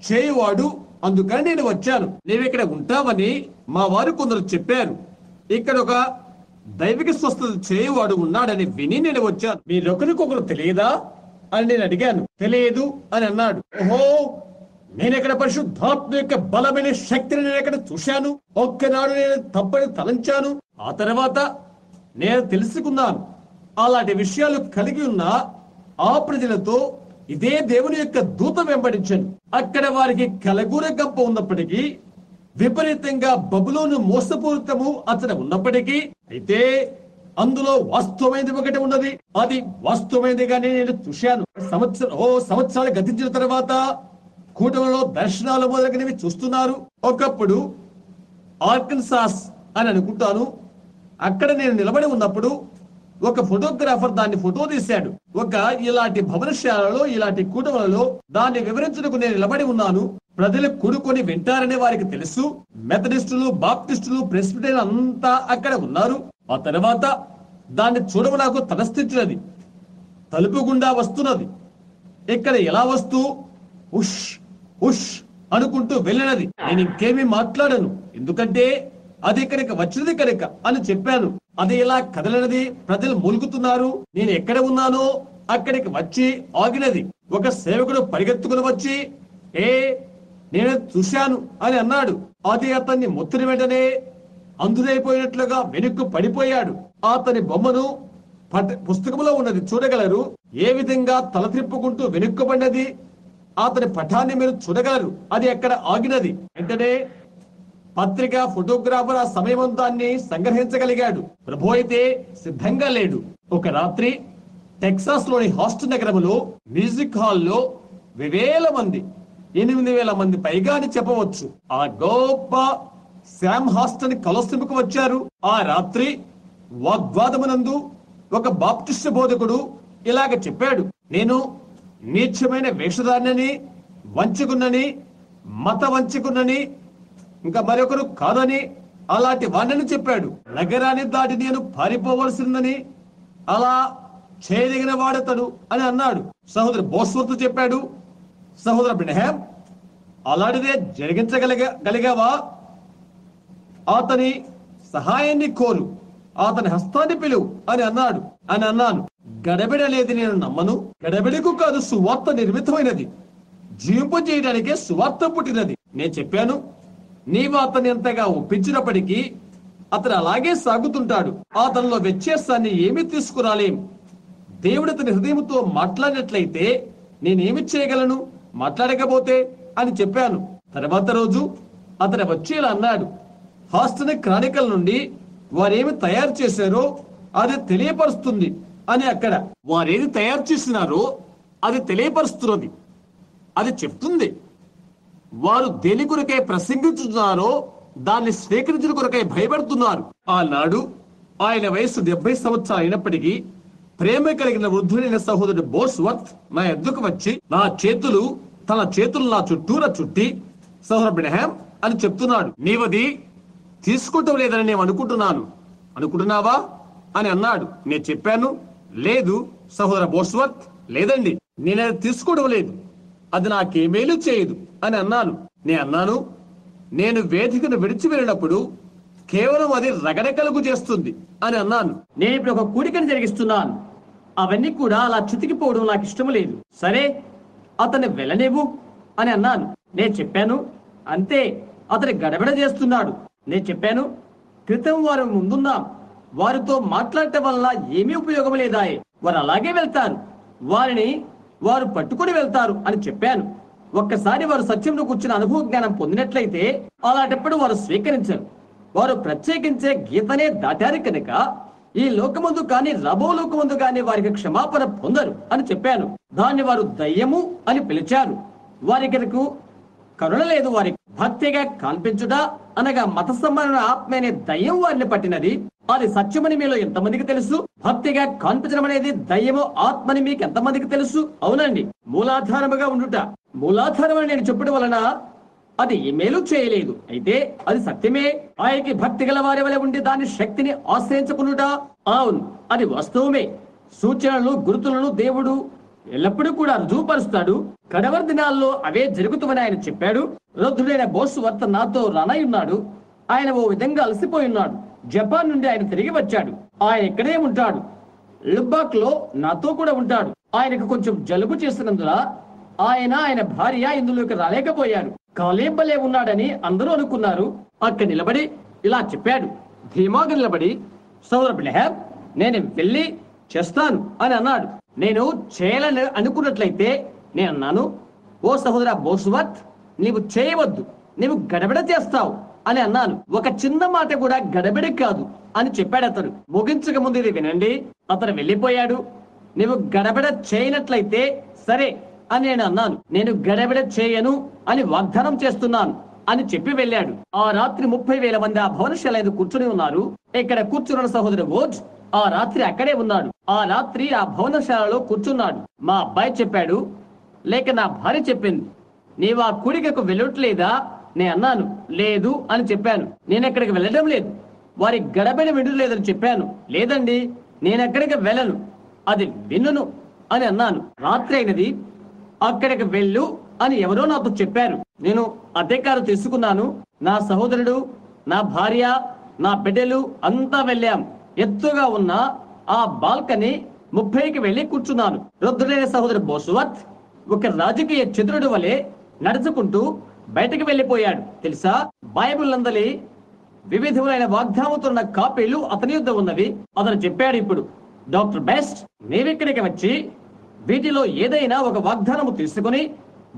చేయువాడు, అందుకని నేను వచ్చాను. నీవు ఇక్కడ ఉంటావని మా వారు కొందరు చెప్పారు. ఇక్కడ ఒక దైవిక స్వస్థత చేయువాడు ఉన్నాడని విని నేను వచ్చాను. మీరొకరికొకరు తెలియదా అని నేను అడిగాను. తెలియదు అని అన్నాడు. ఓహో, నేనెక్కడ పరిశుద్ధాత్మ యొక్క బలమైన శక్తిని నేను ఎక్కడ చూశాను. ఒక్కనాడు నేను తప్పని తలంచాను. ఆ తర్వాత నేను తెలుసుకున్నాను. అలాంటి విషయాలు కలిగి ఉన్న ఆ ప్రజలతో ఇదే దేవుని యొక్క దూత వెంబడించాను. అక్కడ వారికి కలగూర గంప ఉన్నప్పటికీ, విపరీతంగా బబులోను మోసపూరితము అతను ఉన్నప్పటికీ, అయితే అందులో వాస్తవమైనది ఒకటి ఉన్నది. అది వాస్తవమైనదిగానే నేను చూశాను. సంవత్సరాలు గతించిన తర్వాత కూటమిలో దర్శనాలు మొదలైనవి చూస్తున్నారు. ఒకప్పుడు ఆర్కన్సాస్ అని అనుకుంటాను, అక్కడ నేను నిలబడి ఉన్నప్పుడు ఒక ఫోటోగ్రాఫర్ దాన్ని ఫోటో తీశాడు. ఒక ఇలాంటి భవనశాలలో, ఇలాంటి కూటములలో దాన్ని వివరించడానికి నేను నిలబడి ఉన్నాను. ప్రజలు కూడుకొని వింటారని వారికి తెలుసు. మెథడిస్టులు, బాప్టిస్టులు, ప్రెస్బిటేరియన్ అంతా అక్కడ ఉన్నారు. ఆ తర్వాత దాన్ని చూడడం నాకు తలస్థించినది. తలుపు గుండా వస్తున్నది. ఇక్కడ ఎలా వస్తూ ఉష్ ఉష్ అనుకుంటూ వెళ్ళినది. నేను ఇంకేమీ మాట్లాడను, ఎందుకంటే అది ఇక్కడికి వచ్చినది కనుక అని చెప్పాను. అది ఇలా కదలనది. ప్రజలు మూలుగుతున్నారు. నేను ఎక్కడ ఉన్నానో అక్కడికి వచ్చి ఆగినది. ఒక సేవకుడు పరిగెత్తుకుని వచ్చి, నేను చూశాను అని అన్నాడు. అది అతన్ని ముత్తిన వెంటనే అందురైపోయినట్లుగా వెనుక్కు పడిపోయాడు. అతని బొమ్మను పుస్తకంలో ఉన్నది చూడగలరు. ఏ విధంగా తల త్రిప్పుకుంటూ వెనుక్కబడినది అతని పఠాన్ని మీరు చూడగలరు. అది అక్కడ ఆగినది. వెంటనే పత్రిక ఫోటోగ్రాఫర్ ఆ సమయమంతాన్ని సంగ్రహించగలిగాడు. ప్రభు అయితే సిద్ధంగా లేడు. ఒక రాత్రి టెక్సాస్ లోని హాస్టన్ నగరంలో మ్యూజిక్ హాల్లో 1000 మంది, 8000 మంది పైగా అని చెప్పవచ్చు, ఆ గొప్ప శామ్ హాస్టన్ కలోసింపుకు వచ్చారు. ఆ రాత్రి వాగ్వాదమునందు ఒక బాప్టిస్ట్ బోధకుడు ఇలాగ చెప్పాడు, నేను నీచమైన వేషధారిని, వంచుకున్నని, మత వంచుకున్నని, ఇంకా మరొకరు కాదని అలాంటి వాణ్ణని చెప్పాడు. నగరాన్ని దాటి నేను పారిపోవలసిందని, అలా చేయదగిన వాడతడు అని అన్నాడు. సహోదరు బోస్వర్త్ చెప్పాడు, సహోదరు బ్రహ్యాం అలాంటిదే జరిగించగలిగావా? అతని సహాయాన్ని కోరు, అతని హస్తాన్ని పిలువు అని అన్నాను. గడబిడ లేదు, నేను నమ్మను. గడబిడకు కాదు, సువార్త నిర్మితమైనది. జీవింప చేయడానికే సువార్త పుట్టినది. నేను చెప్పాను, నీవు అతన్ని ఎంతగా ఒప్పించినప్పటికీ అతను అలాగే సాగుతుంటాడు. అతనిలో వ్యత్యాసాన్ని ఏమీ తీసుకురాలేం. దేవుడు అతని హృదయంతో మాట్లాడినట్లయితే నేనేమి చేయగలను, మాట్లాడకపోతే అని చెప్పాను. తర్వాత రోజు అతను వచ్చి ఇలా అన్నాడు, హాస్టన్ క్రానికల్ నుండి వారేమి తయారు చేశారో అది తెలియపరుస్తుంది అని. అక్కడ వారేది తయారు చేసినారో అది తెలియపరుస్తున్నది, అది చెప్తుంది. వారు దేని కొరకై ప్రసంగించుతున్నారో దాన్ని స్వీకరించిన కొరకై భయపడుతున్నారు. ఆనాడు ఆయన వయసు 70 సంవత్సరాలు అయినప్పటికీ ప్రేమ కలిగిన వృద్ధుడైన సహోదరుడు బోస్వర్త్ నా ఎద్దుకు వచ్చి తన చేతులు నా చుట్టూరా చుట్టి, సహోదరు బ్రహ్యాం అని చెప్తున్నాడు, నీవది తీసుకుంటాం లేదని నేను అనుకుంటున్నావా అని అన్నాడు. నేను చెప్పాను, లేదు సహోదర బోస్వర్త్, లేదండి, నేనది తీసుకోవడం లేదు, అది నాకేమేలు చేయదు అని అన్నాను. నేను వేదికను విడిచి వెళ్ళినప్పుడు కేవలం అది రగడకలుగు చేస్తుంది అని అన్నాను. నేను ఇప్పుడు ఒక కూడికను జరిగిస్తున్నాను, అవన్నీ కూడా అలా చితికిపోవడం నాకు ఇష్టం లేదు. సరే, అతన్ని వెళ్ళనివ్వు అని అన్నాను. నేను చెప్పాను, అంతే, అతని గడబిడ చేస్తున్నాడు. నేను చెప్పాను, క్రితం వారం ముందున్నాం, వారితో మాట్లాడటం వల్ల ఏమీ ఉపయోగం లేదాయే, వారు అలాగే వెళ్తారు, వారిని వారు పట్టుకుని వెళ్తారు అని చెప్పాను. ఒక్కసారి వారు సత్యంలో కూర్చుని అనుభవ జ్ఞానం పొందినట్లయితే అలాంటప్పుడు వారు స్వీకరించరు. వారు ప్రత్యేకించే గీతనే దాటారు కనుక ఈ లోకమందు కానీ రాబో లోకమందు కానీ వారికి క్షమాపణ పొందరు అని చెప్పాను. దాన్ని వారు దయ్యము అని పిలిచారు. వారికి కరుణ లేదు. వారి భక్తిగా కనిపించుట అనగా మత సంబంధమైన ఆత్మ అనే దయ్యం వారిని పట్టినది. అది సత్యమని మీలో ఎంతమందికి తెలుసు? భక్తిగా కనిపించడం అనేది దయ్యము ఆత్మని మీకు ఎంతమందికి తెలుసు? అవునండి, మూలాధారముగా ఉండుట. మూలాధారం అని నేను చెప్పడం వలన అది ఏమేలు చేయలేదు, అయితే అది సత్యమే. ఆయనకి భక్తి గల వారి వలె ఉండి దాని శక్తిని ఆశ్రయించుకునుట, అవును, అది వాస్తవమే. సూచనలు గుర్తులను దేవుడు ఎల్లప్పుడూ కూడా రుజువుపరుస్తాడు. కడవరి దినాల్లో అవే జరుగుతామని ఆయన చెప్పాడు. వృద్ధుడైన బోస్వర్త్ నాతో రానయ్యున్నాడు. ఆయన ఓ విధంగా అలసిపోయి ఉన్నాడు. జపాన్ నుండి ఆయన తిరిగి వచ్చాడు. ఆయన ఇక్కడే ఉంటాడు. లుబాక్ లో నాతో కూడా ఉంటాడు. ఆయనకు కొంచెం జలుబు చేసినందున ఆయన భార్య ఇందులోకి రాలేకపోయారు. కాలేబలే ఉన్నాడని అందరూ అనుకున్నారు. అక్కడ నిలబడి ఇలా చెప్పాడు, ధీమాగా నిలబడి, సోదర బ్రహ్మ, నేను వెళ్ళి చేస్తాను అని అన్నాడు. నేను చేయాలని అనుకున్నట్లయితే నేను అన్నాను, ఓ సహోదర బోస్వర్త్, నీవు చేయవద్దు, నీవు గడబిడ చేస్తావు అని అన్నాను. ఒక చిన్న మాట కూడా గడబిడ కాదు అని చెప్పాడు అతడు. ముగించక ముందు ఇది వినండి, అతను వెళ్ళిపోయాడు. నీవు గడబిడ చేయనట్లయితే సరే అని నేను అన్నాను. నేను గడబిడ చేయను అని వాగ్దానం చేస్తున్నాను అని చెప్పి వెళ్ళాడు. ఆ రాత్రి 30,000 మంది ఆ భవనశాల కూర్చుని ఉన్నారు. ఇక్కడ కూర్చున్న సహోదరు ఓజ్ ఆ రాత్రి అక్కడే ఉన్నాడు. ఆ రాత్రి ఆ భవనశాలలో కూర్చున్నాడు. మా అబ్బాయి చెప్పాడు, లేక నా భార్య చెప్పింది, నీవు ఆ కూడికకు వెళ్ళట్లేదా? నేను అన్నాను, లేదు అని చెప్పాను. నేను ఎక్కడికి వెళ్ళడం లేదు, వారి గడబిడ వినలేదని చెప్పాను. లేదండి, నేను ఎక్కడికి వెళ్ళను, అది విన్నును అని అన్నాను. రాత్రి అయినది, అక్కడికి వెళ్ళు అని ఎవరో నాతో చెప్పారు. నేను అదే కారు తీసుకున్నాను. నా సహోదరుడు, నా భార్య, నా బిడ్డలు అంతా వెళ్ళాం. ఎత్తుగా ఉన్న ఆ బాల్కనీ 30కి వెళ్లి కూర్చున్నాను. వృద్ధుడైన సహోదరు బోస్వర్త్ ఒక రాజకీయ చతురుడు వలె నడుచుకుంటూ బయటకు వెళ్లిపోయాడు. తెలుసా, బైబిల్ నందలి వివిధమైన వాగ్దానంతో కాపీలు అతని యుద్ధ ఉన్నవి. అతను చెప్పాడు, ఇప్పుడు డాక్టర్ బెస్ట్, నీవిక్కడికి వచ్చి వీటిలో ఏదైనా ఒక వాగ్దానము తీసుకుని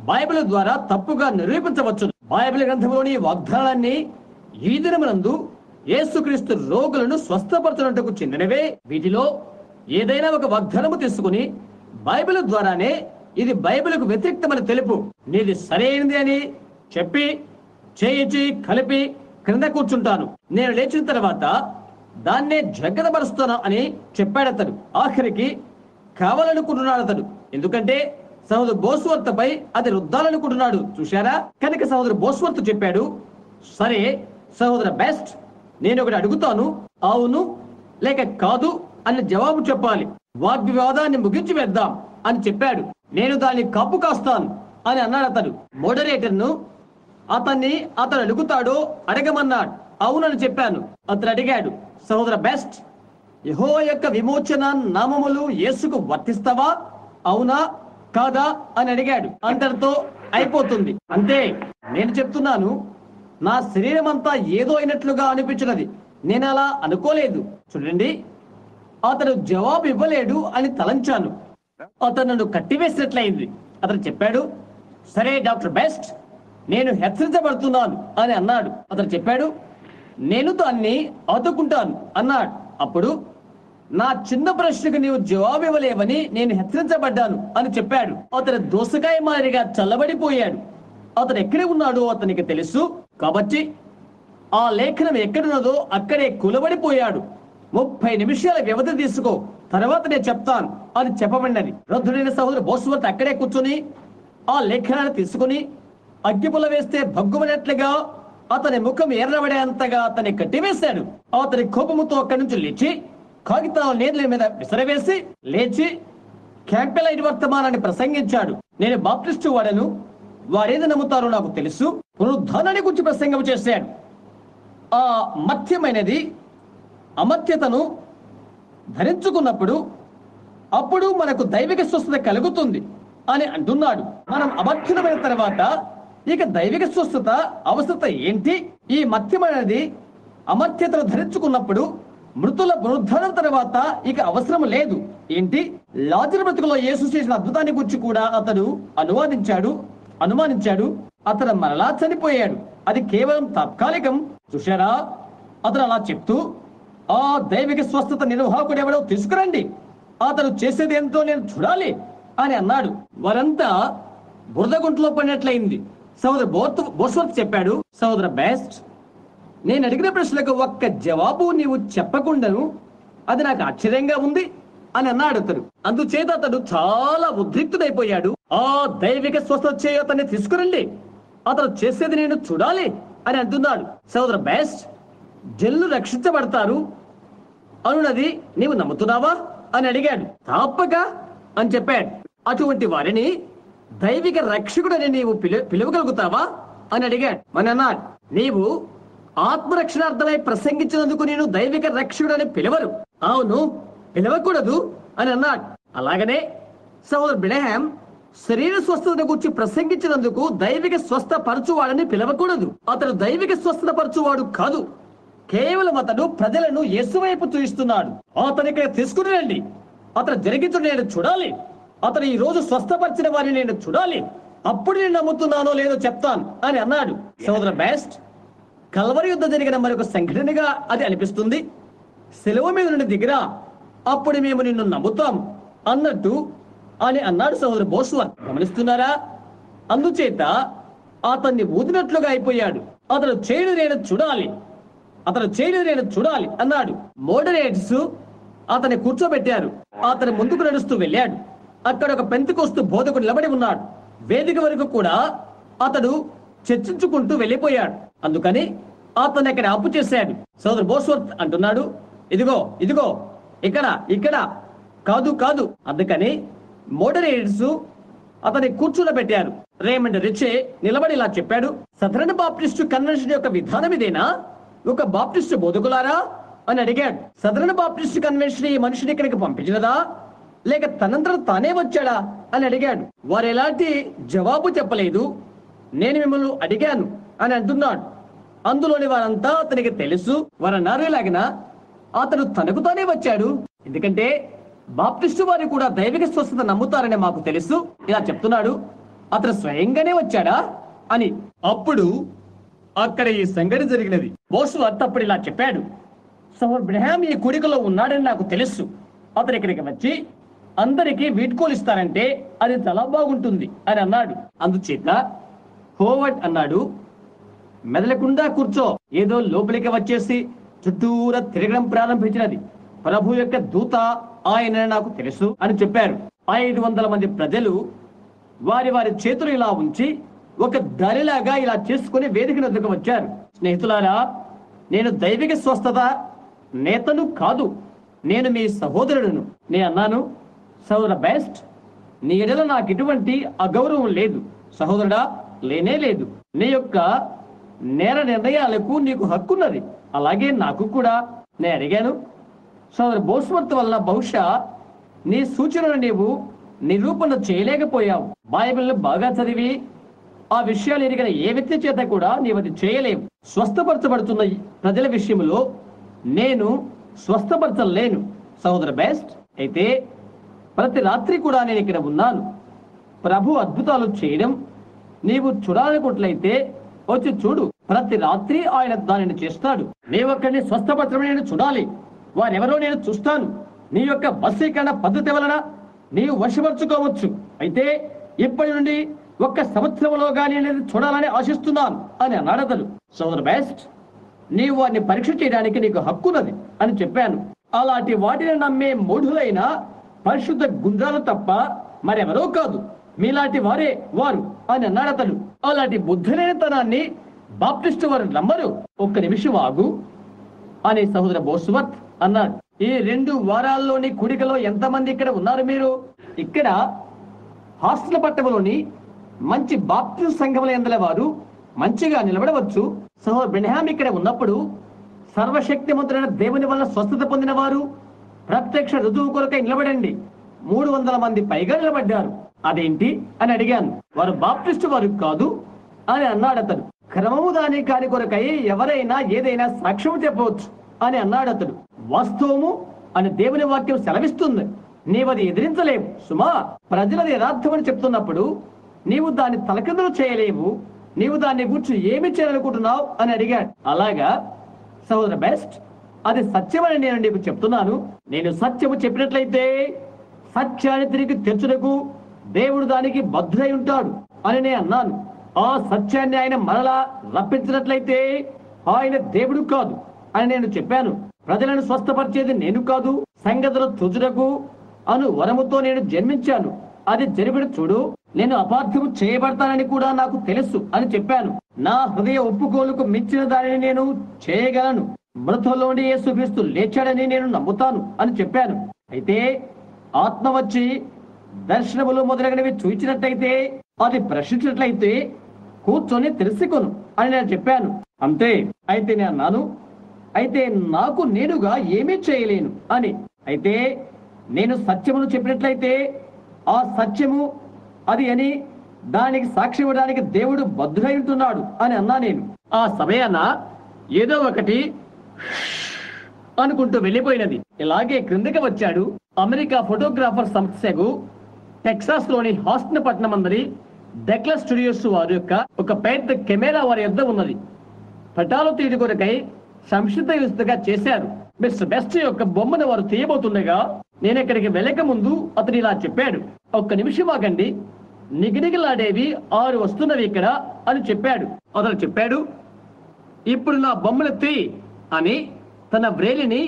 బైబిల్ ద్వారా తప్పుగా నిరూపించవచ్చు. బైబిల్ గ్రంథంలోని వాగ్దానాన్ని ఈ దినమునందు యేసుక్రీస్తు రోగులను స్వస్థపరచుటకు చెందినవే. వీటిలో ఏదైనా ఒక వాగ్దానము తీసుకుని బైబిల్ ద్వారానే ఇది బైబిల్కు వ్యతిరేక్తమని తెలుపు, నీది సరైనది అని చెప్పి చేయించి కలిపి క్రింద కూర్చుంటాను. నేను లేచిన తర్వాత దాన్నే జగదపరుస్తాను అని చెప్పాడు అతడు. ఆఖరికి కావాలనుకుంటున్నాడు అతడు, ఎందుకంటే సహోదరు బోస్వర్త్ పై అది రుద్దాలనుకుంటున్నాడు. చూశారా? కనుక సహోదరు బోస్వర్త్ చెప్పాడు, సరే సహోదర బెస్ట్, నేను ఒకటి అడుగుతాను, అవును లేక కాదు అని జవాబు చెప్పాలి. వాగ్వివాదాన్ని ముగించి వేద్దాం అని చెప్పాడు. నేను దాన్ని కాపు కాస్తాను అని అన్నాడు అతడు. మోడరేటర్ను అతను అడుగుతాడో అడగమన్నాడు. అవునని చెప్పాను. అతను అడిగాడు, సహోదర బెస్ట్, యెహోవా యొక్క విమోచన నామములు యేసుకు వర్తిస్తావా, అవునా కాదా అని అడిగాడు. అంతటితో అయిపోతుంది. అంతే. నేను చెప్తున్నాను, నా శరీరం అంతా ఏదో అయినట్లుగా అనిపించినది. నేను అలా అనుకోలేదు. చూడండి, అతడు జవాబు ఇవ్వలేడు అని తలంచాను. అతను నన్ను కట్టివేసినట్లయింది. అతను చెప్పాడు, సరే డాక్టర్ బెస్ట్, నేను హెచ్చరించబడుతున్నాను అని అన్నాడు. అతను చెప్పాడు, నేను దాన్ని ఆదుకుంటాను అన్నాడు. అప్పుడు, నా చిన్న ప్రశ్నకు నీవు జవాబు ఇవ్వలేవని నేను హెచ్చరించబడ్డాను అని చెప్పాడు. అతను దోసకాయ మాదిరిగా చల్లబడిపోయాడు. అతను ఎక్కడ ఉన్నాడో అతనికి తెలుసు కాబట్టి ఆ లేఖనం ఎక్కడున్నదో అక్కడే కులబడిపోయాడు. 30 నిమిషాల వ్యవధి తీసుకో, తర్వాత నేను చెప్తాను అని చెప్పబడినది. వృద్ధుడైన సహోదరు బోస్వర్త్ అక్కడే కూర్చొని ఆ లేఖనాన్ని తీసుకుని అగ్గిపుల్ల వేస్తే భగ్గుమనట్లుగా అతని ముఖం ఎర్రబడేంతగా అతన్ని కట్టివేశాడు. అతని కోపముతో అక్కడి నుంచి లేచి కాగితాల నేల మీద విసరవేసి లేచి క్యాంపెలైట్ వర్తమానాన్ని ప్రసంగించాడు. నేను బాప్టిస్టు వాడను, వారేది నమ్ముతారో నాకు తెలుసు, పునరుద్ధానాన్ని గురించి ప్రసంగం చేశాడు. ఆ మత్యమైనది అమత్యతను ధరించుకున్నప్పుడు అప్పుడు మనకు దైవిక స్వస్థత కలుగుతుంది అని అంటున్నాడు. మనం అమర్త్యులమైన తర్వాత ఇక దైవిక స్వస్థత అవసరత ఏంటి? ఈ మత్యమైనది అమర్త్యతను ధరించుకున్నప్పుడు మృతుల పునరుద్ధానం తర్వాత ఇక అవసరం లేదు. ఏంటి? లాజరు బ్రతుకులో యేసు చేసిన అద్భుతాన్ని గురించి కూడా అతడు అనువాదించాడు. అనుమానించాడు. అతను మరలా చనిపోయాడు. అది కేవలం తాత్కాలికం. చూశారా, అతను అలా చెప్తూ ఆ దైవిక స్వస్థత నిర్వాహకుడు ఎవడో తీసుకురండి, అతను చేసేది ఎంతో నేను చూడాలి అని అన్నాడు. వారంతా బురదగుంటలో పడినట్లయింది. సహోదర బోస్వర్త్ చెప్పాడు, సహోదర బెస్ట్, నేను అడిగిన ప్రశ్నలకు ఒక్క జవాబు నీవు చెప్పకుండాను అది నాకు ఆశ్చర్యంగా ఉంది అని అన్నాడు అతడు. అందుచేత అతడు చాలా ఉద్రిక్తుడైపోయాడు. ఆ దైవిక స్వస్థత చేయ అతన్ని తీసుకురండి, అతను చేసేది నేను చూడాలి అని అంటున్నాడు. సహోదర బెస్ట్, జనులు రక్షించబడతారు అనున్నది నీవు నమ్ముతున్నావా అని అడిగాడు. తప్పక అని చెప్పాడు. అటువంటి వారిని దైవిక రక్షకుడని నీవు పిలవగలుగుతావా అని అడిగాడు. అని అన్నాడు, నీవు ఆత్మరక్షణార్థమై ప్రసంగించినందుకు నేను దైవిక రక్షకుడని పిలవరు. అవును, పిలవకూడదు అని అన్నాడు. అలాగనే సహోదరు బ్రహ్యాం శరీర స్వస్థత గురించి ప్రసంగించినందుకు దైవిక స్వస్థ పరచువాడని పిలవకూడదు. అతడు దైవిక స్వస్థత పరచువాడు కాదు. కేవలం అతడు ప్రజలను యేసు వైపు చూయిస్తున్నాడు. అతనికి తీసుకుని రండి, అతను జరిగించడం నేను చూడాలి, అతను ఈ రోజు స్వస్థపరిచిన వారిని నేను చూడాలి, అప్పుడు నేను నమ్ముతున్నానో లేదో చెప్తాను అని అన్నాడు. సహోదర బెస్ట్, కల్వరి యుద్ధ జరిగిన మరొక సంఘటనగా అది అనిపిస్తుంది. సెలవు మీద నుండి దిగిరా, అప్పుడు మేము నిన్ను నమ్ముతాం అన్నట్టు అని అన్నాడు సహోదరు బోస్వర్త్. గమనిస్తున్నారా? అందుచేత అతన్ని ఊదినట్లుగా అయిపోయాడు. అతను చేయడు నేను చూడాలి, అతను చేయడు నేను చూడాలి అన్నాడు. మోడరేట్స్ అతన్ని కూర్చోబెట్టారు. అతను ముందుకు నడుస్తూ వెళ్ళాడు. అక్కడ ఒక పెంతెకోస్తు బోధకుడు నిలబడి ఉన్నాడు. వేదిక వరకు కూడా అతడు చర్చించుకుంటూ వెళ్ళిపోయాడు. అందుకని అతను అక్కడ అప్పు చేశాడు. సోదరు బోస్వర్త్ అంటున్నాడు, ఇదిగో ఇదిగో, ఇక్కడ ఇక్కడ కాదు కాదు. అందుకని మోడరేట్స్ అతన్ని కూర్చుండబెట్టారు. రేమండ్ రిచే నిలబడి ఇలా చెప్పాడు, సదరన్ బాప్టిస్టు కన్వెన్షన్ యొక్క విధానం ఇదేనా? ఒక బాప్టిస్టు బోధకులారా అని అడిగాడు. సదరన్ బాప్టిస్టు కన్వెన్షన్ ఈ మనిషిని ఇక్కడికి పంపించినదా, లేక తనంతరం తానే వచ్చాడా అని అడిగాడు. వారు ఎలాంటి జవాబు చెప్పలేదు. నేను మిమ్మల్ని అడిగాను అని అంటున్నాడు. అందులోని వారంతా అతనికి తెలుసు. వారన్నారు ఇలాగిన, అతను తనకు తానే వచ్చాడు, ఎందుకంటే బాప్టిస్టు వారు కూడా దైవిక స్వస్థత నమ్ముతారని మాకు తెలుసు. ఇలా చెప్తున్నాడు. అతను స్వయంగానే వచ్చాడా అని. అప్పుడు అక్కడ ఈ సంగతి జరిగినది. బోస్వర్త్ అప్పుడు ఇలా చెప్పాడు, సహోదరు బ్రహ్యాం ఈ కూడికలో ఉన్నాడని నాకు తెలుసు. అతను ఇక్కడికి వచ్చి అందరికీ వీడ్కోలు ఇస్తారంటే అది చాలా బాగుంటుంది అని అన్నాడు. అందుచేత హోవర్డ్ అన్నాడు, మెదలకుండా కూర్చో. ఏదో లోపలికి వచ్చేసి చుట్టూరా తిరగడం ప్రారంభించినది. ప్రభు యొక్క దూత ఆయన నాకు తెలుసు అని చెప్పారు. 500 మంది ప్రజలు వారి వారి చేతులు ఇలా ఉంచి ఒక దరిలాగా ఇలా చేసుకుని వేదిక వద్దకు వచ్చారు. స్నేహితులారా, నేను దైవిక స్వస్థత నేతను కాదు, నేను మీ సహోదరుడును. నేను అన్నాను, సహోదర బెస్ట్, నీ ఎడల నాకు ఎటువంటి అగౌరవం లేదు సహోదరుడా, లేనే లేదు. నీ యొక్క నేర నిర్ణయాలకు నీకు హక్కున్నది, అలాగే నాకు కూడా. నేను అడిగాను, సోదరు బోస్వర్త్ వల్ల బహుశా నీ సూచనను నీవు నిరూపణ చేయలేకపోయావు. బైబిల్ని బాగా చదివి ఆ విషయాలు ఎరిగిన ఏ వ్యక్తి చేత కూడా నీవు అది చేయలేవు. స్వస్థపరచబడుతున్న ప్రజల విషయంలో నేను స్వస్థపరచలేను సహోదర బెస్ట్. అయితే ప్రతి రాత్రి కూడా నేను ఇక్కడ ఉన్నాను. ప్రభు అద్భుతాలు చేయడం నీవు చూడాలనుకుంట్లయితే వచ్చి చూడు. ప్రతి రాత్రి ఆయన దానిని చేస్తాడు. నీ ఒక్కడిని స్వస్థపరచడం నేను చూడాలి, వారెవరో నేను చూస్తాను. నీ యొక్క వశీకరణ పద్ధతి వలన నీవు వశపరచుకోవచ్చు. అయితే ఇప్పటి నుండి 1 సంవత్సరంలో గానీ నేను చూడాలని ఆశిస్తున్నాను అని అన్నాడు అతను. సోదరు బెస్ట్, నీవు వారిని పరీక్ష చేయడానికి నీకు హక్కున్నది అని చెప్పాను. అలాంటి వాటిని నమ్మే మూఢులైన పరిశుద్ధ గుండ్రాలు తప్ప మరెవరో కాదు, మీలాంటి వారే వారు అని అన్నాడు అతడు. అలాంటి బుద్ధిలేనితనాన్ని బాప్టిస్టు వారు నమ్మరు. 1 నిమిషం ఆగు అని సహోదర బోస్వర్త్ అన్నాడు. ఈ 2 వారాల్లోని కూడికలో ఎంతమంది ఇక్కడ ఉన్నారు? మీరు ఇక్కడ హాస్టల్ పట్టణంలోని మంచి బాప్టిస్ట్ సంఘముల యందల వారు మంచిగా నిలబడవచ్చు. సహోదరు బ్రహ్యాం ఇక్కడ ఉన్నప్పుడు సర్వశక్తిమంతుడైన దేవుని వల్ల స్వస్థత పొందిన వారు ప్రత్యక్ష రుజువు కొరకై నిలబడండి. 300 మంది పైగా నిలబడ్డారు. అదేంటి అని అడిగాను. వారు బాప్టిస్టు వారు కాదు అని అన్నాడు అతడు. క్రమము దాని కాని కొరకై ఎవరైనా ఏదైనా సాక్ష్యం చెప్పవచ్చు అని అన్నాడు అతడు. వాస్తవము అని దేవుని వాక్యం సెలవిస్తుంది, నీవది ఎదిరించలేవు సుమా. ప్రజలది యథార్థమని చెప్తున్నప్పుడు నీవు దాన్ని తలకిందులు చేయలేవు, నీవు దాన్ని గురించి ఏమి చేయాలనుకుంటున్నావు అని అడిగాడు. అలాగా సహోదర బెస్ట్, అది సత్యమని నేను నీకు చెప్తున్నాను. నేను సత్యము చెప్పినట్లయితే సత్యాన్ని తిరిగి తెచ్చుటకు దేవుడు దానికి బద్ధుడై ఉంటాడు అని నేను అన్నాను. ఆ సత్యాన్ని ఆయన మరలా రప్పించినట్లయితే ఆయన దేవుడు కాదు అని నేను చెప్పాను. ప్రజలను స్వస్థపరిచేది నేను కాదు, సంగతులు తుజుటకు అను వరముతో నేను జన్మించాను. అది జరిపిన చూడు, నేను అపార్థము చేయబడతానని కూడా నాకు తెలుసు అని చెప్పాను. నా హృదయ ఒప్పుకోలుకు మించిన దానిని నేను చేయగలను. మృతుల్లోని యేసుక్రీస్తు లేచాడని నేను నమ్ముతాను అని చెప్పాను. అయితే ఆత్మ వచ్చి దర్శనములు మొదలైనవి చూచినట్లయితే, అది ప్రశ్నించినట్లయితే కూర్చొని తెలుసుకొను అని నేను చెప్పాను. అంతే. అయితే నేను అన్నాను, అయితే నాకు నేనుగా ఏమీ చేయలేను అని. అయితే నేను సత్యమును చెప్పినట్లయితే ఆ సత్యము అది అని దానికి సాక్షి ఇవ్వడానికి దేవుడు బద్ధుడై ఉంటున్నాడు అని అన్నా నేను. ఆ సమయాన ఏదో ఒకటి అనుకుంటూ వెళ్ళిపోయినది. ఇలాగే క్రిందకి వచ్చాడు. అమెరికా ఫోటోగ్రాఫర్ సంస్థకు టెక్సాస్ లోని హాస్టన్ పట్టణం అందరి డెక్లస్ స్టూడియోస్ వారి యొక్క ఒక పెద్ద కెమెరా వారి యొద్ద ఉన్నది. పటాలు తీయడం కొరకై సంసిద్ధగా చేశారు. మిస్టర్ బెస్ట్ యొక్క బొమ్మను వారు తీయబోతుండగా నేను ఇక్కడికి వెళ్ళక ముందు అతను ఇలా చెప్పాడు, ఒక్క నిమిషం ఆగండి, నిగినిగిలాడేవి 6 వస్తున్నవి ఇక్కడ అని చెప్పాడు. అతను చెప్పాడు, ఇప్పుడు నా బొమ్మను తీ అని తన వ్రేలిని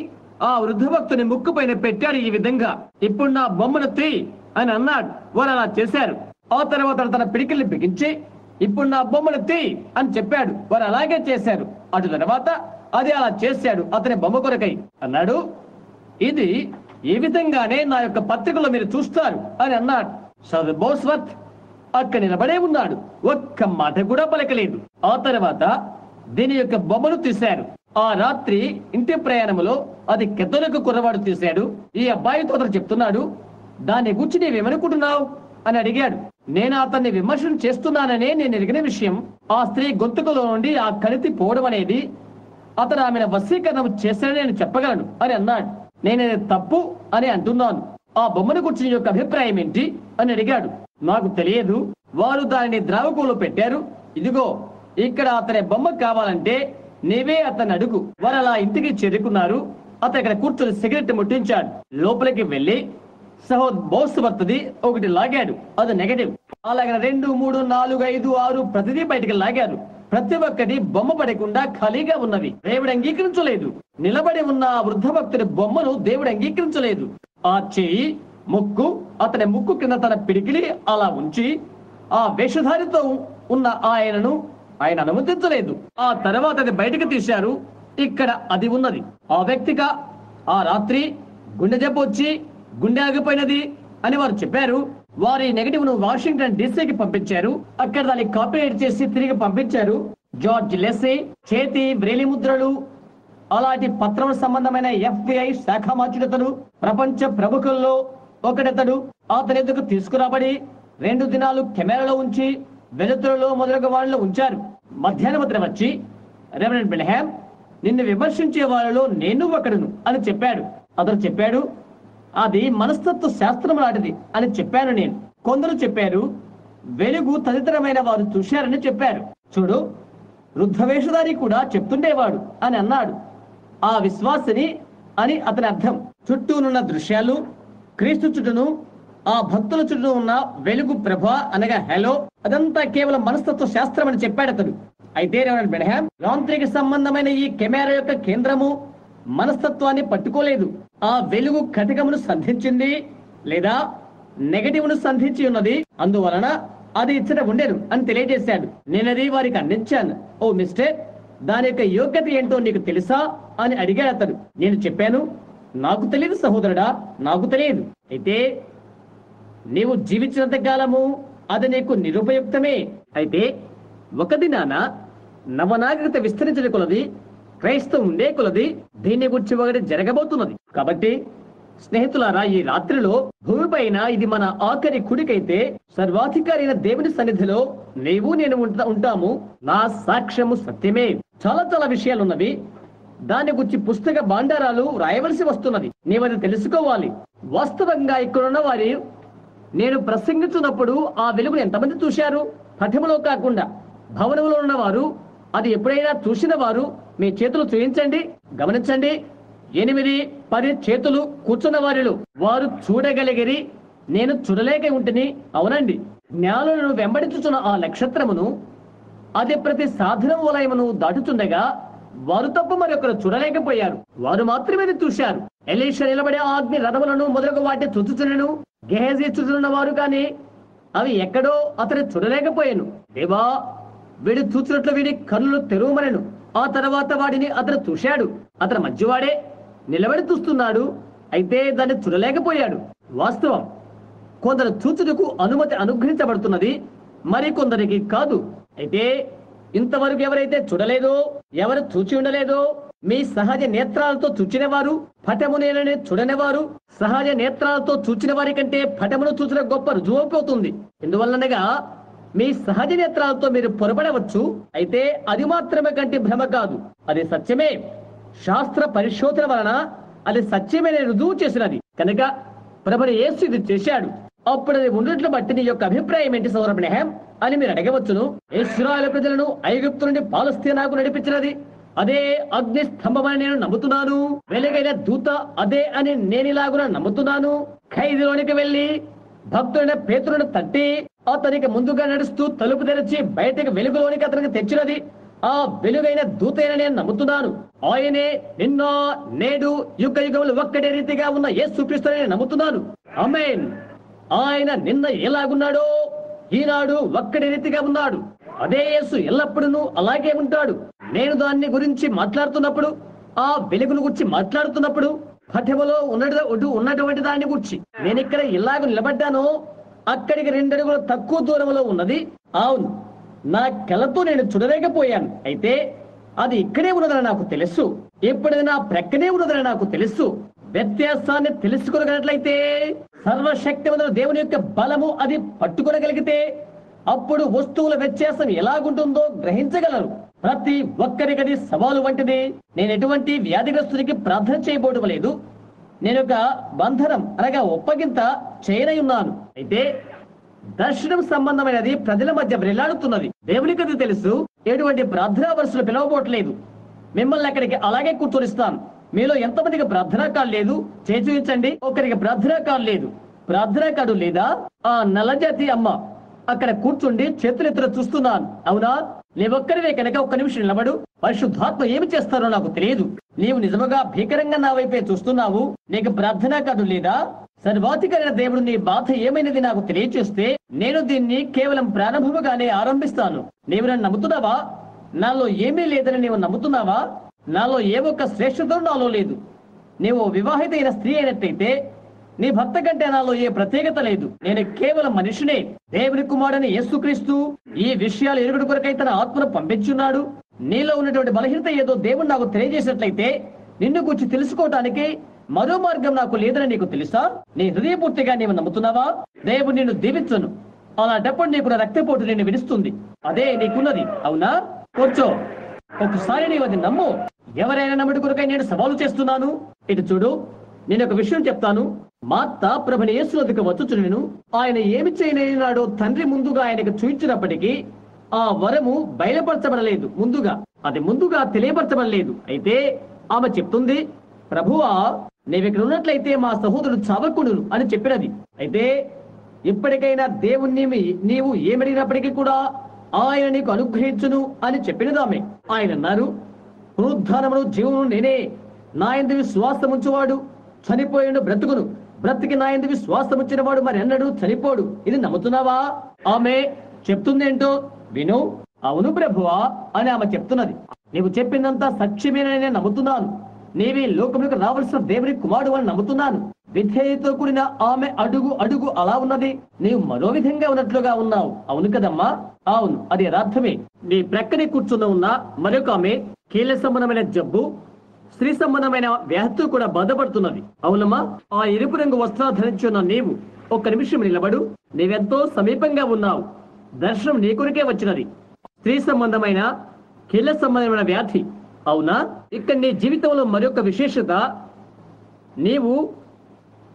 ఆ వృద్ధ భక్తుని ముక్కు పైన పెట్టాడు. ఈ విధంగా ఇప్పుడు నా బొమ్మను తీ అని అన్నాడు. వారు అలా చేశారు. ఆ తర్వాత తన పిడికిల్ని బిగించి ఇప్పుడు నా బొమ్మను తీ అని చెప్పాడు. వారు అలాగే చేశారు. అటు తర్వాత అది అలా చేశాడు అతని బొమ్మ కొరకై. అన్నాడు, ఇది ఈ విధంగానే నా యొక్క పత్రికలో మీరు చూస్తారు అని అన్నాడు. సర్ బోస్వర్త్ అక్కడ నిలబడే ఉన్నాడు. ఒక్క మాట కూడా పలకలేదు. ఆ తర్వాత దీని యొక్క బొమ్మను తీశారు. ఆ రాత్రి ఇంటి ప్రయాణములో అది కెథోలిక్ కుర్రవాడు తీశాడు. ఈ అబ్బాయితో అతను చెప్తున్నాడు, దాన్ని గురించి నీవేమనుకుంటున్నావు అని అడిగాడు. నేను అతన్ని విమర్శన చేస్తున్నాననే నేను ఎరిగిన విషయం. ఆ స్త్రీ గొంతుకులో నుండి ఆ కణితి పోవడం అనేది అతను ఆమెను వశీకరణం చేశాడని నేను చెప్పగలను అని అన్నాడు. నేను తప్పు అని అంటున్నాను. ఆ బొమ్మను గురించి నీ యొక్క అభిప్రాయం ఏంటి అని అడిగాడు. నాకు తెలియదు, వారు దానిని ద్రావకంలో పెట్టారు. ఇదిగో ఇక్కడ అతని బొమ్మ కావాలంటే నీవే అతన్ని అడుగు. వారు అలా ఇంటికి చేరుకున్నారు. అతను ఇక్కడ కూర్చొని సిగరెట్ ముట్టించాడు. లోపలికి వెళ్లి బోస్వర్త్ది ఒకటి లాగాడు. అది నెగటివ్. అలాగే 2, 3, 4, 5, 6 ప్రతిదీ బయటికి లాగారు. ప్రతి ఒక్కటి బొమ్మ పడకుండా ఖాళీగా ఉన్నవి. దేవుడు అంగీకరించలేదు. నిలబడి ఉన్న ఆ వృద్ధ భక్తుడి బొమ్మను దేవుడు అంగీకరించలేదు. ఆ చెయ్యి, ముక్కు, అతని ముక్కు కింద తన పిడికిలి అలా ఉంచి ఆ వేషధారితో ఉన్న ఆయన అనుమతించలేదు. ఆ తర్వాత అది బయటకు తీశారు. ఇక్కడ అది ఉన్నది. ఆ వ్యక్తిగా ఆ రాత్రి గుండె జబ్బు వచ్చి గుండె ఆగిపోయినది అని వారు చెప్పారు. వారి నెగటివ్ ను వాషింగ్టన్ డీసీకి పంపించారు. అక్కడ దాన్ని కాపీరైట్ చేసి తిరిగి పంపించారు. జార్జ్ లెస్సీ చేతి వ్రేలి ముద్రలు అలాంటి పత్రం సంబంధమైన FBI శాఖ మార్చుడతడు ప్రపంచ ప్రముఖుల్లో ఒకడతడు. అతని ఎదుగు తీసుకురాబడి 2 దినాలు కెమెరాలో ఉంచి వెలుతురులో మొదలగు వాళ్ళలో ఉంచారు. మధ్యాహ్నం అతను వచ్చి, రెవరెండ్ బెల్హామ్, నిన్ను విమర్శించే వాళ్ళలో నేను ఒకడును అని చెప్పాడు. అతను చెప్పాడు, అది మనస్తత్వ శాస్త్రం లాంటిది అని చెప్పాను నేను. కొందరు చెప్పారు, వెలుగు తదితరమైన వారు చూశారని చెప్పారు. చూడు, వృద్ధవేషధారి కూడా చెప్తుండేవాడు అని అన్నాడు. ఆ విశ్వాసిని అని అతని అర్థం. చుట్టూనున్న దృశ్యాలు, క్రీస్తు చుట్టూను ఆ భక్తుల చుట్టూ ఉన్న వెలుగు ప్రభ అనగా హెలో, అదంతా కేవలం మనస్తత్వ శాస్త్రం అని చెప్పాడు అతడు. అయితే రెవరెండ్ బెన్హామ్, యాంత్రిక సంబంధమైన ఈ కెమెరా యొక్క కేంద్రము మనస్తత్వాన్ని పట్టుకోలేదు. ఆ వెలుగు కటకమును సంధించింది లేదా నెగటివ్ ను సంధించి ఉన్నది. అందువలన అది ఇచ్చట ఉండేను అని తెలియజేశాడు. నేనది వారికి అందించాను. ఓ మిస్టర్, దాని యొక్క యోగ్యత ఏంటో నీకు తెలుసా అని అడిగాడు అతడు. నేను చెప్పాను, నాకు తెలియదు సహోదరుడా, నాకు తెలియదు. అయితే నీవు జీవించినంత కాలము అది నీకు నిరుపయుక్తమే. అయితే ఒక దినాన నవనాగరికత విస్తరించిన కొలది, క్రైస్తవం ఉండే కొలది దీన్ని గురించి ఒకటి జరగబోతున్నది. కాబట్టి స్నేహితులారా, ఈ రాత్రిలో భూమిపైన ఇది మన ఆఖరి కుడికైతే సర్వాధికారి అయిన దేవుని సన్నిధిలో నీవు నేను ఉంటాము. నా సాక్ష్యము సత్యమే. చాలా చాలా విషయాలున్నవి. దాని గురించి పుస్తక భాండారాలు రాయవలసి వస్తున్నది. నీవది తెలుసుకోవాలి. వాస్తవంగా ఇక్కడున్న వారి నేను ప్రసంగించున్నప్పుడు ఆ వెలుగును ఎంతమంది చూశారు? పఠములో కాకుండా భవనంలో ఉన్నవారు, అది ఎప్పుడైనా చూసిన వారు మీ చేతులు చూపించండి. గమనించండి, 8, 10 చేతులు కూర్చున్న వారిలో వారు చూడగలిగిరి, నేను చూడలేక ఉంటిని. అవునండి, జ్ఞానులను వెంబడించుచున్న ఆ నక్షత్రమును, అది ప్రతి సాధన వలయమును దాటుచుండగా వారు తప్ప మరొకరు చూడలేకపోయారు. వారు మాత్రమే చూశారు. ఎలీషా నిలబడే అగ్ని రథములను మొదలగు వాటి చుచుచునను గెహజీ చుచున్న వారు కానీ అవి ఎక్కడో అతను చూడలేకపోయాను. దేవా, వీడు చూచినట్లు వీడి కన్నులు తెరువమనెను. ఆ తర్వాత వాడిని అతను చూశాడు. అతను మంచివాడే, నిలబడి చూస్తున్నాడు, అయితే దాన్ని చూడలేకపోయాడు. వాస్తవం, కొందరు చూచుటకు అనుమతి అనుగ్రహించబడుతున్నది, మరి కొందరికి కాదు. అయితే ఇంతవరకు ఎవరైతే చూడలేదో, ఎవరు చూచి ఉండలేదో, మీ సహజ నేత్రాలతో చూచిన వారు పటము నేలని చూడనివారు సహజ నేత్రాలతో చూచిన వారి కంటే పటమును చూసిన గొప్ప రుజువైపోతుంది. ఎందువల్లనగా మీ సహజ నేత్రాలతో మీరు పొరపడవచ్చు, అయితే అది మాత్రమే కంటే భ్రమ కాదు, అది సత్యమే. శాస్త్ర పరిశోధన వలన అది సత్యమే రుజువు చేసినది కనుక ప్రభువు యేసు ఇది చేశాడు. అప్పుడు అది ఉన్నట్లు బట్టి నీ యొక్క అభిప్రాయం ఏంటి సౌరభ్యం అని మీరు అడగవచ్చును. ఇశ్రాయేలు ప్రజలను ఐగుప్తు నుండి పాలస్తీనాకు నడిపించినది అదే అగ్ని స్తంభమని నేను నమ్ముతున్నాను. వెలుగైన దూత అదే అని నేనిలాగున నమ్ముతున్నాను. ఖైదులోనికి వెళ్లి భక్తుడైన పేతురును తట్టి అతనికి ముందుగా నడుస్తూ తలుపు తెరిచి బయటకు వెలుగులోనికి అతనికి తెచ్చినది ఆ వెలుగైన దూతైన నేను నమ్ముతున్నాను. ఆయనే నిన్న నేడు యుగ యుగములు ఒక్కటే రీతిగా ఉన్న యేసుక్రీస్తుని నేను నమ్ముతున్నాను. ఆమేన్. ఆయన నిన్న ఎలాగున్నాడో ఈనాడు ఒక్కటి రీతిగా ఉన్నాడు. అదే యేసు ఎల్లప్పుడూ అలాగే ఉంటాడు. నేను దాన్ని గురించి మాట్లాడుతున్నప్పుడు, ఆ వెలుగును గురించి మాట్లాడుతున్నప్పుడు, పఠ్యములో ఉన్నటువంటి దాన్ని గురించి నేను ఇక్కడ ఇలాగ నిలబడ్డానో అక్కడికి 2 అడుగుల తక్కువ దూరంలో ఉన్నది. అవును, నా కళ్ళతో నేను చూడలేకపోయాను, అయితే అది ఇక్కడే ఉన్నదని నాకు తెలుసు. ఎప్పుడైనా నా ప్రక్కనే ఉన్నదని నాకు తెలుసు. వ్యత్యాసాన్ని తెలుసుకోగలిగినట్లయితే, సర్వశక్తివంతుడు దేవుని యొక్క బలము అది పట్టుకోగలిగితే, అప్పుడు వస్తువుల వ్యత్యాసం ఎలాగుంటుందో గ్రహించగలరు. ప్రతి ఒక్కరికి అది సవాలు వంటిది. నేను ఎటువంటి వ్యాధిగ్రస్తునికి ప్రార్థన చేయబోవడం లేదు. నేను ఒక బంధనం అనగా ఒప్పగింత చేయనై ఉన్నాను. అయితే దర్శనం సంబంధమైనది ప్రజల మధ్య వ్రేలాడుతున్నది. దేవునికి అది తెలుసు. ఎటువంటి ప్రార్థనా వరుసలు పిలవబోట్లేదు. మిమ్మల్ని అక్కడికి అలాగే కూర్చొనిస్తాను. మీలో ఎంతమందికి ప్రార్థనా కార్డు లేదు చేయి చూపించండి. ఒకరికి ప్రార్థనా కార్డు లేదు. ప్రార్థనా కార్డు లేదా? ఆ నల్లజాతి అమ్మ అక్కడ కూర్చుండి చేతులెత్తున చూస్తున్నాను. అవునా? నీవొక్కరివే కనుక ఒక్క నిమిషం నిలబడు. పరిశుద్ధాత్మ ఏమి చేస్తారో నాకు తెలియదు. నీవు నిజముగా భీకరంగా నా వైపే చూస్తున్నావు. నీకు ప్రార్థనా కార్డు లేదా? సర్వాధికారైన దేవుడు నీ బాధ ఏమైనది నాకు తెలియచేస్తే నేను దీన్ని కేవలం ప్రారంభముగానే ఆరంభిస్తాను. నీవు నన్ను నమ్ముతున్నావా? నాలో ఏమీ లేదని నీవు నమ్ముతున్నావా? నాలో ఏ ఒక్క శ్రేష్ఠత నాలో లేదు. నీవు వివాహిత అయిన స్త్రీ అయినట్టయితే నీ భర్త కంటే నాలో ఏ ప్రత్యేకత లేదు. నేను కేవలం మనిషినే. దేవుని కుమారుని యేసుక్రీస్తు ఈ విషయాలు ఎరుగుడు కొరకై తన ఆత్మను పంపించున్నాడు. నీలో ఉన్నటువంటి బలహీనత ఏదో దేవుడు నాకు తెలియజేసినట్లయితే నిన్ను గురించి తెలుసుకోవటానికి మరో మార్గం నాకు లేదని నీకు తెలుసా? నీ హృదయపూర్తిగా నీవు నమ్ముతున్నావా? దేవుడు నిన్ను దీవించును. అలాంటప్పుడు నీకు రక్తపోటు నిన్ను విడుస్తుంది. అదే నీకున్నది. అవునా? కూర్చో. ఒకసారి నీవు అది నమ్ము. ఎవరైనా నమ్ముడి కొరకై నేను సవాలు చేస్తున్నాను. ఇటు చూడు, నేను ఒక విషయం చెప్తాను. మార్త ప్రభుని యేసు వద్దకు వచ్చుచుండెను. ఆయన ఏమి చేయలేనాడో తండ్రి ముందుగా ఆయనకు చూయించినప్పటికీ ఆ వరము బయలుపరచబడలేదు. ముందుగా తెలియపరచబడలేదు. అయితే ఆమె చెప్తుంది, ప్రభువా, నీవిక్కడ ఉన్నట్లయితే మా సహోదరుడు చావకుండును అని చెప్పినది. అయితే ఇప్పటికైనా దేవుణ్ణి నీవు ఏమడిగినప్పటికీ కూడా ఆయన నీకు అనుగ్రహించును అని చెప్పినదామె. ఆయన అన్నారు, పునరుద్ధానమును జీవమును నేనే. నా యందు విశ్వాసం ఉంచువాడు చనిపోయాడు బ్రతుకును, బ్రతికి నా యందు విశ్వాసం ఉంచిన వాడు మరి అన్నడు చనిపోడు. ఇది నమ్ముతున్నావా? ఆమె చెప్తుంది ఏంటో విను. అవును ప్రభువా అని ఆమె చెప్తున్నది. నీవు చెప్పిందంతా సత్యమేనని నేను నమ్ముతున్నాను. నీవి లోకములకు రావాల్సిన దేవుని కుమారుడు అని నమ్ముతున్నాను. విధేయతో కూడిన ఆమె అడుగు అలా ఉన్నది. నీవు మరో విధంగా ఉన్నట్లుగా ఉన్నావు. అవును కదమ్మా? అవును, అది యథార్థమే. నీ ప్రక్కనే కూర్చున్న ఉన్న మరొక ఆమె కీళ్ళ సంబంధమైన జబ్బు, స్త్రీ సంబంధమైన వ్యాధితో కూడా బాధపడుతున్నది. అవునమ్మా? ఆ ఎరుపు రంగు వస్త్రాలు ధరించున్న నీవు ఒక్క నిమిషం నిలబడు. నీవెంతో సమీపంగా ఉన్నావు. దర్శనం నీ కొరికే వచ్చినది. స్త్రీ సంబంధమైన కీళ్ళ సంబంధమైన వ్యాధి. అవునా? ఇక్కడ నీ జీవితంలో మరొక విశేషత, నీవు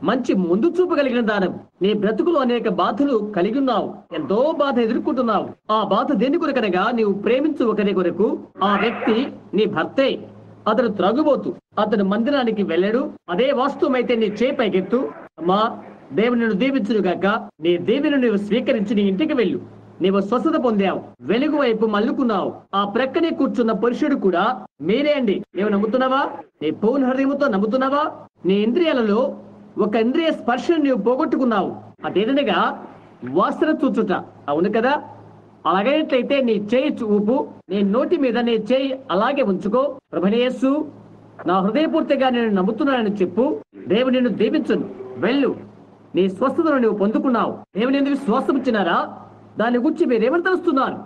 మంచి ముందు చూపు కలిగిన దానవు. నీ బ్రతుకులో అనేక బాధలు కలిగి ఉన్నావు, ఎంతో బాధ ఎదుర్కొంటున్నావు. ఆ బాధ దేని కొరకనగా నీవు ప్రేమించు ఒకరి కొరకు. ఆ వ్యక్తి నీ భర్తే. అతడు త్రాగుబోతు, అతడు మందిరానికి వెళ్ళాడు. అదే వాస్తవమైతే నీ చేయి పైకెత్తు. అమ్మా, దేవుని నిన్ను దీవించును గాక. నీ దీవెను నీవు స్వీకరించి నీ ఇంటికి వెళ్ళు. నీవు స్వస్థత పొందావు, వెలుగు వైపు మల్లుకున్నావు. ఆ ప్రక్కనే కూర్చున్న పురుషుడు కూడా మీరే అండి. నీవు నమ్ముతున్నావా? నీ పూర్ణ హృదయంతో నమ్ముతున్నావా? నీ ఇంద్రియాలలో ఒక ఇంద్రియ స్పర్శను నీవు పోగొట్టుకున్నావు. అదేదనగా వాసన చూచుట. అవును కదా? అలాగైనట్లయితే నీ చేయి చూపు, నీ నోటి మీద నీ చేయి అలాగే ఉంచుకో. ప్రభువైన యేసు, నా హృదయపూర్తిగా నేను నమ్ముతున్నానని చెప్పు. దేవుడు నిన్ను దీవించును. వెళ్ళు. నీ స్వస్థతను నువ్వు పొందుకున్నావు. దేవుని ఎందుకు స్వస్థం ఇచ్చినారా? దాని గురించి మీరేమని తెలుస్తున్నారు?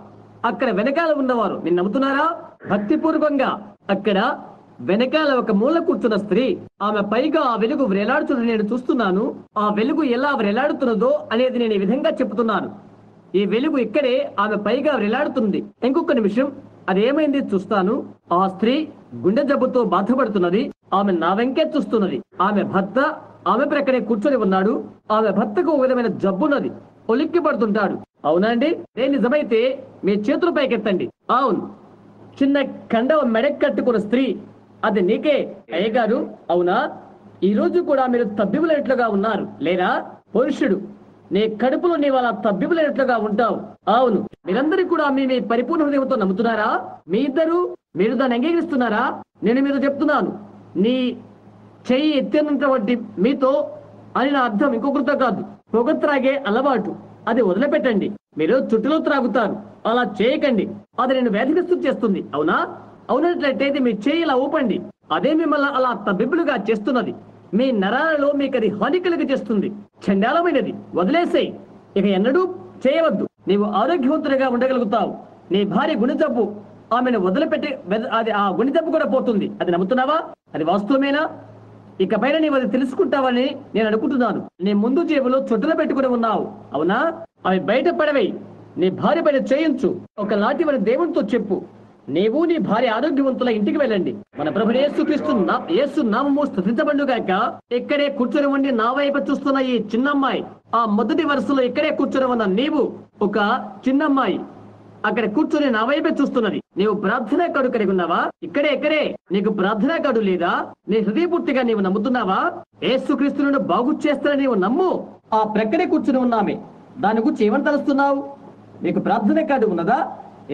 అక్కడ వెనకాల ఉన్నవారు మీరు నమ్ముతున్నారా? భక్తిపూర్వకంగా అక్కడ వెనకాల ఒక మూల కూర్చున్న స్త్రీ, ఆమె పైగా ఆ వెలుగు వ్రేలాడుతున్న నేను చూస్తున్నాను. ఆ వెలుగు ఎలా వ్రేలాడుతున్నదో అనేది నేను ఈ విధంగా చెప్తున్నాను. ఈ వెలుగు ఇక్కడే ఆమె పైగా వ్రేలాడుతుంది. ఇంకొక నిమిషం, అది ఏమైంది చూస్తాను. ఆ స్త్రీ గుండె జబ్బుతో బాధపడుతున్నది. ఆమె నా వెంకే చూస్తున్నది. ఆమె భర్త ఆమె ప్రక్కనే కూర్చొని ఉన్నాడు. ఆమె భర్తకు ఒక విధమైన జబ్బున్నది, ఉలిక్కి పడుతుంటాడు. అవునండి? నేను నిజమైతే మీ చేతులు పైకెత్తండి. అవును, చిన్న కండవ మెడక్ కట్టుకున్న స్త్రీ, అది నీకే అయ్యగారు. అవునా? ఈ రోజు కూడా మీరు తబ్బిబులైనట్లుగా ఉన్నారు లేరా? పురుషుడు, నీ కడుపులో నీవు అలా తబ్బిబులైనట్లుగా ఉంటావు. అవును, మీరందరూ కూడా మీ పరిపూర్ణ హృదయంతో నమ్ముతున్నారా? మీరు దాన్ని అంగీకరిస్తున్నారా? నేను మీతో చెప్తున్నాను, నీ చెయ్యి ఎత్తినటువంటి మీతో అని నా అర్థం ఇంకొకరితో కాదు. పొగ త్రాగే అలవాటు అది వదిలిపెట్టండి. మీరు చుట్టులో త్రాగుతారు, అలా చేయకండి. అది నేను వ్యాధిగ్రస్తం చేస్తుంది. అవునా? అవునట్లయితే మీ చేయి ఇలా ఊపండి. అదే మిమ్మల్ని అలా తబ్బిబ్బులుగా చేస్తున్నది. మీ నరాలలో మీకు అది హాని కలిగి చేస్తుంది. చండాలమైనది, వదిలేసేయి. ఇక ఎన్నడూ చేయవద్దు. నీవు ఆరోగ్యవంతుడిగా ఉండగలుగుతావు. నీ భార్య గుండె జబ్బు, ఆమెను వదిలిపెట్టి అది ఆ గుండె జబ్బు కూడా పోతుంది. అది నమ్ముతున్నావా? అది వాస్తవమేనా? ఇక పైన నీవు అది తెలుసుకుంటావని నేను అనుకుంటున్నాను. నీ ముందు జేబులో చుట్టలు పెట్టుకుని ఉన్నావు. అవునా? అవి బయట పడవేయి. నీ భార్య పైన చేయించు. ఒక లాంటివని దేవునితో చెప్పు. నీవు నీ భార్య ఆరోగ్యవంతుల ఇంటికి వెళ్ళండి. మన ప్రభువైన యేసు నామము స్తుతించబడుగాక. ఇక్కడే కూర్చొని ఉండి నా వైపు చూస్తున్న ఈ చిన్నమ్మాయి, ఆ మొదటి వరుసలో ఇక్కడే కూర్చొని ఉన్న నీవు, ఒక చిన్నమ్మాయి అక్కడ కూర్చొని నా వైపే చూస్తున్నది. నీవు ప్రార్థనా కార్డు కలిగి ఉన్నావా? ఇక్కడే నీకు ప్రార్థనా కార్డు లేదా? నీ హృదయపూర్తిగా నీవు నమ్ముతున్నావా? యేసుక్రీస్తును బాగు చేస్తానని నీవు నమ్ము. ఆ ప్రక్కనే కూర్చుని ఉన్నామే, దాని గురించి ఏమని తలుస్తున్నావు? నీకు ప్రార్థనా కార్డు ఉన్నదా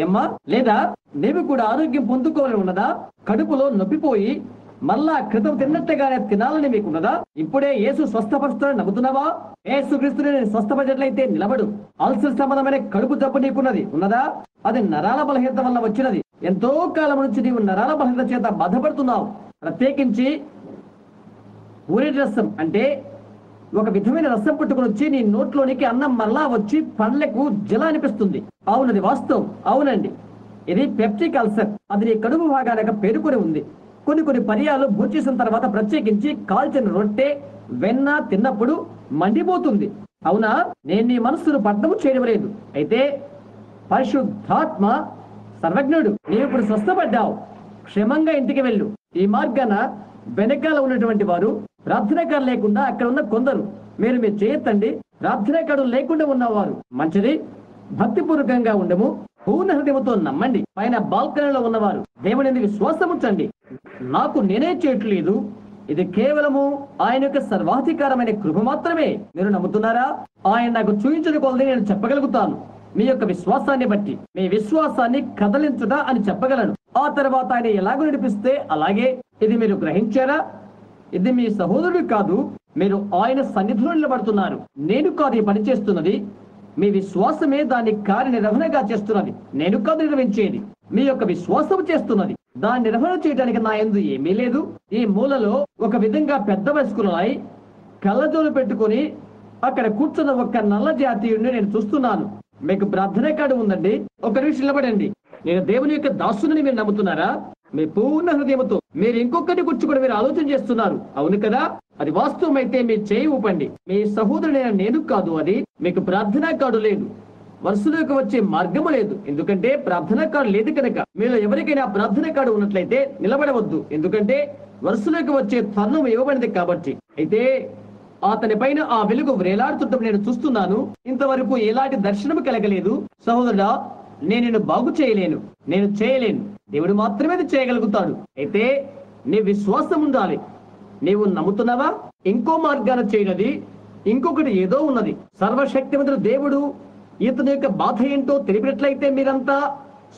ఏమ్మా? లేదా నీవు కూడా ఆరోగ్యం పొందుకోవాలని ఉన్నదా? కడుపులో నొప్పిపోయి మళ్ళా క్రితం తిన్నట్టుగానే తినాలని మీకున్నదా? ఇప్పుడే యేసు స్వస్థపరుస్తానని నమ్ముతున్నావా? యేసుక్రీస్తుని నేను స్వస్థపరిచినట్లయితే నిలబడు. అల్సర్ సంబంధమైన కడుపు జబ్బు నీకున్నది ఉన్నదా? అది నరాల బలహీనత వల్ల వచ్చినది. ఎంతో కాలం నుంచి నీవు నరాల బలహీనత చేత బాధపడుతున్నావు. ప్రత్యేకించి ఊరి రసం అంటే ఒక విధమైన రసం పట్టుకుని వచ్చి నీ నోట్లోనికి అన్నం మళ్ళా వచ్చి పండ్లకు జల అనిపిస్తుంది. అవునది వాస్తవం. అవునండి, ఇది పెప్టిక్ అల్సర్. అది నీ కడుపు భాగానికి పేరుకొని ఉంది. కొన్ని పర్యాలు భోజేసిన తర్వాత ప్రత్యేకించి కాల్చిన రొట్టె వెన్న తిన్నప్పుడు మండిపోతుంది. అవునా? నేను నీ మనస్సును పట్టణము చేయడం లేదు. అయితే పరిశుద్ధాత్మ సర్వజ్ఞుడు, నీవు ఇప్పుడు స్వస్థపడ్డావు. క్షేమంగా ఇంటికి వెళ్ళు. ఈ మార్గాన వెనకాల ఉన్నటువంటి వారు ప్రార్థన కార్డు లేకుండా అక్కడ ఉన్న కొందరు, మీరు చేయొద్దండి. ప్రార్థన కార్డు లేకుండా ఉన్నవారు మంచిది. భక్తిపూర్వకంగా ఉండము. పూర్ణ హృదయంతో నమ్మండి. పైన బాల్కనీలో ఉన్నవారు దేవుని ఎందుకు విశ్వాసం ఉంచండి. నాకు నేనే చేయట్లేదు, ఇది కేవలము ఆయన యొక్క సర్వాధికారమైన కృప మాత్రమే. మీరు నమ్ముతున్నారా? ఆయన నాకు చూపించిన కొలది నేను చెప్పగలుగుతాను. మీ యొక్క విశ్వాసాన్ని బట్టి మీ విశ్వాసాన్ని కదలించుట అని చెప్పగలను. ఆ తర్వాత ఆయన ఎలాగో నడిపిస్తే అలాగే. ఇది మీరు గ్రహించారా? ఇది మీ సహోదరుడు కాదు, మీరు ఆయన సన్నిధిలో నిలబడుతున్నారు. నేను కాదు ఈ పని చేస్తున్నది, మీ విశ్వాసమే దాన్ని కార్యనిర్వహణగా చేస్తున్నది. నేను కాదు నిర్వహించేది, మీ యొక్క విశ్వాసం చేస్తున్నది. దాన్ని నిర్వహణ చేయడానికి నా యందు ఏమీ లేదు. ఈ మూలలో ఒక విధంగా పెద్ద వయస్కులై కళ్ళజోలు పెట్టుకుని అక్కడ కూర్చున్న ఒక నల్ల జాతీయుడిని నేను చూస్తున్నాను. మీకు ప్రార్థన కార్డు ఉందండి? ఒక నిమిషం నిలబడండి. నేను దేవుని యొక్క దాసుని మీరు నమ్ముతున్నారా? మీ పూర్ణ హృదయంతో మీరు ఇంకొకటి గురించి కూడా మీరు ఆలోచన చేస్తున్నారు. అవును కదా? అది వాస్తవమైతే మీ చేయి ఊపండి. మీ సహోదరుడైన నేను కాదు. అది మీకు ప్రార్థనా కార్డు లేదు, వరుసలోకి వచ్చే మార్గము లేదు. ఎందుకంటే ప్రార్థనా కార్డు లేదు కనుక. మీలో ఎవరికైనా ప్రార్థనా కార్డు ఉన్నట్లయితే నిలబడవద్దు, ఎందుకంటే వరుసలోకి వచ్చే తరుణం ఇవ్వబడింది కాబట్టి. అయితే అతని పైన ఆ వెలుగు వ్రేలాడుతుంటే నేను చూస్తున్నాను. ఇంతవరకు ఎలాంటి దర్శనం కలగలేదు. సహోదరుడా, నేను నిన్ను బాగు చేయలేను, నేను చేయలేను. దేవుడు మాత్రమే అది చేయగలుగుతాడు. అయితే నీ విశ్వాసం ఉండాలి. నీవు నమ్ముతున్నావా? ఇంకో మార్గాన చేయనది ఇంకొకటి ఏదో ఉన్నది. సర్వశక్తిమంతుడు దేవుడు ఇతని యొక్క బాధ ఏంటో తెలిపినట్లయితే మీరంతా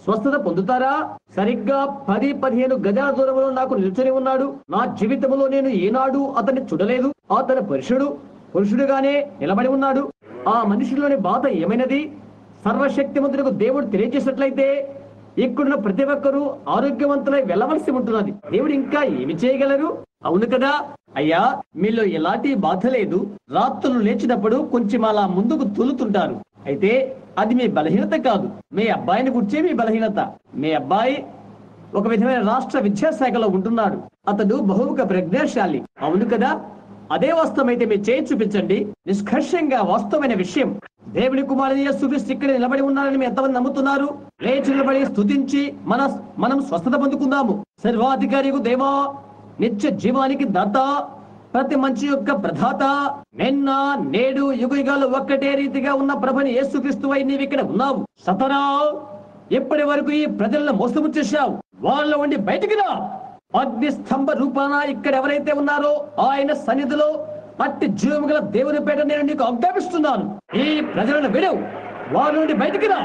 స్వస్థత పొందుతారా? సరిగ్గా 10-15 గజాల దూరంలో నాకు నిల్చొని ఉన్నాడు. నా జీవితంలో నేను ఏనాడు అతన్ని చూడలేదు. అతను పురుషుడుగానే నిలబడి ఉన్నాడు. ఆ మనిషిలోని బాధ ఏమైనది సర్వశక్తిమంతుడికి దేవుడు తెలియజేసినట్లయితే ఇక్కడున్న ప్రతి ఒక్కరూ ఆరోగ్యవంతులై వెళ్ళవలసి ఉంటున్నది. దేవుడు ఇంకా ఏమి చేయగలరు? అవును కదా. అయ్యా, మీలో ఎలాంటి బాధ లేదు. రాత్రులు లేచినప్పుడు కొంచెం అలా ముందుకు తూలుతుంటారు. అయితే అది మీ బలహీనత కాదు. మీ అబ్బాయిని గుర్చే మీ బలహీనత. మీ అబ్బాయి ఒక విధమైన రాష్ట్ర విద్యాశాఖలో ఉంటున్నాడు. అతడు బహుముఖ ప్రజ్ఞాశాలి. అవును కదా. అదే వాస్తవమైతే మీరు చేయి చూపించండి. నిష్కర్షంగా వాస్తవమైన విషయం. దేవుని కుమారుని యేసుక్రీస్తు ఇక్కడ నిలబడి ఉన్నారని మీరు ఎంతమంది నమ్ముతున్నారు? లేచి నిలబడి స్తుతించి మనం స్వస్థత పొందుకుందాము. సర్వాధికారికి దేవా, నిత్య జీవానికి దాత, ప్రతి మంచి యొక్క ప్రధాత, నిన్న నేడు యుగాలు ఒక్కటే రీతిగా ఉన్న ప్రభుని యేసుక్రీస్తువై నీవు ఇక్కడ ఉన్నావు. సతనా, ఇప్పటి వరకు ఈ ప్రజలను మోసము చేశావు. వాళ్ళ ఉండి బయటికి రా. అగ్ని స్తంభ రూపాన ఇక్కడ ఎవరైతే ఉన్నారో ఆయన సన్నిధిలో అట్టి జీవము గల దేవుని పేట నేను నీకు ఆజ్ఞాపిస్తున్నాను. ఈ ప్రజలను విడవు, వాళ్ళ నుండి బయటికి రా.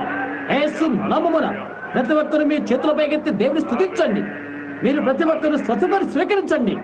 యేసు నామమున ప్రతి ఒక్కరు మీ చేతుల పైకెత్తి దేవుని స్తుతించండి. మీరు ప్రతి ఒక్కరు స్వస్థతను స్వీకరించండి.